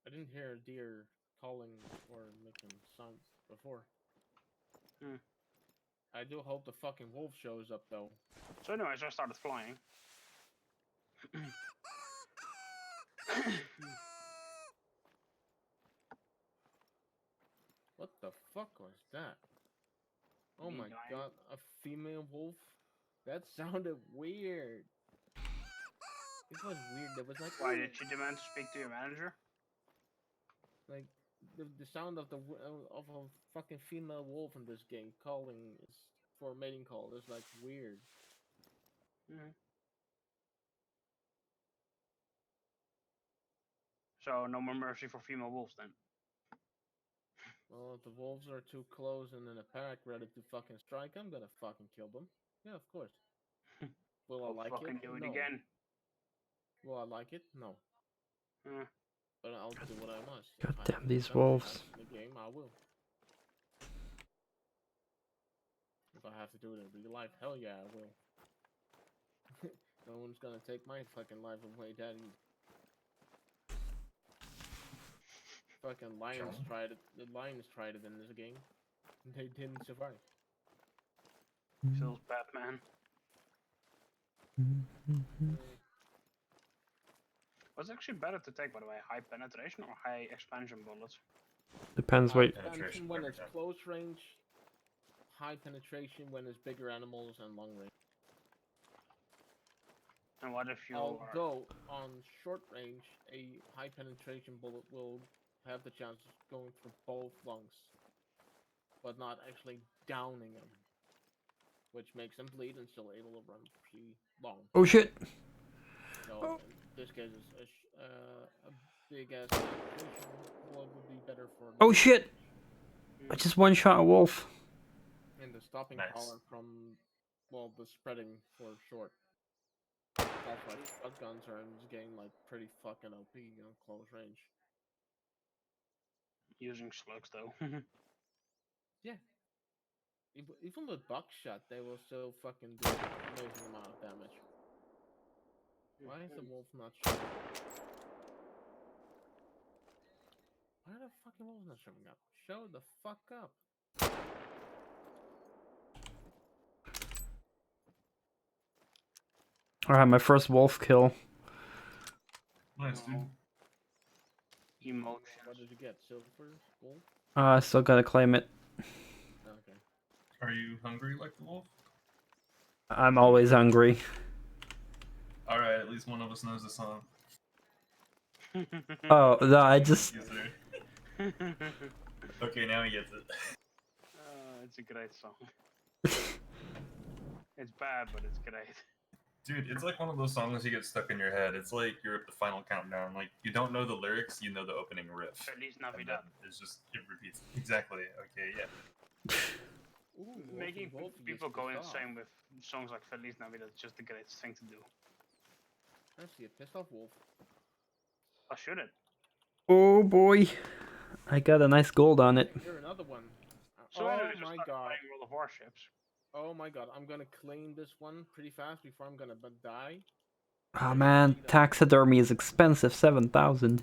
I didn't hear a deer calling or making sound before. I do hope the fucking wolf shows up though. So anyways, I started flying. What the fuck was that? Oh my god, a female wolf? That sounded weird. It was weird. It was like. Why did you demand to speak to your manager? Like the sound of of a fucking female wolf in this game calling is for a mating call is like weird. So no more mercy for female wolves then. Well, if the wolves are too close and in a pack ready to fucking strike, I'm gonna fucking kill them. Yeah, of course. Will I like fucking it? do it No. again. Will I like it? No. But I'll do what I must. God If I damn have to these do something wolves. else in the game, I will. If I have to do it in real life, hell yeah, I will. No one's gonna take my fucking life away, Daddy. Fucking lions tried it. The lions tried it in this game. They didn't survive. Feels Batman. What's actually better to take, by the way? High penetration or high expansion bullets? Depends what. Penetration when it's close range. High penetration when it's bigger animals and long range. And what if you Although on short range, a high penetration bullet will have the chance of going through both lungs, but not actually downing them, which makes them bleed and still able to run pretty long. Oh shit! So in this case, a big ass penetration bullet would be better for. Oh shit! I just one shot a wolf. And the stopping power from, well, the spreading for short. That's why shotguns are in this game like pretty fucking OP, you know, close range. using slugs though? Yeah. Even with buckshot, they will still fucking do an amazing amount of damage. Why is the wolf not showing up? Why are the fucking wolves not showing up? Show the fuck up. Alright, my first wolf kill. Nice, dude. Emotions. What did you get? Silver? Gold? I still gotta claim it. Okay. Are you hungry like the wolf? I'm always hungry. Alright, at least one of us knows the song. Oh, no, I just... Okay, now he gets it. It's a great song. It's bad, but it's great. Dude, it's like one of those songs you get stuck in your head. It's like you're at the final countdown. Like, you don't know the lyrics, you know the opening riff. Feliz And Navidad. then it's just, it repeats. Exactly. Okay, yeah. Ooh, Making Wolf people gets go pissed off. insane with songs like Feliz Navidad is just the greatest thing to do. I see a pissed off wolf. Or should it? Oh boy, I got a nice gold on it. Here, another one. So Oh anyway, just my start god. playing World of Warships. Oh my god, I'm gonna claim this one pretty fast before I'm gonna die. Oh man, taxidermy is expensive, 7,000.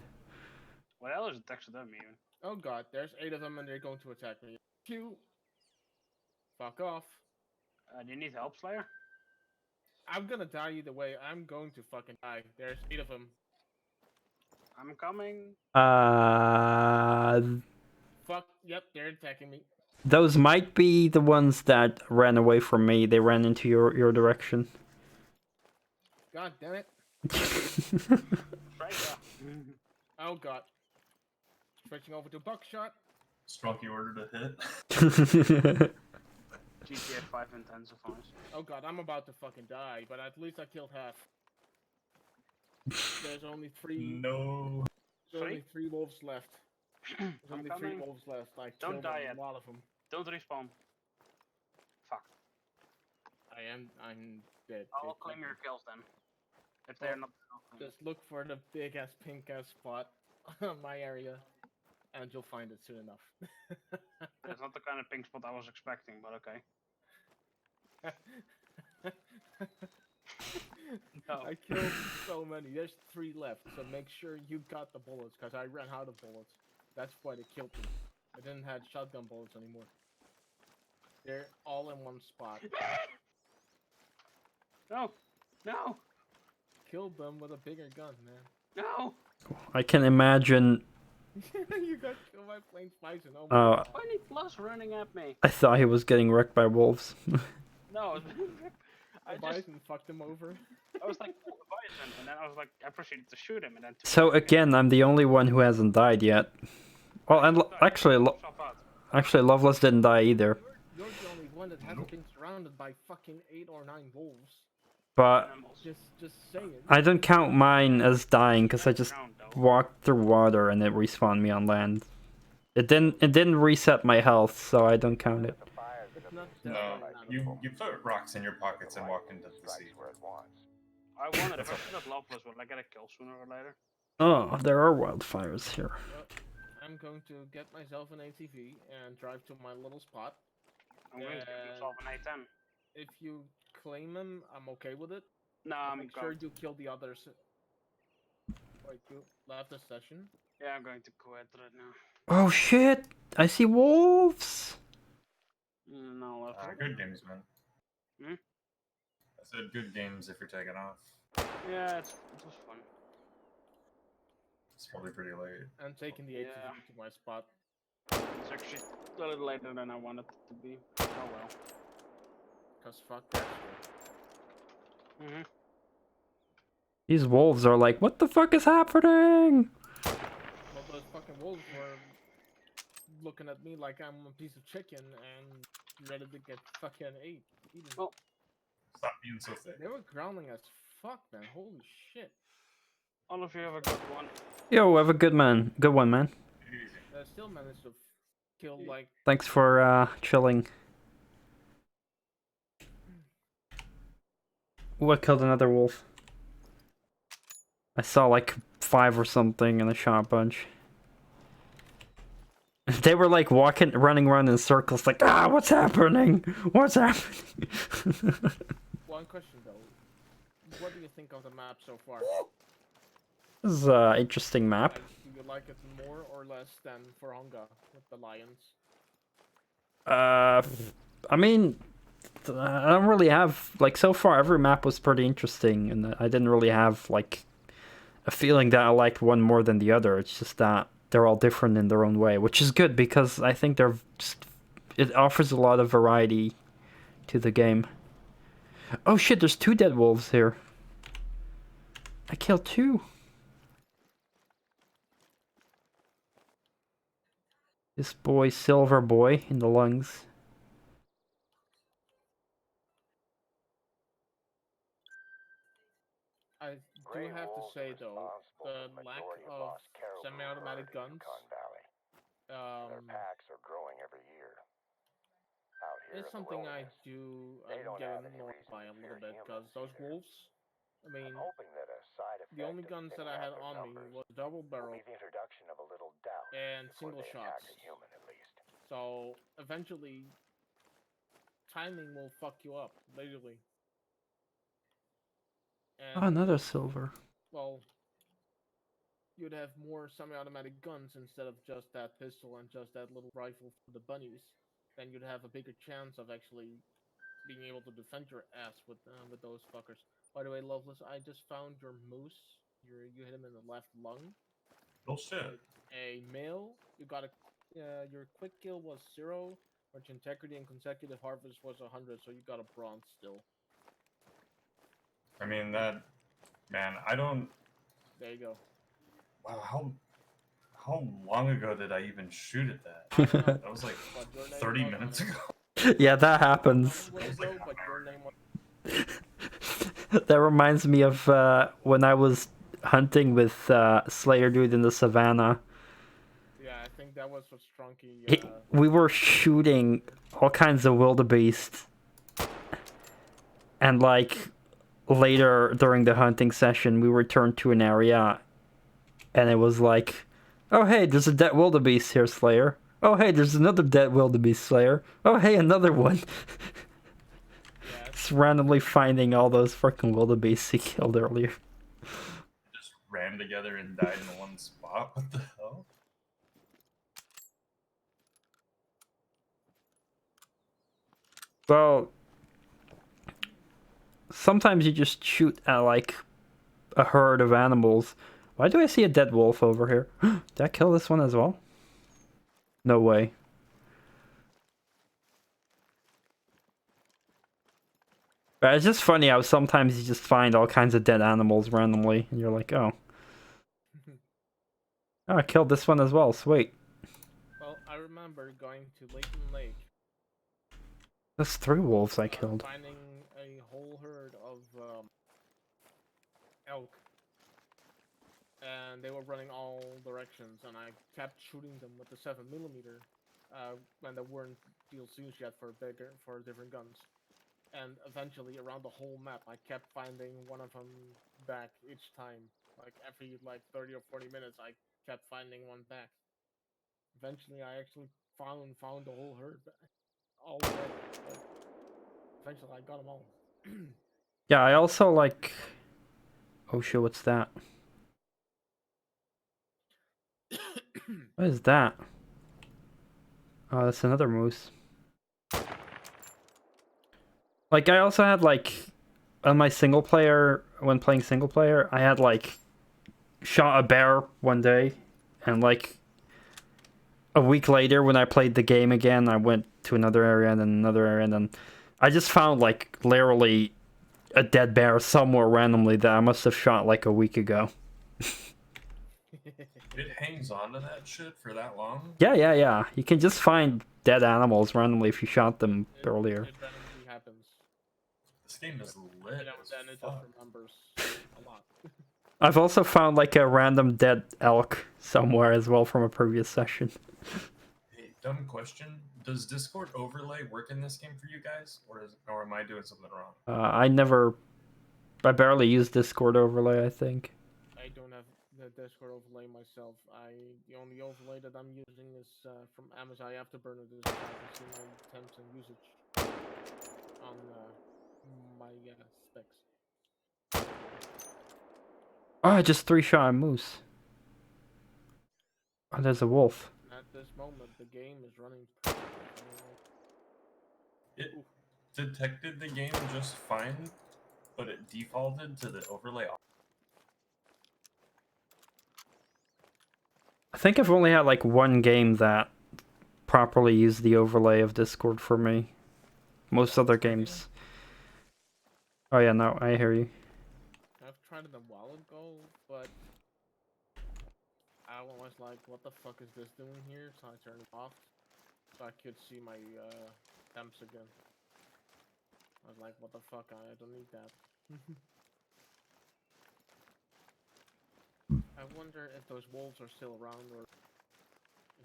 What else is taxidermy even? Oh god, there's 8 of them and they're going to attack me. Q. Fuck off. Do you need help, Slayer? I'm gonna die either way. I'm going to fucking die. There's 8 of them. I'm coming. Fuck. Yep, they're attacking me. Those might be the ones that ran away from me. They ran into your direction. God damn it. Oh god. Switching over to buckshot. Stronki ordered a hit. GTA 5 intensifies. Oh god, I'm about to fucking die, but at least I killed half. There's only 3. No. There's only 3 wolves left. There's I'm only 3 coming. wolves left. I Don't killed die a yet. lot of them. Don't respawn. Fuck. I'm dead. I'll claim your kills then. If they're not. Just look for the big ass pink ass spot on my area, and you'll find it soon enough. It's not the kind of pink spot I was expecting, but okay. No. I killed so many. There's 3 left, so make sure you got the bullets, because I ran out of bullets. That's why they killed me. I didn't have shotgun bullets anymore. They're all in one spot. No! No! Killed them with a bigger gun, man. No! I can imagine. You got killed by plain bison. Oh my 20 plus running at me. I thought he was getting wrecked by wolves. No, I The just, bison fucked him over. I was like, oh, the bison, and then I was like, I proceeded to shoot him, and then. So again, I'm the only one who hasn't died yet. Well, and actually, Loveless didn't die either. You're the only one that hasn't been surrounded by fucking 8 or 9 wolves. But Just saying. I don't count mine as dying because I just walked through water and it respawned me on land. It didn't reset my health, so I don't count it. It's not No, you put rocks in your pockets and walked into the sea. I wanted, if I should have Loveless, would I get a kill sooner or later? Oh, there are wildfires here. I'm going to get myself an ATV and drive to my little spot. I'm going to get myself an A10. If you claim him, I'm okay with it. No, But I'm make sure you kill the others. Wait, you left the session? Yeah, I'm going to quit right now. Oh shit! I see wolves! No, Good games, man. Hmm? I said good games if you're taking off. Yeah, it was fun. It's probably pretty late. I'm taking the ATV Yeah. to my spot. It's actually a little later than I wanted it to be. Oh well. Cause fuck that shit. Mm-hmm. These wolves are like, what the fuck is happening? Well, those fucking wolves were looking at me like I'm a piece of chicken and ready to get fucking eaten. Well, Stop being so thick. They were growling as fuck, man. Holy shit. all of you have a good one. Yo, have a good one, man. I still managed to kill like. Thanks for chilling. Ooh, I killed another wolf. I saw like 5 or something and I shot a bunch. They were like running around in circles like, what's happening? What's happening? One question though. What do you think of the map so far? This is an interesting map. Do you like it more or less than for Honga with the lions? I mean, I don't really have, like, so far every map was pretty interesting, and I didn't really have, like, a feeling that I liked one more than the other. It's just that they're all different in their own way, which is good because I think it offers a lot of variety to the game. Oh shit, there's 2 dead wolves here. I killed 2. This boy, Silver Boy, in the lungs. I do have to say though, the lack of semi-automatic guns Their packs are growing every year. Out here is in the something I wilderness, do they don't get have any annoyed reason by to a little fear bit, because humans those either. wolves, I mean, I'm hoping that a side the only effect of guns that thinning I out had their on me numbers was double will barrel be the introduction of a little doubt and before single they shots. attack a human, at least. So eventually, timing will fuck you up, basically. Oh, And another silver. well, you'd have more semi-automatic guns instead of just that pistol and just that little rifle for the bunnies. Then you'd have a bigger chance of actually being able to defend your ass with those fuckers. By the way, Loveless, I just found your moose. You hit him in the left lung. Bullshit. A male. You got a your quick kill was 0, but your integrity and consecutive harvest was 100, so you got a bronze still. I mean that, man. I don't. There you go. Wow, how long ago did I even shoot at that? I don't know, That was like but your name 30 was on minutes it. ago. Yeah, that happens. Long way ago, but your name was. That reminds me of when I was hunting with Slayer Dude in the savannah. Yeah, I think that was what STRONKI. We were shooting all kinds of wildebeest, and like later during the hunting session, we returned to an area, and it was like, "Oh hey, there's a dead wildebeest here, Slayer. Oh hey, there's another dead wildebeest, Slayer. Oh hey, another one." Just randomly finding all those freaking wildebeest he killed earlier. Just ran together and died in one spot. What the hell? Well, sometimes you just shoot at like a herd of animals. Why do I see a dead wolf over here? Did I kill this one as well? No way. But it's just funny how sometimes you just find all kinds of dead animals randomly, and you're like, oh. Oh, I killed this one as well, sweet. Well, I remember going to Layton Lake. That's 3 wolves I killed. Finding a whole herd of elk. And they were running all directions, and I kept shooting them with the 7mm when there weren't DLCs yet for different guns. And eventually, around the whole map, I kept finding one of them back each time. Like every 30 or 40 minutes, I kept finding one back. Eventually, I actually found the whole herd back. All dead. But eventually, I got them all. Yeah, I also like... Oh shit, what's that? What is that? Oh, that's another moose. Like, I also had, like, on my single player, when playing single player, I had, like, shot a bear one day, and, like, a week later, when I played the game again, I went to another area, and then another area, and then I just found, like, literally a dead bear somewhere randomly that I must have shot, like, a week ago. It hangs on to that shit for that long? Yeah. You can just find dead animals randomly if you shot them earlier. It randomly happens. This game is lit. Then it just remembers a lot. I've also found like a random dead elk somewhere as well from a previous session. Hey, dumb question. Does Discord overlay work in this game for you guys? Or am I doing something wrong? I barely use Discord overlay, I think. I don't have the Discord overlay myself. The only overlay that I'm using is from Amazon Afterburner. This is how I can see my temps and usage on my specs. Oh, I just 3-shot a moose. Oh, there's a wolf. At this moment, the game is running. It detected the game just fine, but it defaulted to the overlay. I think I've only had like one game that properly used the overlay of Discord for me. Most other games. Oh yeah, no, I hear you. I've tried it a while ago, but I was like, what the fuck is this doing here? So I turned it off so I could see my temps again. I was like, what the fuck? I don't need that. I wonder if those wolves are still around or...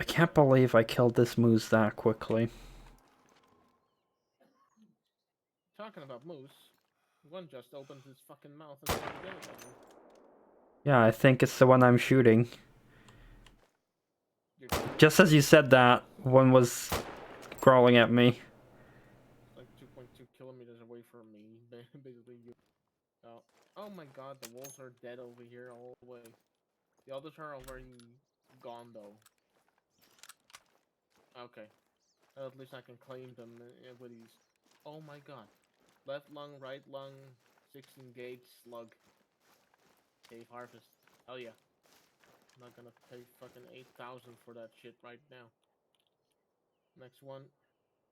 I can't believe I killed this moose that quickly. Talking about moose, one just opened his fucking mouth and started yelling at me. Yeah, I think it's the one I'm shooting. Just as you said that, one was crawling at me. Like 2.2 kilometers away from me, basically. Oh my god, the wolves are dead over here all the way. The others are already gone though. Okay. At least I can claim them with these. Oh my god. Left lung, right lung, 16 gauge slug. Cave harvest. Hell yeah. I'm not gonna pay fucking 8,000 for that shit right now. Next one.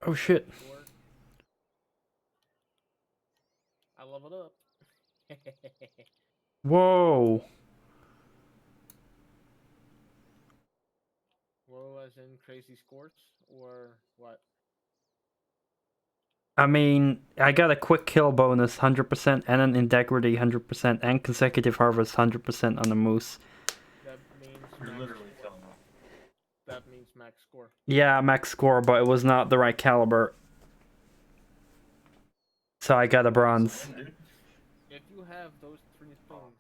Oh shit. Four. I leveled up. Whoa. Whoa, as in crazy scores? Or what? I mean, I got a quick kill bonus 100% and an integrity 100% and consecutive harvest 100% on the moose. That means You're max literally score. killing me. That means max score. Yeah, max score, but it was not the right caliber. So I got a bronze. If you have those three things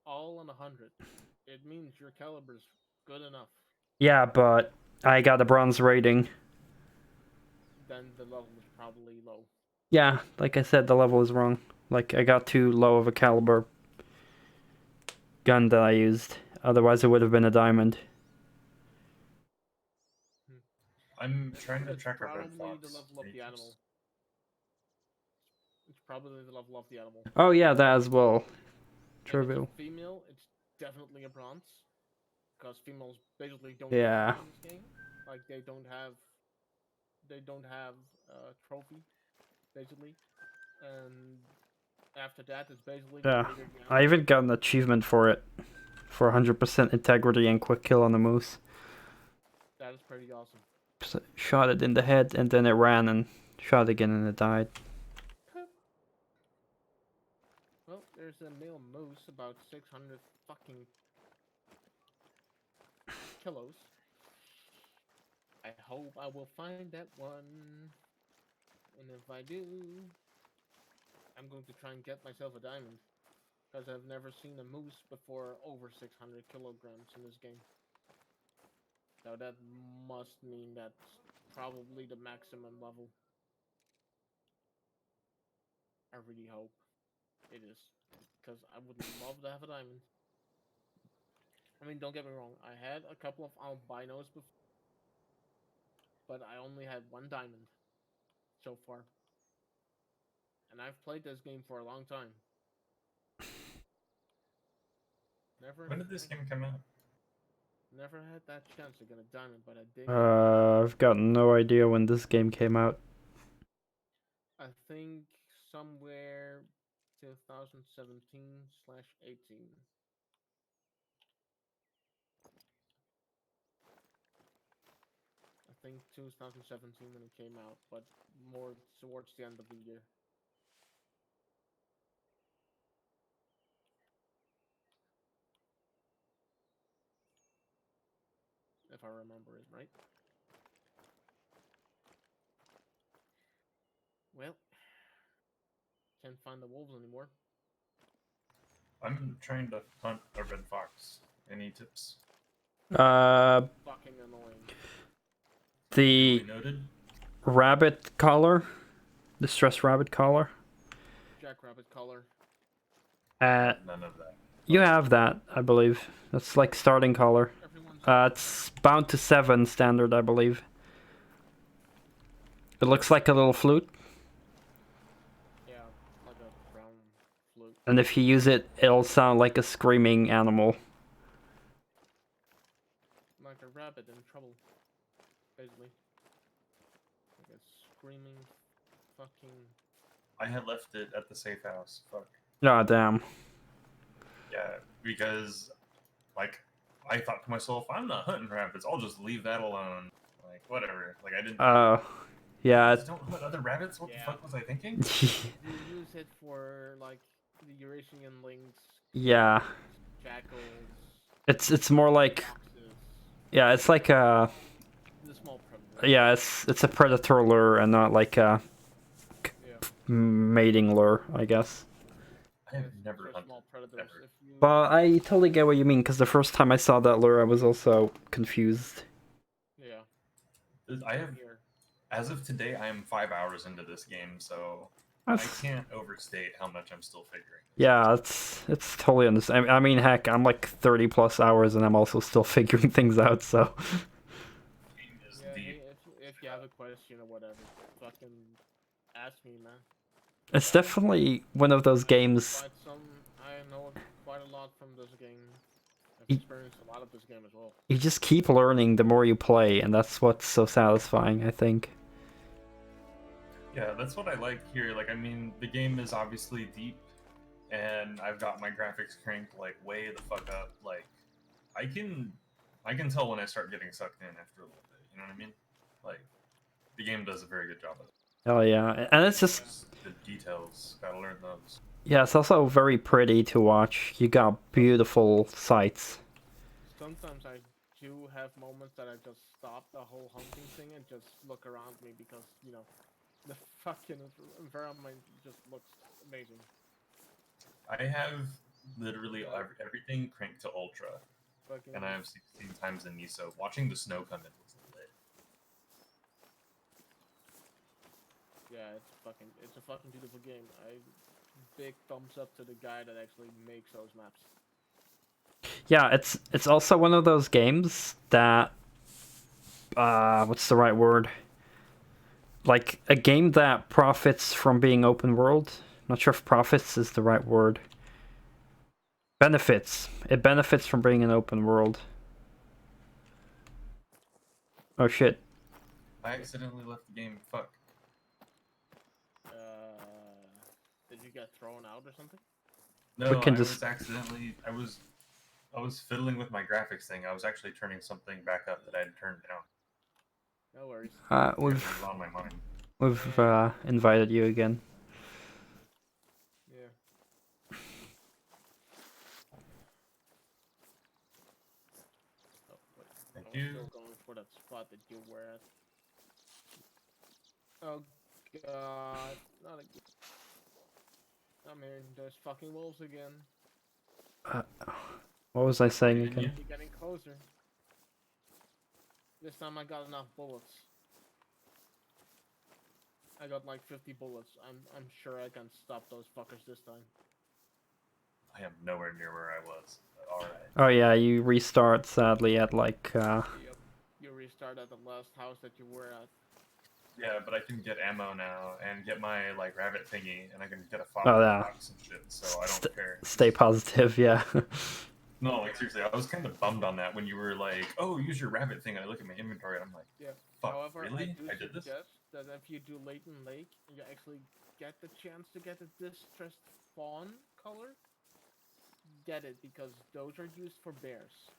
all on 100, it means your caliber's good enough. Yeah, but I got a bronze rating. Then the level is probably low. Yeah, like I said, the level is wrong. Like, I got too low of a caliber gun that I used. Otherwise, it would have been a diamond. I'm trying to It's track a probably red fox. the level of the animal. It's probably the level of the animal. Oh yeah, that as well. Trivial. Female, it's definitely a bronze. Because females basically don't Yeah. in this game. Like they don't have trophy, basically. And after that it's basically Yeah. I even got an achievement for it. For 100% integrity and quick kill on the moose. That is pretty awesome. Shot it in the head and then it ran and shot again and it died. Well, there's a male moose about 600 fucking kilos. I hope I will find that one. And if I do, I'm going to try and get myself a diamond. Because I've never seen a moose before over 600 kilograms in this game. So that must mean that's probably the maximum level. I really hope it is. Because I would love to have a diamond. I mean, don't get me wrong. I had a couple of albinos before. But I only had one diamond so far. And I've played this game for a long time. When did this game come out? Never had that chance to get a diamond, but I did. I've got no idea when this game came out. I think somewhere 2017/18. I think 2017 when it came out, but more towards the end of the year. If I remember it right. Well, can't find the wolves anymore. I'm trying to hunt a red fox. Any tips? Fucking annoying. The rabbit collar, the stress rabbit collar. Jackrabbit collar. None of that. You have that, I believe. That's like starting collar. It's bound to 7 standard, I believe. It looks like a little flute. Yeah, like a brown flute. And if you use it, it'll sound like a screaming animal. Like a rabbit in trouble, basically. Like a screaming fucking... I had left it at the safe house. Fuck. Oh, damn. Yeah, because, like, I thought to myself, I'm not hunting rabbits, I'll just leave that alone. Like, whatever. Like, I didn't... yeah. Just don't hunt other rabbits? What the fuck was I thinking? You use it for, like, the Eurasian lynx. Yeah. Jackals. It's more like, Fox is yeah, it's like a, the small predator. yeah, it's a predator lure and not like a Yeah. mating lure, I guess. I have Yes, never they're hunted. small predators. Ever. If you But I totally get what you mean, because the first time I saw that lure, I was also confused. yeah. I have, Here. as of today, I am 5 hours into this game, so I That's, can't overstate how much I'm still figuring. yeah, it's totally understand. I mean, heck, I'm like 30 plus hours, and I'm also still figuring things out. So The game is Yeah, deep. hey, if you have a question or whatever, fucking ask me, man. it's definitely one of those games. I know quite a lot from this game. I've Y- experienced a lot of this game as well. You just keep learning the more you play, and that's what's so satisfying, I think. Yeah, that's what I like here. Like, I mean, the game is obviously deep, and I've got my graphics cranked like way the fuck up. Like, I can tell when I start getting sucked in after a little bit. You know what I mean? Like, the game does a very good job of it. Oh yeah, and it's just, The details, gotta learn those. yeah, it's also very pretty to watch. You got beautiful sights. Sometimes I do have moments that I just stop the whole hunting thing and just look around me because, you know, the fucking environment just looks amazing. I have literally everything cranked to ultra, Fucking, and I have 16 times in NISO. Watching the snow come in was lit. yeah, it's a fucking beautiful game. Big thumbs up to the guy that actually makes those maps. Yeah, it's also one of those games that, what's the right word? Like a game that profits from being open world. Not sure if profits is the right word. Benefits. It benefits from being an open world. Oh shit. I accidentally left the game. Fuck. Did you get thrown out or something? No, We can I just- was accidentally. I was fiddling with my graphics thing. I was actually turning something back up that I had turned down. No worries. It was We've on my mind. invited you again. Yeah. Oh, wait. Thank I was you. still going for that spot that you were at. Oh god, not again. I'm hearing those fucking wolves again. What was I saying Didn't again? You're getting closer. This time I got enough bullets. I got like 50 bullets. I'm sure I can stop those fuckers this time. I am nowhere near where I was. Alright. Oh yeah, you restart sadly at like Yep. You restart at the last house that you were at. Yeah, but I can get ammo now and get my like rabbit thingy, and I can get a Oh, yeah. fox and shit. So I don't care. stay positive, yeah. No, like seriously, I was kind of bummed on that when you were like, "Oh, use your rabbit thing," and I look at my inventory, and I'm like, Yeah. "Fuck, However, really? I I did this?" suggest that if you do Leighton Lake, you actually get the chance to get a distressed fawn color. Get it because those are used for bears.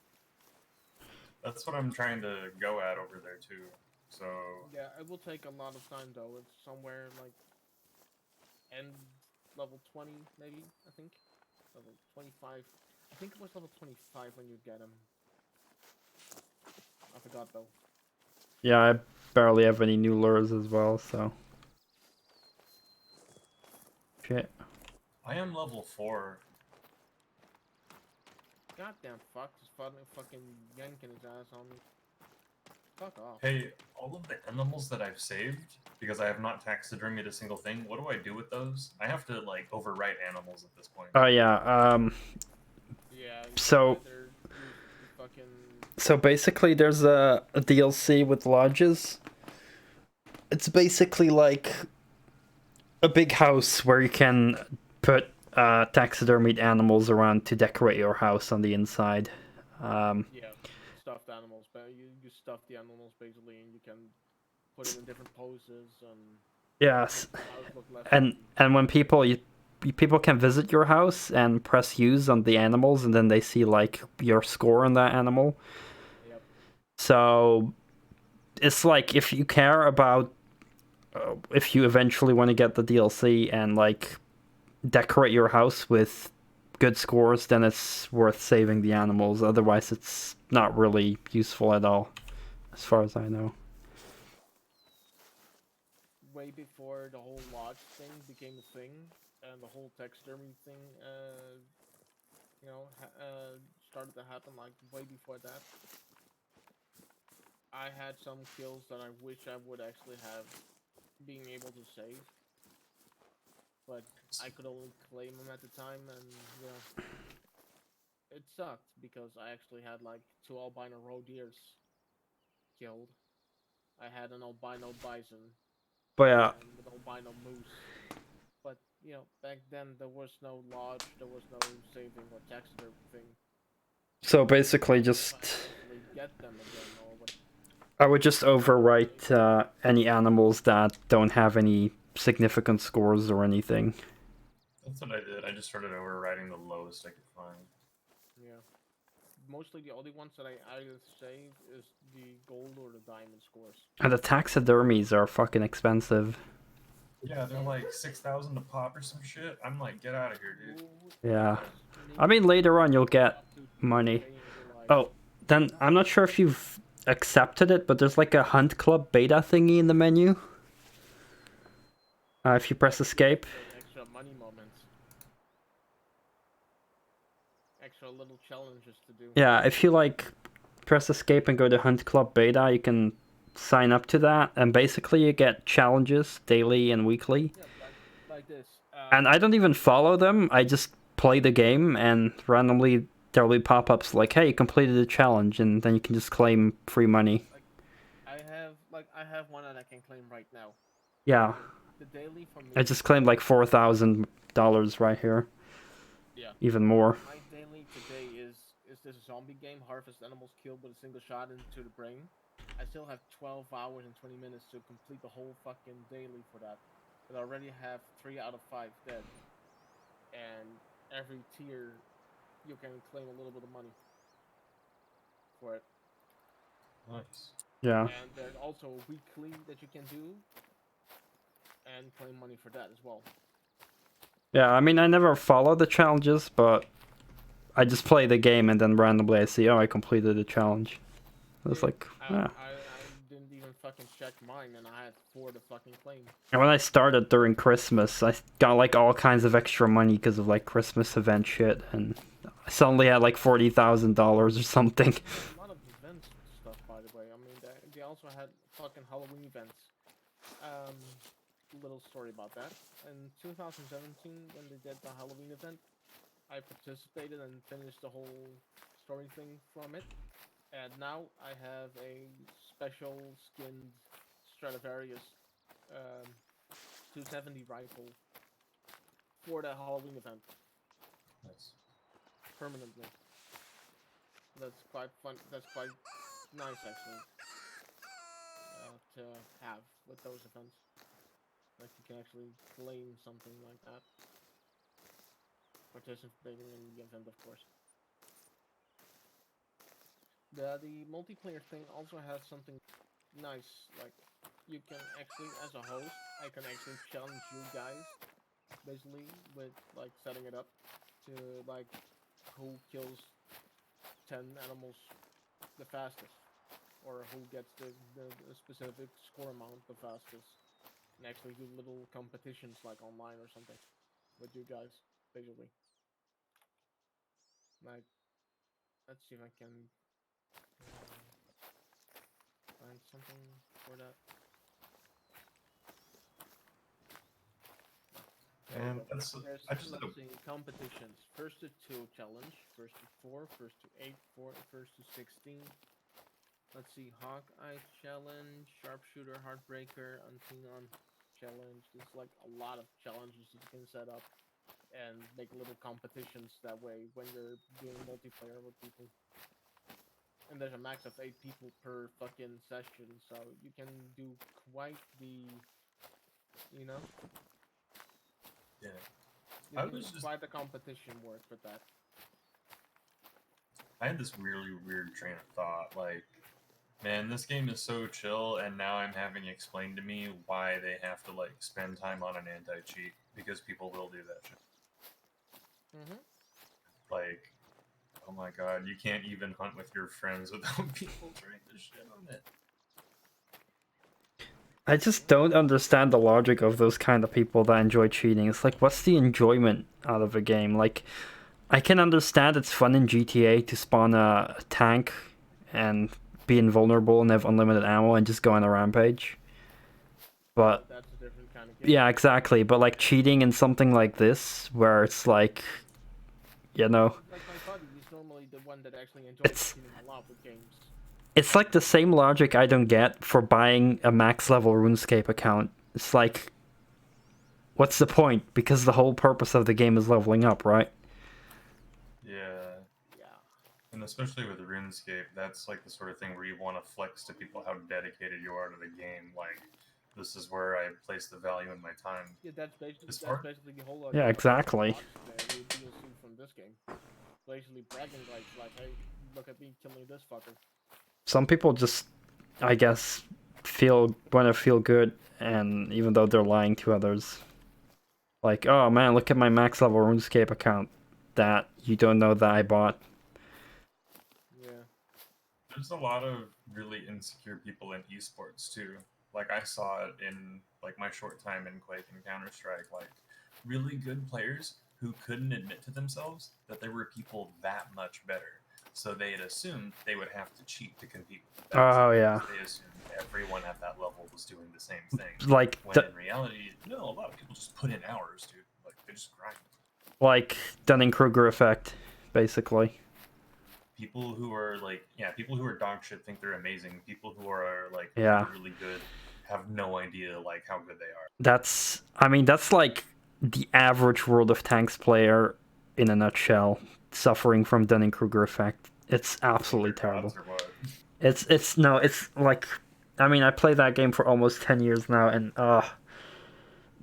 That's what I'm trying to go at over there too. So Yeah, it will take a lot of time though. It's somewhere like end level 20 maybe, I think. Level 25. I think it was level 25 when you get him. I forgot though. Yeah, I barely have any new lures as well, so. Shit. I am level 4. Goddamn fuck, just fucking yanking his ass on me. Fuck off. Hey, all of the animals that I've saved, because I have not taxidermied a single thing, what do I do with those? I have to like overwrite animals at this point. Oh yeah, Yeah. You So- can either use the fucking so basically there's a DLC with lodges. It's basically like a big house where you can put taxidermied animals around to decorate your house on the inside. yeah, stuffed animals. But you stuff the animals basically, and you can put them in different poses and Yes, make the house look less and when people can visit your house and press use on the animals, and then they see like your score on that animal. Yep. So it's like if you care about if you eventually want to get the DLC and like decorate your house with good scores, then it's worth saving the animals. Otherwise, it's not really useful at all, as far as I know. Way before the whole lodge thing became a thing, and the whole taxidermy thing, started to happen, like, way before that, I had some kills that I wish I would actually have being able to save. But I could only claim them at the time, and, you know, it sucked, because I actually had, like, 2 albino roe deers killed. I had an albino bison, But yeah, and an albino moose. But, you know, back then there was no lodge, there was no saving or taxidermy thing. so basically just... Actually get them again, or what? I would just overwrite any animals that don't have any significant scores or anything. That's what I did. I just started overriding the lowest I could find. Yeah. Mostly the only ones that I either save is the gold or the diamond scores. And the taxidermies are fucking expensive. Yeah, they're like 6,000 a pop or some shit. I'm like, get out of here, dude. Yeah. I mean, later on you'll get money. Oh, then I'm not sure if you've accepted it, but there's like a Hunt Club beta thingy in the menu. If you press escape. Extra money moments. Extra little challenges to do. Yeah, if you like press escape and go to Hunt Club beta, you can sign up to that, and basically you get challenges daily and weekly. Yeah, like this. And I don't even follow them. I just play the game, and randomly there'll be pop-ups like, "Hey, you completed the challenge," and then you can just claim free money. I have one that I can claim right now. Yeah. The daily for me. I just claimed like $4,000 right here. Yeah. Even more. My daily today is this zombie game, harvest animals killed with a single shot into the brain. I still have 12 hours and 20 minutes to complete the whole fucking daily for that. But I already have 3 out of 5 dead. And every tier, you can claim a little bit of money for it. Nice. Yeah. And there's also a weekly that you can do, and claim money for that as well. Yeah, I mean, I never follow the challenges, but I just play the game and then randomly I see, oh, I completed the challenge. It's like, yeah. I didn't even fucking check mine, and I had 4 to fucking claim. And when I started during Christmas, I got like all kinds of extra money because of like Christmas event shit, and I suddenly had like $40,000 or something. A lot of events stuff, by the way. I mean, they also had fucking Halloween events. Little story about that. In 2017, when they did the Halloween event, I participated and finished the whole story thing from it. And now I have a special skinned Stradivarius 270 rifle for the Halloween event. Nice. Permanently. That's quite fun. That's quite nice, actually, to have with those events. Like, you can actually claim something like that. Participating in the event, of course. The multiplayer thing also has something nice. Like, you can actually, as a host, I can actually challenge you guys, basically, with, like, setting it up to, like, who kills 10 animals the fastest. Or who gets the specific score amount the fastest. And actually do little competitions like online or something with you guys, basically. Like, let's see if I can find something for that. And that's I just let's see, competitions. First to 2 challenge, first to 4, first to 8, first to 16. Let's see, Hawkeye challenge, Sharpshooter, Heartbreaker, Unseen challenge. There's like a lot of challenges that you can set up and make little competitions that way when you're doing multiplayer with people. And there's a max of 8 people per fucking session, so you can do quite the, you know? Yeah. You can do quite the competition work with that. I had this really weird train of thought, like, man, this game is so chill, and now I'm having explained to me why they have to, like, spend time on an anti-cheat, because people will do that shit. Like, oh my god, you can't even hunt with your friends without people trying to shit on it. I just don't understand the logic of those kind of people that enjoy cheating. It's like, what's the enjoyment out of a game? Like, I can understand it's fun in GTA to spawn a tank and be invulnerable and have unlimited ammo and just go on a rampage. But That's a different kind of game. yeah, exactly. But like cheating in something like this, where it's like, you know, Like my buddy, he's normally the one that actually enjoys It's- cheating a lot with games. it's like the same logic I don't get for buying a max level RuneScape account. It's like, what's the point? Because the whole purpose of the game is leveling up, right? Yeah. Yeah. And especially with RuneScape, that's like the sort of thing where you want to flex to people how dedicated you are to the game. Like, this is where I place the value in my time. Yeah, that's basically As far- the whole. Yeah, exactly. New DLC from this game, basically bragging like, hey, look at me killing this fucker. Some people just, I guess, want to feel good, and even though they're lying to others. Like, oh man, look at my max level RuneScape account that you don't know that I bought. Yeah. There's a lot of really insecure people in esports too. Like, I saw it in like my short time in Quake and Counter-Strike, like really good players who couldn't admit to themselves that there were people that much better. So they had assumed they would have to cheat to compete with the best. Oh, yeah. They assumed everyone at that level was doing the same thing. Like, When in reality, no, a lot of people just put in hours, dude. Like, they just grind. like Dunning-Kruger effect, basically. People who are like, yeah, people who are dog shit think they're amazing. People who are like Yeah. really good have no idea like how good they are. That's like the average World of Tanks player in a nutshell, suffering from Dunning-Kruger effect. It's absolutely terrible. Gods or what? It's like, I mean, I played that game for almost 10 years now, and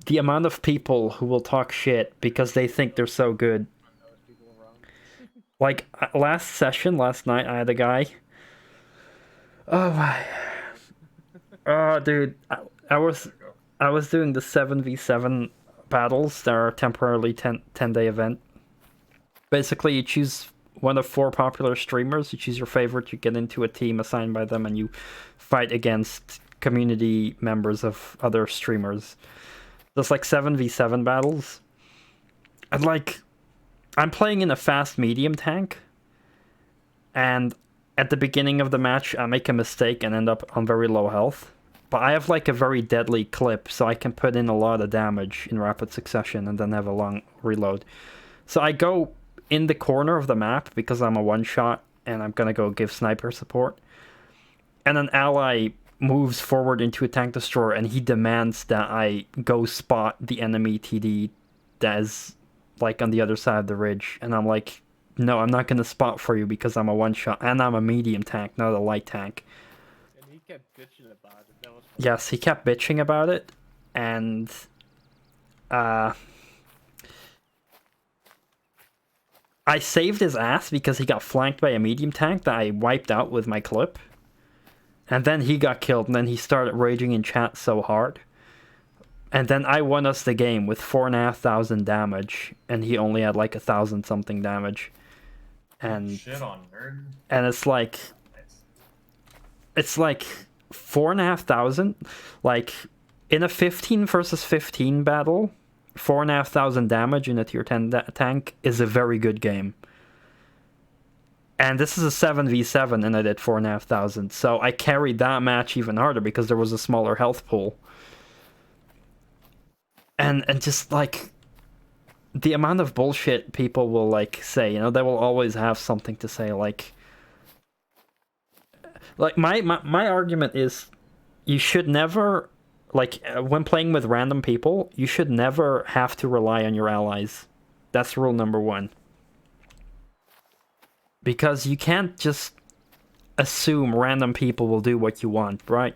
the amount of people who will talk shit because they think they're so good. Those people are wrong. Like, last night, I had a guy. Oh my. Oh, dude. I was doing the 7v7 battles that are temporarily 10-day event. Basically, you choose one of 4 popular streamers. You choose your favorite. You get into a team assigned by them, and you fight against community members of other streamers. There's like 7v7 battles. And like, I'm playing in a fast medium tank, and at the beginning of the match, I make a mistake and end up on very low health. But I have like a very deadly clip, so I can put in a lot of damage in rapid succession and then have a long reload. So I go in the corner of the map because I'm a one-shot and I'm gonna go give sniper support. And an ally moves forward into a tank destroyer and he demands that I go spot the enemy TD that is like on the other side of the ridge. And I'm like, no, I'm not gonna spot for you because I'm a one-shot and I'm a medium tank, not a light tank. And he kept bitching about it. That was funny. Yes, he kept bitching about it, and I saved his ass because he got flanked by a medium tank that I wiped out with my clip. And then he got killed, and then he started raging in chat so hard. And then I won us the game with 4,500 damage, and he only had like 1,000 something damage. And Shit on nerd. and it's like Nice. 4,500. Like, in a 15 versus 15 battle, 4,500 damage in a tier 10 tank is a very good game. And this is a 7v7 and I did 4,500. So I carried that match even harder because there was a smaller health pool. And just like the amount of bullshit people will like say, you know, they will always have something to say. Like my argument is you should never, like, when playing with random people, you should never have to rely on your allies. That's rule number 1. Because you can't just assume random people will do what you want, right?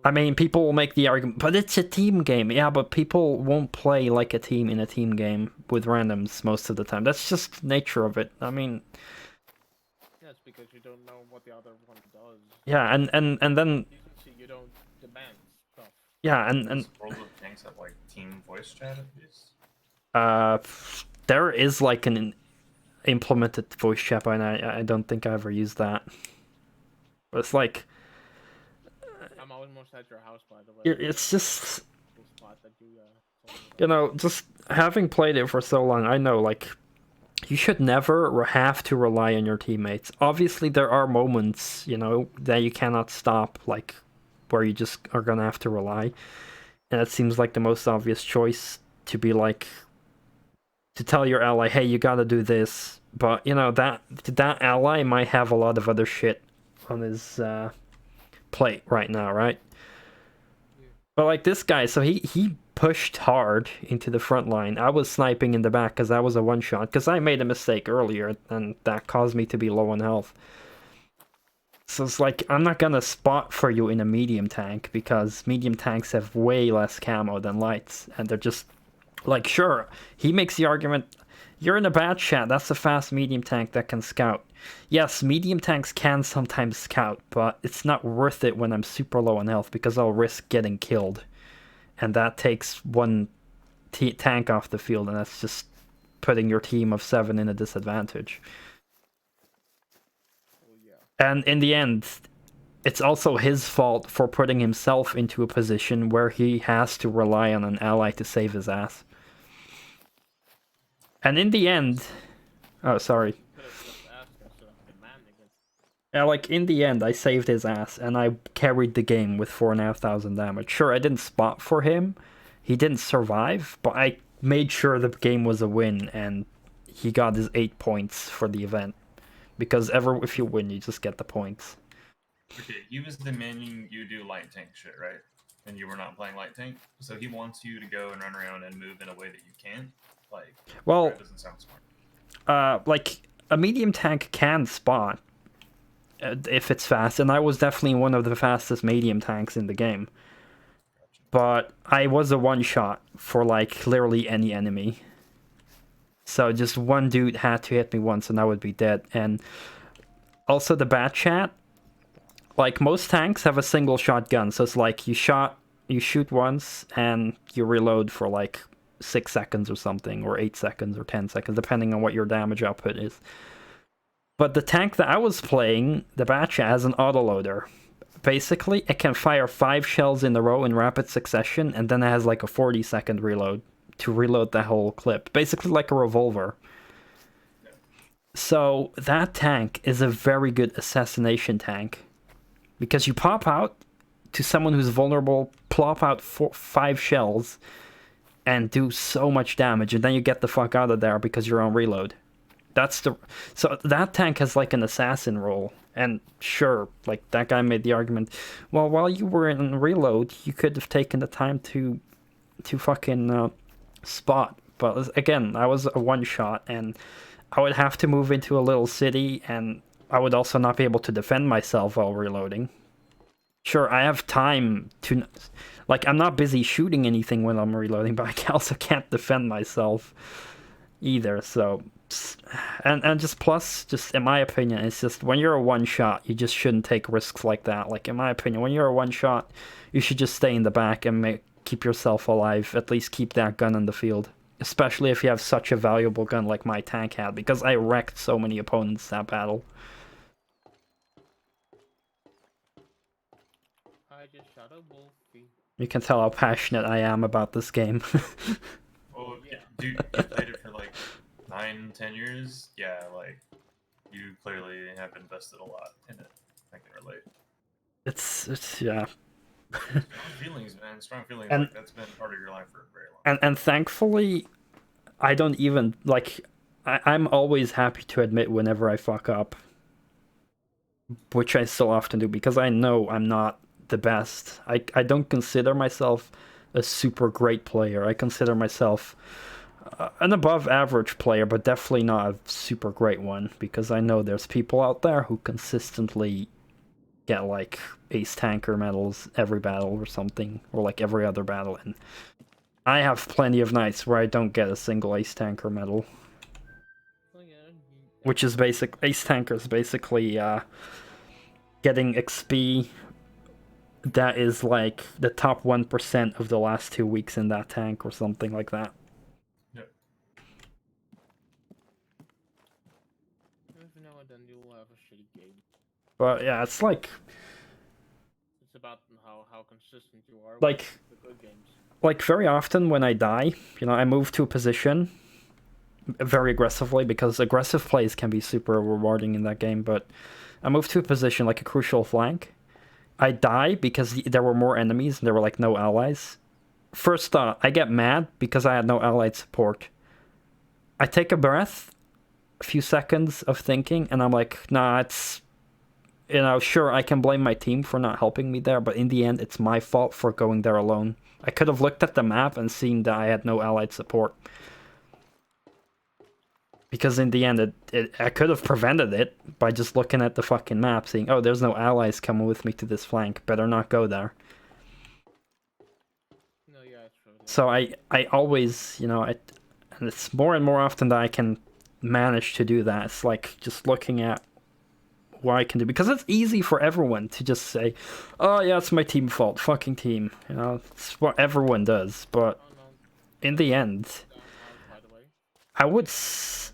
I mean, people will make the argument, but it's a team game. Yeah, but people won't play like a team in a team game with randoms most of the time. That's just nature of it. I mean, Yeah, it's because you don't know what the other one does. yeah, and then You don't demand stuff. yeah, and Does World of Tanks have like team voice chat at least? there is like an implemented voice chat, and I don't think I ever used that. But it's like, I'm almost at your house, by the way. it's just, The spot that you told me about. just having played it for so long, I know, like, you should never have to rely on your teammates. Obviously, there are moments, that you cannot stop, like, where you just are gonna have to rely. And it seems like the most obvious choice to be like, to tell your ally, hey, you gotta do this. But, that ally might have a lot of other shit on his plate right now, right? But like this guy, so he pushed hard into the front line. I was sniping in the back because that was a one-shot, because I made a mistake earlier, and that caused me to be low on health. So it's like, I'm not gonna spot for you in a medium tank, because medium tanks have way less camo than lights, and they're just, like, sure, he makes the argument, you're in a bad chat, that's a fast medium tank that can scout. Yes, medium tanks can sometimes scout, but it's not worth it when I'm super low on health, because I'll risk getting killed. And that takes one tank off the field, and that's just putting your team of 7 in a disadvantage. And in the end, it's also his fault for putting himself into a position where he has to rely on an ally to save his ass. And in the end... Oh, sorry. Yeah, like, in the end, I saved his ass, and I carried the game with 4,500 damage. Sure, I didn't spot for him, he didn't survive, but I made sure the game was a win, and he got his 8 points for the event. Because if you win, you just get the points. Okay, he was demanding you do light tank shit, right? And you were not playing light tank, so he wants you to go and run around and move in a way that you can't. Like, well, that doesn't sound smart. Like, a medium tank can spot if it's fast, and I was definitely one of the fastest medium tanks in the game. But I was a one-shot for, like, literally any enemy. So just one dude had to hit me once and I would be dead. And also the bat chat, like, most tanks have a single shotgun, so it's like you shoot once and you reload for like 6 seconds or something, or 8 seconds or 10 seconds, depending on what your damage output is. But the tank that I was playing, the bat chat, has an autoloader. Basically, it can fire 5 shells in a row in rapid succession, and then it has like a 40-second reload to reload the whole clip, basically like a revolver. So that tank is a very good assassination tank, because you pop out to someone who's vulnerable, plop out 5 shells, and do so much damage, and then you get the fuck out of there because you're on reload. So that tank has like an assassin role, and sure, like, that guy made the argument, well, while you were in reload, you could have taken the time to fucking spot. But again, I was a one-shot, and I would have to move into a little city, and I would also not be able to defend myself while reloading. Sure, I have time to... Like, I'm not busy shooting anything when I'm reloading, but I also can't defend myself either, so... And just plus, just in my opinion, it's just, when you're a one-shot, you just shouldn't take risks like that. Like, in my opinion, when you're a one-shot, you should just stay in the back and keep yourself alive, at least keep that gun in the field. Especially if you have such a valuable gun like my tank had, because I wrecked so many opponents that battle. I just shot a wolfie. You can tell how passionate I am about this game. Oh, yeah. Dude, you played it for like 9-10 years? Yeah, like, you clearly have invested a lot in it. I can relate. It's yeah. Strong feelings, man. Strong feelings. And, like, that's been part of your life for a very long time. And thankfully, I don't even, like, I'm always happy to admit whenever I fuck up. Which I still often do, because I know I'm not the best. I don't consider myself a super great player. I consider myself an above average player, but definitely not a super great one, because I know there's people out there who consistently get like ace tanker medals every battle or something, or like every other battle, and I have plenty of nights where I don't get a single ace tanker medal. Which is ace tanker is basically getting XP that is like the top 1% of the last 2 weeks in that tank or something like that. Yep. shitty game. But yeah, it's like about how consistent you are like with the good games. Like very often when I die, I move to a position very aggressively because aggressive plays can be super rewarding in that game, but I move to a position like a crucial flank. I die because there were more enemies and there were like no allies. First thought, I get mad because I had no allied support. I take a breath, a few seconds of thinking, and I'm like, nah, it's sure, I can blame my team for not helping me there, but in the end, it's my fault for going there alone. I could have looked at the map and seen that I had no allied support. Because in the end, I could have prevented it by just looking at the fucking map, seeing, oh, there's no allies coming with me to this flank. Better not go there. No, yeah, it's true. So I always, and it's more and more often that I can manage to do that. It's like just looking at what I can do, because it's easy for everyone to just say, oh yeah, it's my team fault, fucking team, it's what everyone does, but in the end, I would it's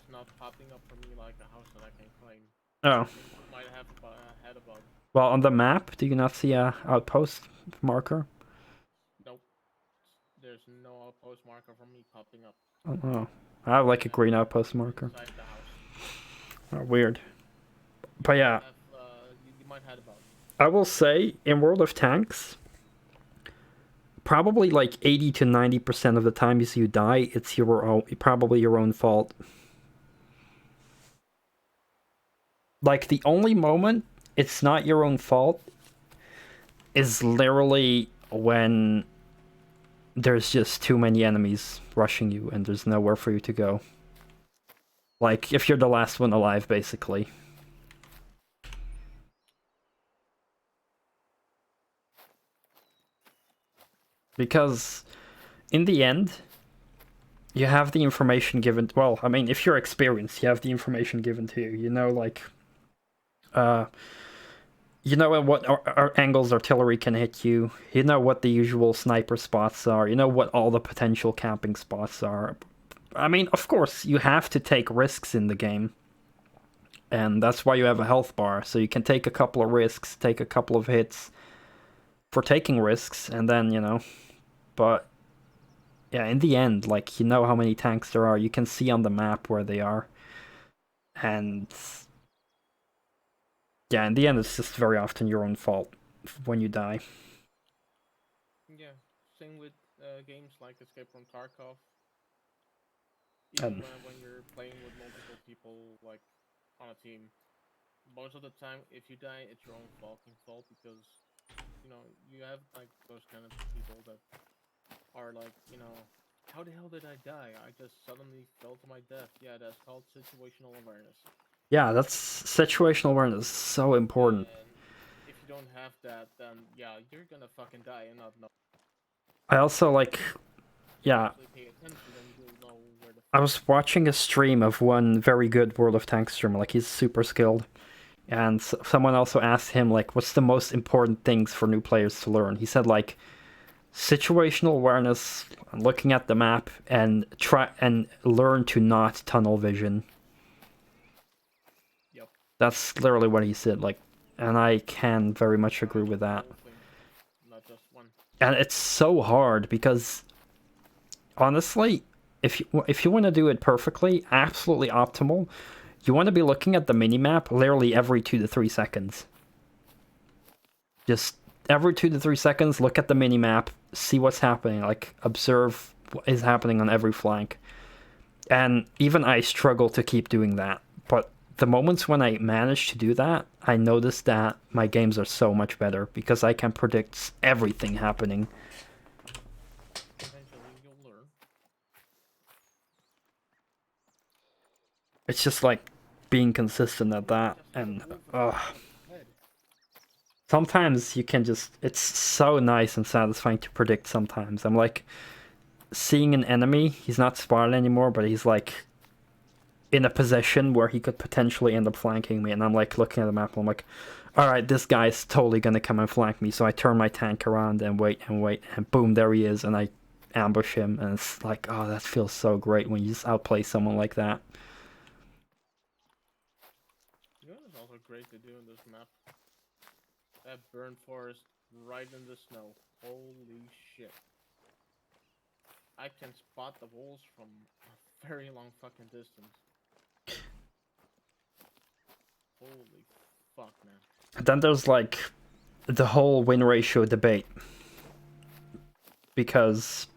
not popping up for me like a house that I can claim. Oh, Might have had a bug. Well, on the map, do you not see a outpost marker? Nope, there's no outpost marker for me popping up. Oh, I have like a green outpost marker. Inside the house. Oh, weird. But yeah, you might have a bug. I will say, in World of Tanks, probably like 80 to 90% of the times you die, it's probably your own fault. Like, the only moment it's not your own fault is literally when there's just too many enemies rushing you and there's nowhere for you to go. Like, if you're the last one alive, basically. Because in the end, you have the information given. Well, I mean, if you're experienced, you have the information given to you. You know what angles artillery can hit you. You know what the usual sniper spots are. You know what all the potential camping spots are. I mean, of course, you have to take risks in the game. And that's why you have a health bar. So you can take a couple of risks, take a couple of hits for taking risks, and then, But yeah, in the end, like, you know how many tanks there are. You can see on the map where they are. And yeah, in the end, it's just very often your own fault when you die. Yeah, same with games like Escape from Tarkov. Even when you're playing with multiple people, like, on a team, most of the time, if you die, it's your own fucking fault, because, you have, like, those kind of people that are like, how the hell did I die? I just suddenly fell to my death. Yeah, that's called situational awareness. Yeah, that's situational awareness. So important. And if you don't have that, then yeah, you're gonna fucking die and not know. I also I was watching a stream of one very good World of Tanks streamer, like, he's super skilled. And someone also asked him, like, what's the most important things for new players to learn? He said, like, situational awareness, looking at the map, and try and learn to not tunnel vision. Yep. That's literally what he said, like, and I can very much agree with that. Not just one. And it's so hard because, honestly, if you want to do it perfectly, absolutely optimal, you want to be looking at the minimap literally every 2 to 3 seconds. Just every 2 to 3 seconds, look at the minimap, see what's happening, like, observe what is happening on every flank. And even I struggle to keep doing that. But the moments when I manage to do that, I notice that my games are so much better because I can predict everything happening. Eventually you'll learn. It's just like being consistent at that, and sometimes you can just, it's so nice and satisfying to predict sometimes. I'm like seeing an enemy, he's not spotted anymore, but he's like in a position where he could potentially end up flanking me, and I'm like looking at the map and I'm like, alright, this guy's totally gonna come and flank me, so I turn my tank around and wait, and boom, there he is, and I ambush him, and it's like, oh, that feels so great when you just outplay someone like that. You know, it's also great to do in this map. That burnt forest right in the snow. Holy shit. I can spot the walls from a very long fucking distance. Holy fuck, man. And then there's like the whole win ratio debate. Because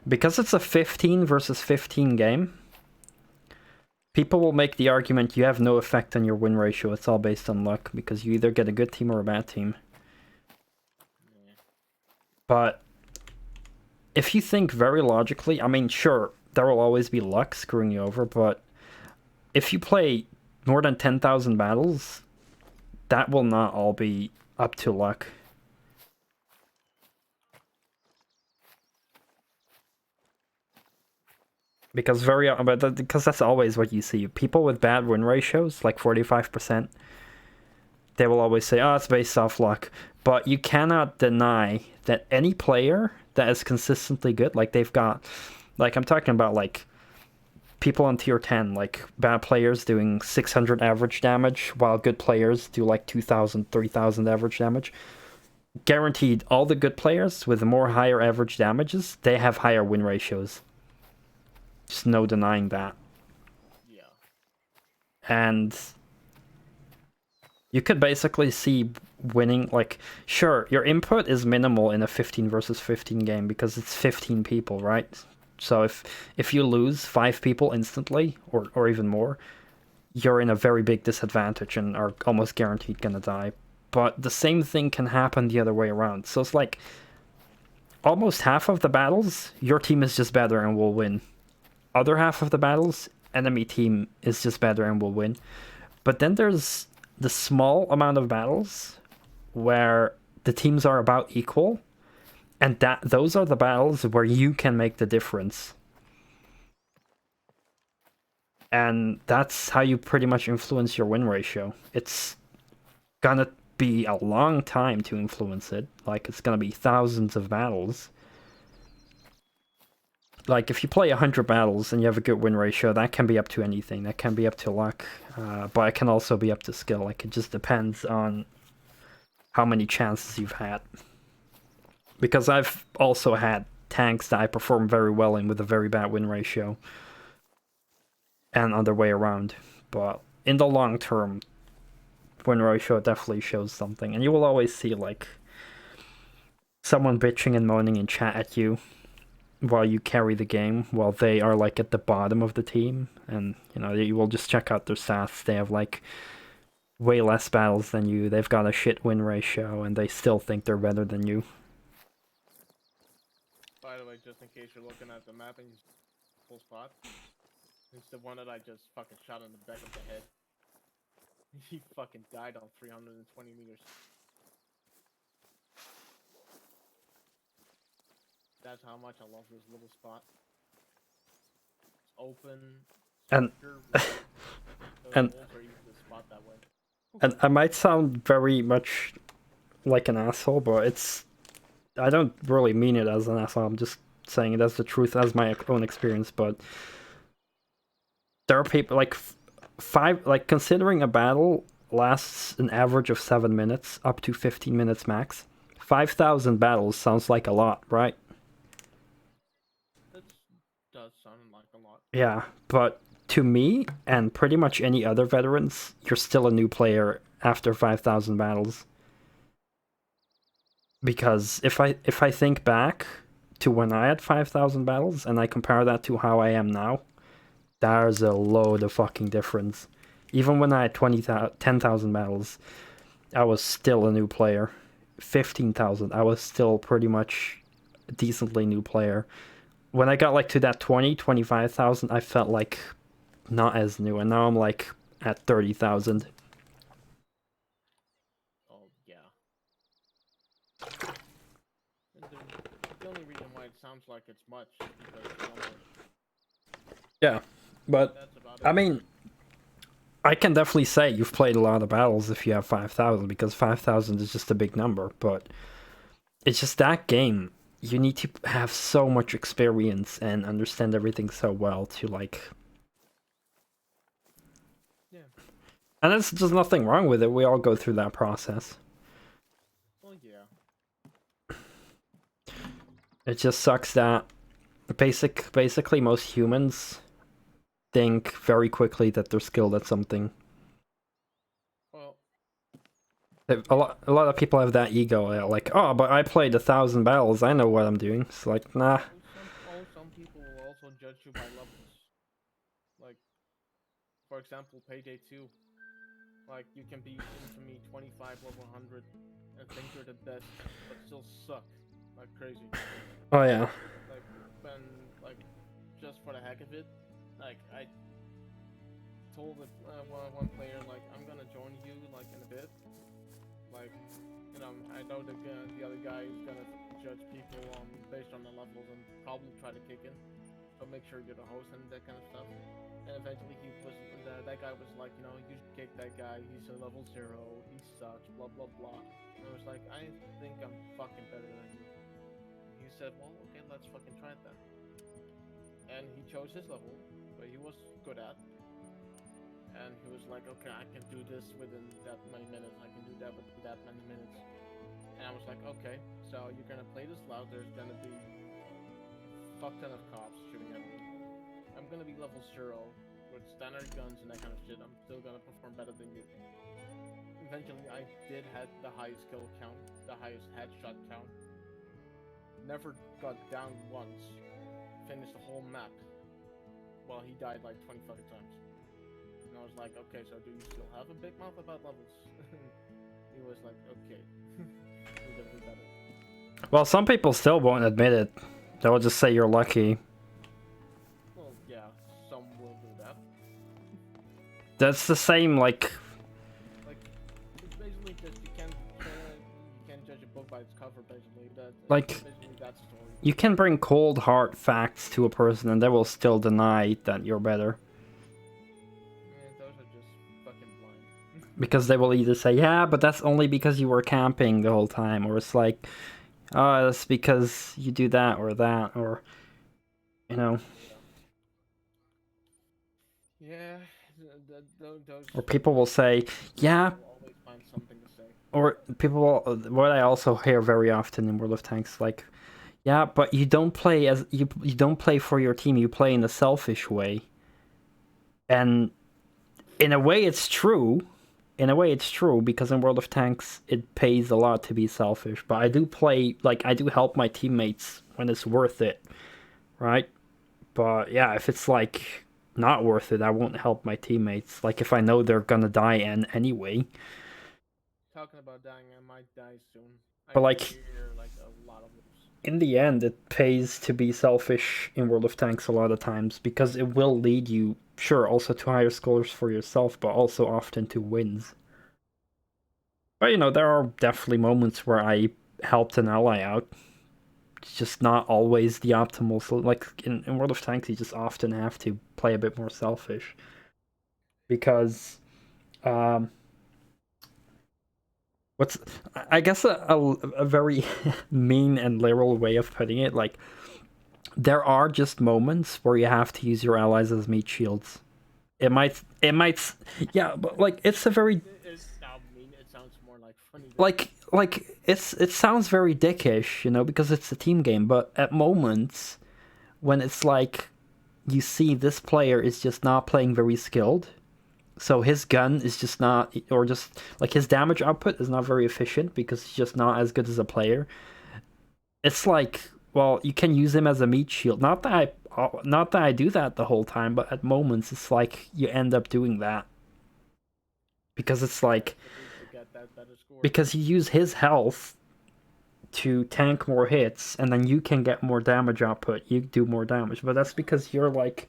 it's a 15 versus 15 game, people will make the argument you have no effect on your win ratio, it's all based on luck, because you either get a good team or a bad team. Yeah. But if you think very logically, I mean, sure, there will always be luck screwing you over, but if you play more than 10,000 battles, that will not all be up to luck. Because because that's always what you see. People with bad win ratios, like 45%, they will always say, oh, it's based off luck. But you cannot deny that any player that is consistently good, like they've got, like I'm talking about like people on tier 10, like bad players doing 600 average damage, while good players do like 2,000, 3,000 average damage. Guaranteed, all the good players with more higher average damages, they have higher win ratios. Just no denying that. Yeah. And you could basically see winning, like, sure, your input is minimal in a 15 versus 15 game because it's 15 people, right? So if you lose 5 people instantly, or even more, you're in a very big disadvantage and are almost guaranteed gonna die. But the same thing can happen the other way around. So it's like, almost half of the battles, your team is just better and will win. Other half of the battles, enemy team is just better and will win. But then there's the small amount of battles where the teams are about equal, and those are the battles where you can make the difference. And that's how you pretty much influence your win ratio. It's gonna be a long time to influence it. Like, it's gonna be thousands of battles. Like, if you play 100 battles and you have a good win ratio, that can be up to anything. That can be up to luck, but it can also be up to skill. Like, it just depends on how many chances you've had. Because I've also had tanks that I perform very well in with a very bad win ratio, and other way around. But in the long term, win ratio definitely shows something. And you will always see, like, someone bitching and moaning in chat at you while you carry the game, while they are like at the bottom of the team, and you know, you will just check out their stats. They have like way less battles than you, they've got a shit win ratio, and they still think they're better than you. By the way, just in case you're looking at the map and you full spot, it's the one that I just fucking shot in the back of the head. He fucking died on 320 meters. That's how much I love this little spot. It's open. And and spot that way. And I might sound very much like an asshole, but I don't really mean it as an asshole. I'm just saying it as the truth, as my own experience. But there are people like considering a battle lasts an average of 7 minutes, up to 15 minutes max. 5,000 battles sounds like a lot, right? Does sound like a lot. Yeah, but to me, and pretty much any other veterans, you're still a new player after 5,000 battles. Because if I think back to when I had 5,000 battles, and I compare that to how I am now, there's a load of fucking difference. Even when I had 10,000 battles, I was still a new player. 15,000, I was still pretty much a decently new player. When I got like to that 25,000, I felt like not as new, and now I'm like at 30,000. Oh yeah. And the only reason why it sounds like it's much is because yeah, but I mean, I can definitely say you've played a lot of battles if you have 5,000, because 5,000 is just a big number. But it's just that game. You need to have so much experience and understand everything so well to like... Yeah. And there's just nothing wrong with it. We all go through that process. Well, yeah. It just sucks that basically most humans think very quickly that they're skilled at something. Well, A lot of people have that ego, like, oh, but I played 1,000 battles, I know what I'm doing. It's like, nah. some people will also judge you by levels. Like, for example, Payday 2. Like, you can be Infamy 25 level 100 and think you're the best, but still suck like crazy. Oh yeah. Like, when, like, just for the heck of it, like, I told one player, like, I'm gonna join you, like, in a bit. Like, you know, I know the other guy is gonna judge people based on the levels and probably try to kick in. So make sure you're the host and that kind of stuff. And eventually that guy was like, you know, you should kick that guy, he's a level 0, he sucks, blah blah blah. And I was like, I think I'm fucking better than you. He said, well, okay, let's fucking try it then. And he chose his level, but he was good at. And he was like, okay, I can do this within that many minutes, I can do that within that many minutes. And I was like, okay, so you're gonna play this loud, there's gonna be a fuck ton of cops shooting at me. I'm gonna be level 0 with standard guns and that kind of shit. I'm still gonna perform better than you. Eventually, I did have the highest kill count, the highest headshot count. Never got down once. Finished the whole map. Well, he died like 20 fucking times. And I was like, okay, so do you still have a big mouth about levels? He was like, okay. You're gonna be better. Well, some people still won't admit it. They'll just say you're lucky. Well, yeah, some will do that. That's the same, like, It's basically just you can't judge a book by its cover. Basically, Like, basically that story. you can bring cold, hard facts to a person and they will still deny that you're better. Yeah, those are just fucking blind. Because they will either say, yeah, but that's only because you were camping the whole time, or it's like, oh, that's because you do that, or, you know. Yeah, those. Or people will say, yeah, Will always find something to say. or people will, what I also hear very often in World of Tanks, like, yeah, but you don't play as, you don't play for your team, you play in a selfish way. And in a way it's true. In a way it's true, because in World of Tanks it pays a lot to be selfish, but I do play, like, I do help my teammates when it's worth it, right? But yeah, if it's like not worth it, I won't help my teammates, like if I know they're gonna die anyway. Talking about dying, I might die soon. But like, hear like a lot of this. in the end, it pays to be selfish in World of Tanks a lot of times, because it will lead you, sure, also to higher scores for yourself, but also often to wins. But, you know, there are definitely moments where I helped an ally out. It's just not always the optimal. So, like, in World of Tanks, you just often have to play a bit more selfish. Because, I guess a very mean and literal way of putting it, like, there are just moments where you have to use your allies as meat shields. It might, yeah, but like, it's a very, It's not mean. It sounds more like funny. like it sounds very dickish, you know, because it's a team game. But at moments when it's like, you see this player is just not playing very skilled, so his gun is just not, or just like his damage output is not very efficient because he's just not as good as a player. It's like, well, you can use him as a meat shield. Not that I do that the whole time, but at moments it's like you end up doing that. Because it's like, because you use his health to tank more hits, and then you can get more damage output, you do more damage. But that's because you're like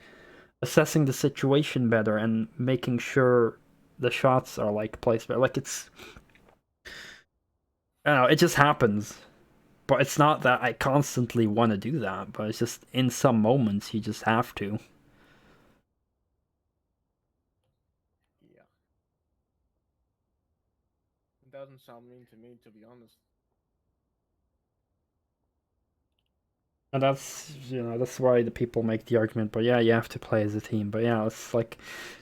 assessing the situation better and making sure the shots are like placed better. Like, it's, I don't know, it just happens. But it's not that I constantly want to do that, but it's just in some moments you just have to. Yeah. It doesn't sound mean to me, to be honest. And that's, that's why the people make the argument, but yeah, you have to play as a team. But yeah, it's like,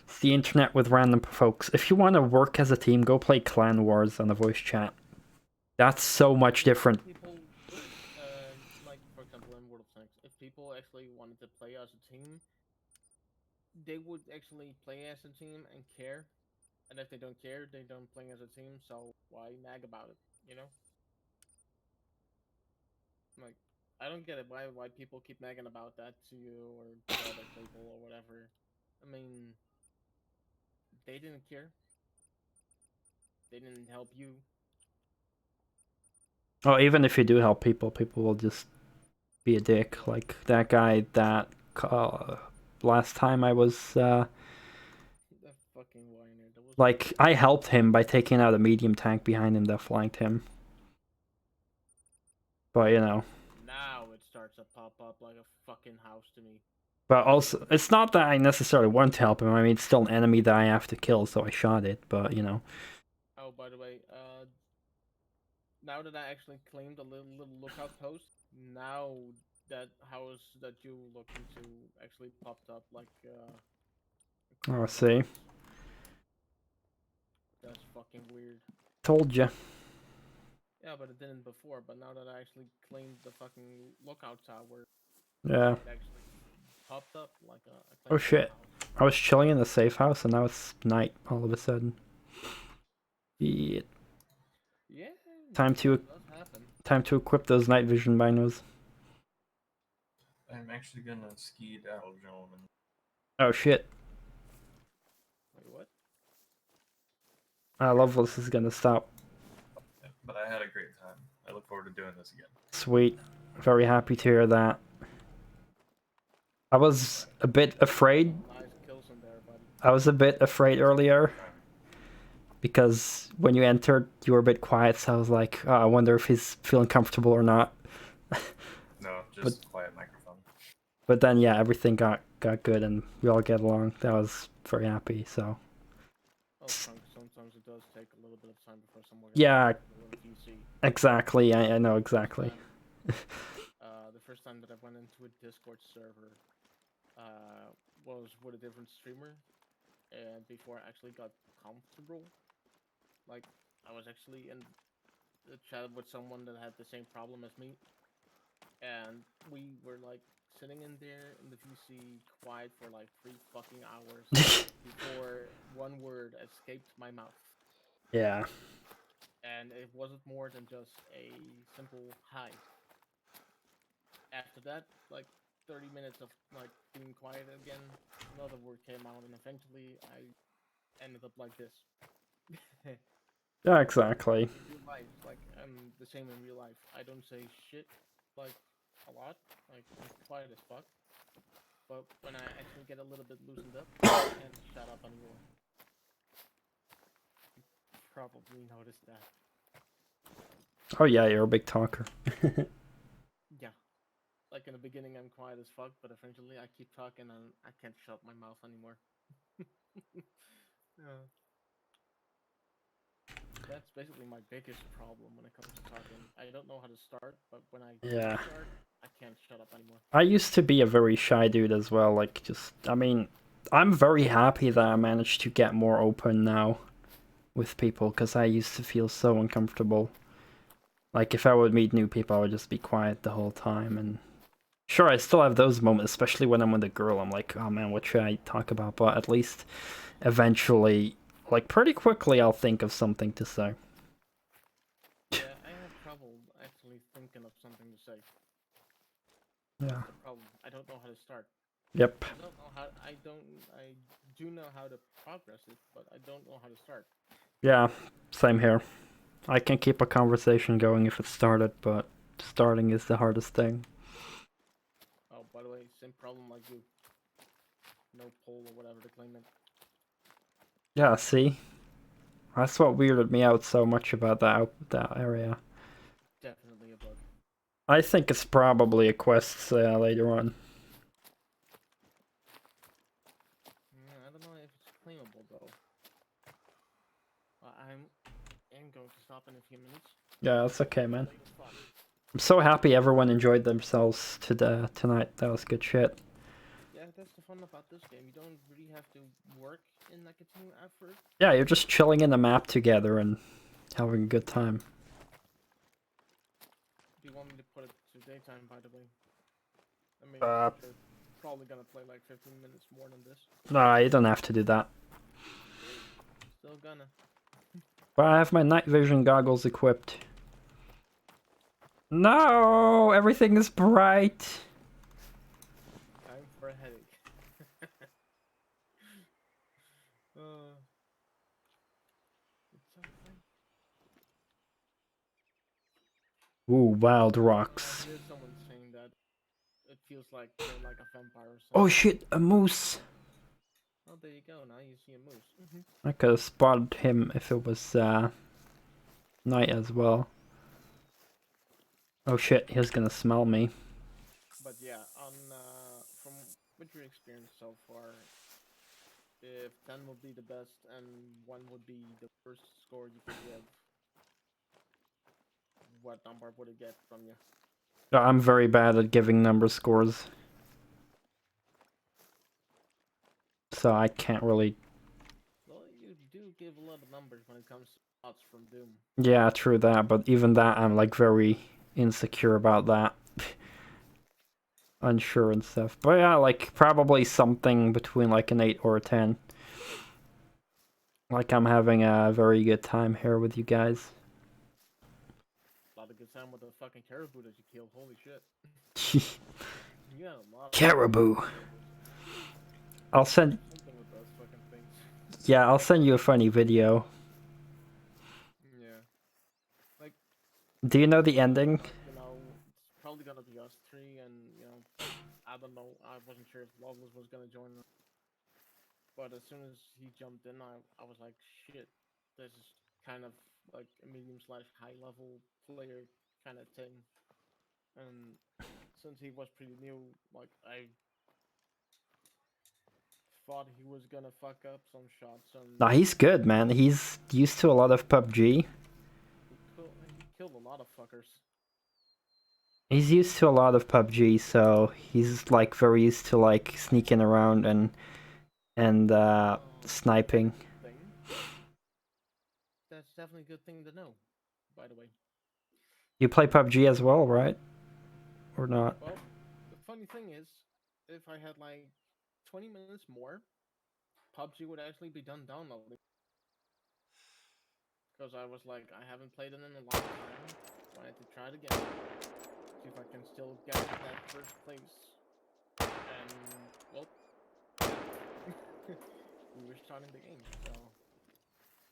it's the internet with random folks. If you want to work as a team, go play Clan Wars on a voice chat. That's so much different. People, like for example in World of Tanks, if people actually wanted to play as a team, they would actually play as a team and care. And if they don't care, they don't play as a team. So why nag about it? You know? Like, I don't get it. Why people keep nagging about that to you or to other people or whatever. I mean, they didn't care. They didn't help you. Oh, even if you do help people, people will just be a dick. Like that guy that last time I was That fucking whiner. That was like, I helped him by taking out a medium tank behind him that flanked him. But now it starts to pop up like a fucking house to me. But also, it's not that I necessarily want to help him. I mean, it's still an enemy that I have to kill, so I shot it. But Oh, by the way, now that I actually claimed a little lookout post, now that house that you look into actually popped up like oh, see, that's fucking weird. told you. Yeah, but it didn't before. But now that I actually claimed the fucking lookout tower, Yeah. it actually popped up like a Oh claimed shit! house. I was chilling in the safe house, and now it's night all of a sudden. Yeah. Yeah. Time to It does happen. time to equip those night vision binos. I'm actually gonna skedaddle, gentlemen. Oh shit! Wait, what? I love this is gonna stop. Yeah, but I had a great time. I look forward to doing this again. Sweet. Very happy to hear that. I was a bit afraid. Nice kills in there, buddy. I was a bit afraid earlier. Because when you entered, you were a bit quiet, so I was like, oh, I wonder if he's feeling comfortable or not. No, just quiet microphone. But then, yeah, everything got good, and we all get along. That was very happy, so... Oh, sometimes it does take a little bit of time before someone Yeah, PC. exactly, I know exactly. The first time that I went into a Discord server was with a different streamer, and before I actually got comfortable, like, I was actually in a chat with someone that had the same problem as me, and we were, like, sitting in there in the VC quiet for, like, 3 fucking hours before one word escaped my mouth. Yeah. And it wasn't more than just a simple hi. After that, like, 30 minutes of, like, being quiet again, another word came out, and eventually I ended up like this. Yeah, exactly. In real life, like, I'm the same in real life. I don't say shit, like, a lot. Like, I'm quiet as fuck. But when I actually get a little bit loosened up, I can't shut up anymore. You probably noticed that. Oh yeah, you're a big talker. Yeah. Like, in the beginning, I'm quiet as fuck, but eventually I keep talking and I can't shut my mouth anymore. That's basically my biggest problem when it comes to talking. I don't know how to start, but when I Yeah. start, I can't shut up anymore. I used to be a very shy dude as well, like, I mean, I'm very happy that I managed to get more open now with people, because I used to feel so uncomfortable. Like, if I would meet new people, I would just be quiet the whole time, and... Sure, I still have those moments, especially when I'm with a girl. I'm like, oh man, what should I talk about? But at least, eventually, like, pretty quickly, I'll think of something to say. Yeah, I have trouble actually thinking of something to say. Yeah. That's the problem. I don't know how to start. Yep. I don't know how. I do know how to progress it, but I don't know how to start. Yeah, same here. I can keep a conversation going if it started, but starting is the hardest thing. Oh, by the way, same problem like you. No poll or whatever to claim it. Yeah, see? That's what weirded me out so much about that area. Definitely a bug. I think it's probably a quest later on. I don't know if it's claimable though. I'm going to stop in a few minutes. Yeah, that's okay, man. I'm so happy everyone enjoyed themselves tonight. That was good shit. Yeah, that's the fun about this game. You don't really have to work in like a team effort. Yeah, you're just chilling in the map together and having a good time. Do you want me to put it to daytime, by the way? I mean, you're probably gonna play like 15 minutes more than this. Nah, you don't have to do that. Still gonna. But I have my night vision goggles equipped. No, everything is bright. Time for a headache. It's so fun. Ooh, wild rocks. I hear someone saying that it feels like they're like a vampire or something. Oh shit, a moose. Oh, there you go. Now you see a moose. I could have spotted him if it was night as well. Oh shit, he's gonna smell me. But yeah, from what your experience so far, if 10 would be the best and 1 would be the worst score you could give, what number would it get from you? I'm very bad at giving number scores. So I can't really... Well, you do give a lot of numbers when it comes to shots from Doom. Yeah, true that, but even that I'm like very insecure about that. Unsure and stuff. But yeah, like probably something between like an 8 or a 10. Like I'm having a very good time here with you guys. A lot of good time with the fucking caribou that you killed. Holy shit. Yeah, a lot. Caribou. I'll send... Something with those fucking things. Yeah, I'll send you a funny video. Yeah. Like... Do you know the ending? You know, it's probably gonna be us 3 and, you know, I don't know, I wasn't sure if Loveless was gonna join us. But as soon as he jumped in, I was like, shit, this is kind of like a medium/high level player kind of thing. And since he was pretty new, like, I thought he was gonna fuck up some shots. And Nah, he's good, man. He's used to a lot of PUBG. he killed a lot of fuckers. He's used to a lot of PUBG, so he's like very used to like sneaking around and sniping. That's definitely a good thing to know, by the way. You play PUBG as well, right? Or not? Well, the funny thing is, if I had like 20 minutes more, PUBG would actually be done downloading. Because I was like, I haven't played it in a long time, wanted to try it again. See if I can still get that first place. And, well, we were starting the game, so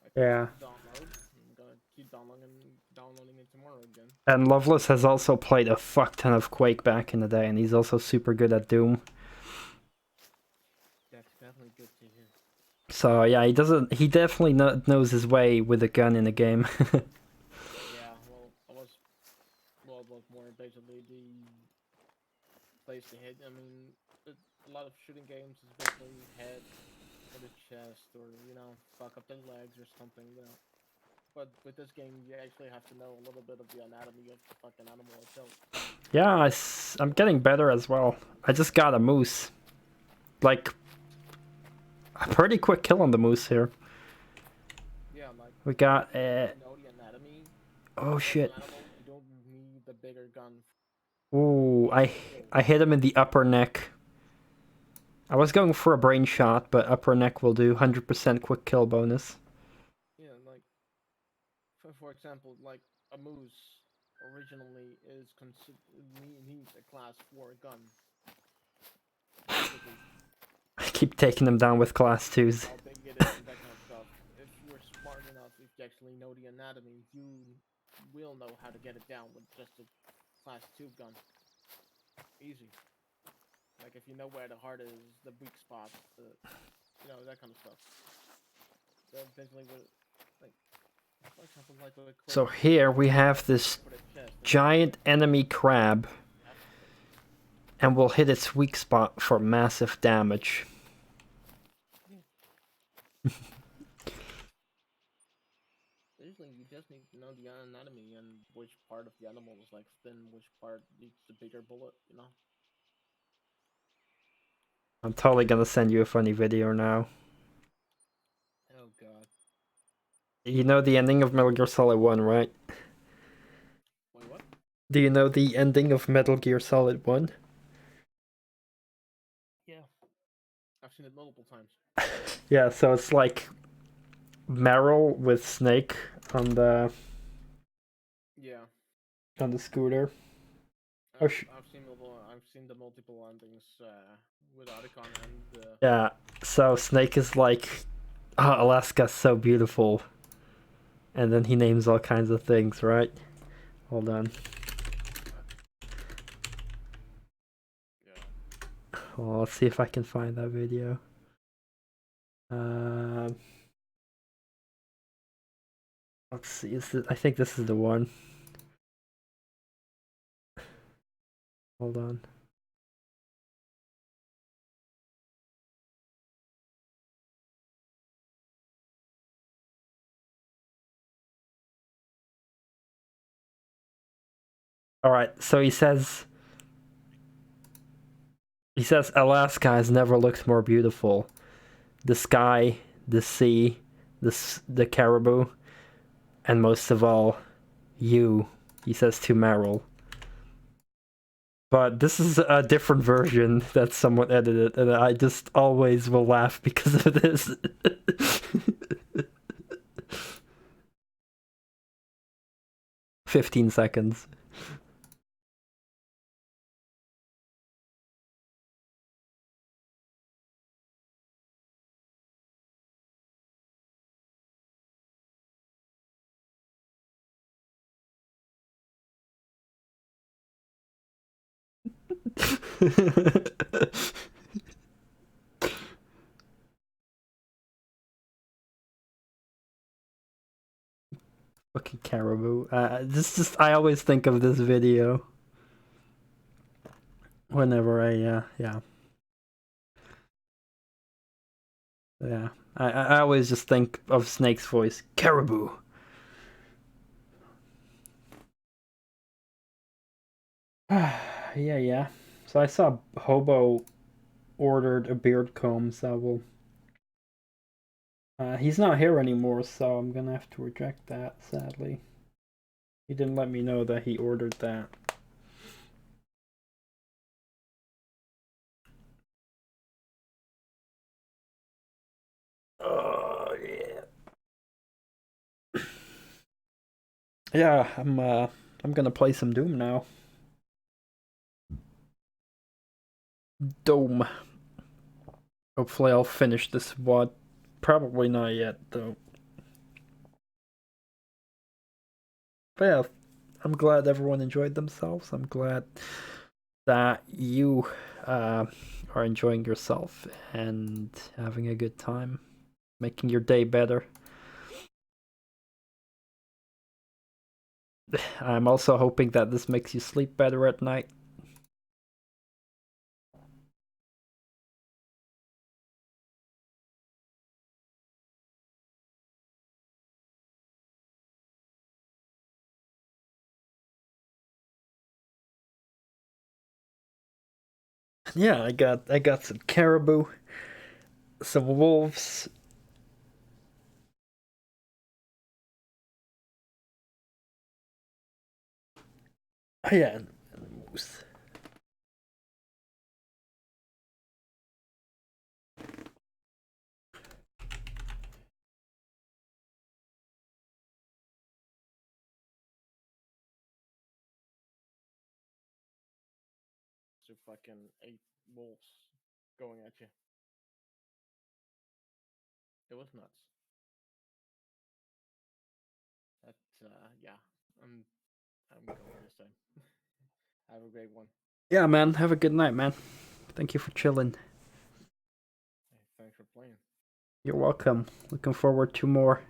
I Yeah. download. I'm gonna keep downloading it tomorrow again. And Loveless has also played a fuck ton of Quake back in the day, and he's also super good at Doom. That's definitely good to hear. So yeah, he definitely knows his way with a gun in the game. Yeah, well, it was more basically the place to hit. I mean, a lot of shooting games is basically head or the chest or, you know, fuck up the legs or something, you know. But with this game, you actually have to know a little bit of the anatomy of the fucking animal itself. Yeah, I'm getting better as well. I just got a moose. Like, a pretty quick kill on the moose here. Yeah, like... We got, you know the anatomy. Oh shit. Animal, you don't need the bigger gun. Ooh, I hit him in the upper neck. I was going for a brain shot, but upper neck will do 100% quick kill bonus. Yeah, like, for example, like a moose originally is needs a class 4 gun. I keep taking them down with class 2s. How big it is and that kind of stuff. If you're smart enough, if you actually know the anatomy, you will know how to get it down with just a class 2 gun. Easy. Like if you know where the heart is, the weak spot, you know, that kind of stuff. So basically, like, for example, like with So here we have this giant enemy crab, and we'll hit its weak spot for massive damage. Basically, you just need to know the anatomy and which part of the animal is like thin, which part needs the bigger bullet, you know? I'm totally gonna send you a funny video now. Oh god. You know the ending of Metal Gear Solid 1, right? Wait, what? Do you know the ending of Metal Gear Solid 1? Yeah. I've seen it multiple times. Yeah, so it's like Meryl with Snake on the Yeah. scooter. I've seen the multiple endings with Otacon and Yeah, so Snake is like, oh, Alaska's so beautiful. And then he names all kinds of things, right? Hold on. yeah. Well, let's see if I can find that video. Let's see. I think this is the one. Hold on. All right. So he says Alaska has never looked more beautiful. The sky, the sea, the caribou, and most of all, you. He says to Meryl. But this is a different version that someone edited, and I just always will laugh because of this. 15 seconds. Fucking caribou. I always think of this video whenever yeah. I always just think of Snake's voice, caribou. Yeah. So I saw Hobo ordered a beard comb, so he's not here anymore, so I'm gonna have to reject that, sadly. He didn't let me know that he ordered that. Oh yeah. Yeah, I'm gonna play some Doom now. Doom. Hopefully I'll finish this WOD. Probably not yet, though. But yeah, I'm glad everyone enjoyed themselves. I'm glad that you are enjoying yourself and having a good time, making your day better. I'm also hoping that this makes you sleep better at night. Yeah, I got some caribou, some wolves. Oh, yeah, and moose. So fucking 8 wolves going at you. It was nuts. That yeah, I'm going this time. Have a great one. Yeah, man. Have a good night, man. Thank you for chilling. Hey, thanks for playing. You're welcome. Looking forward to more.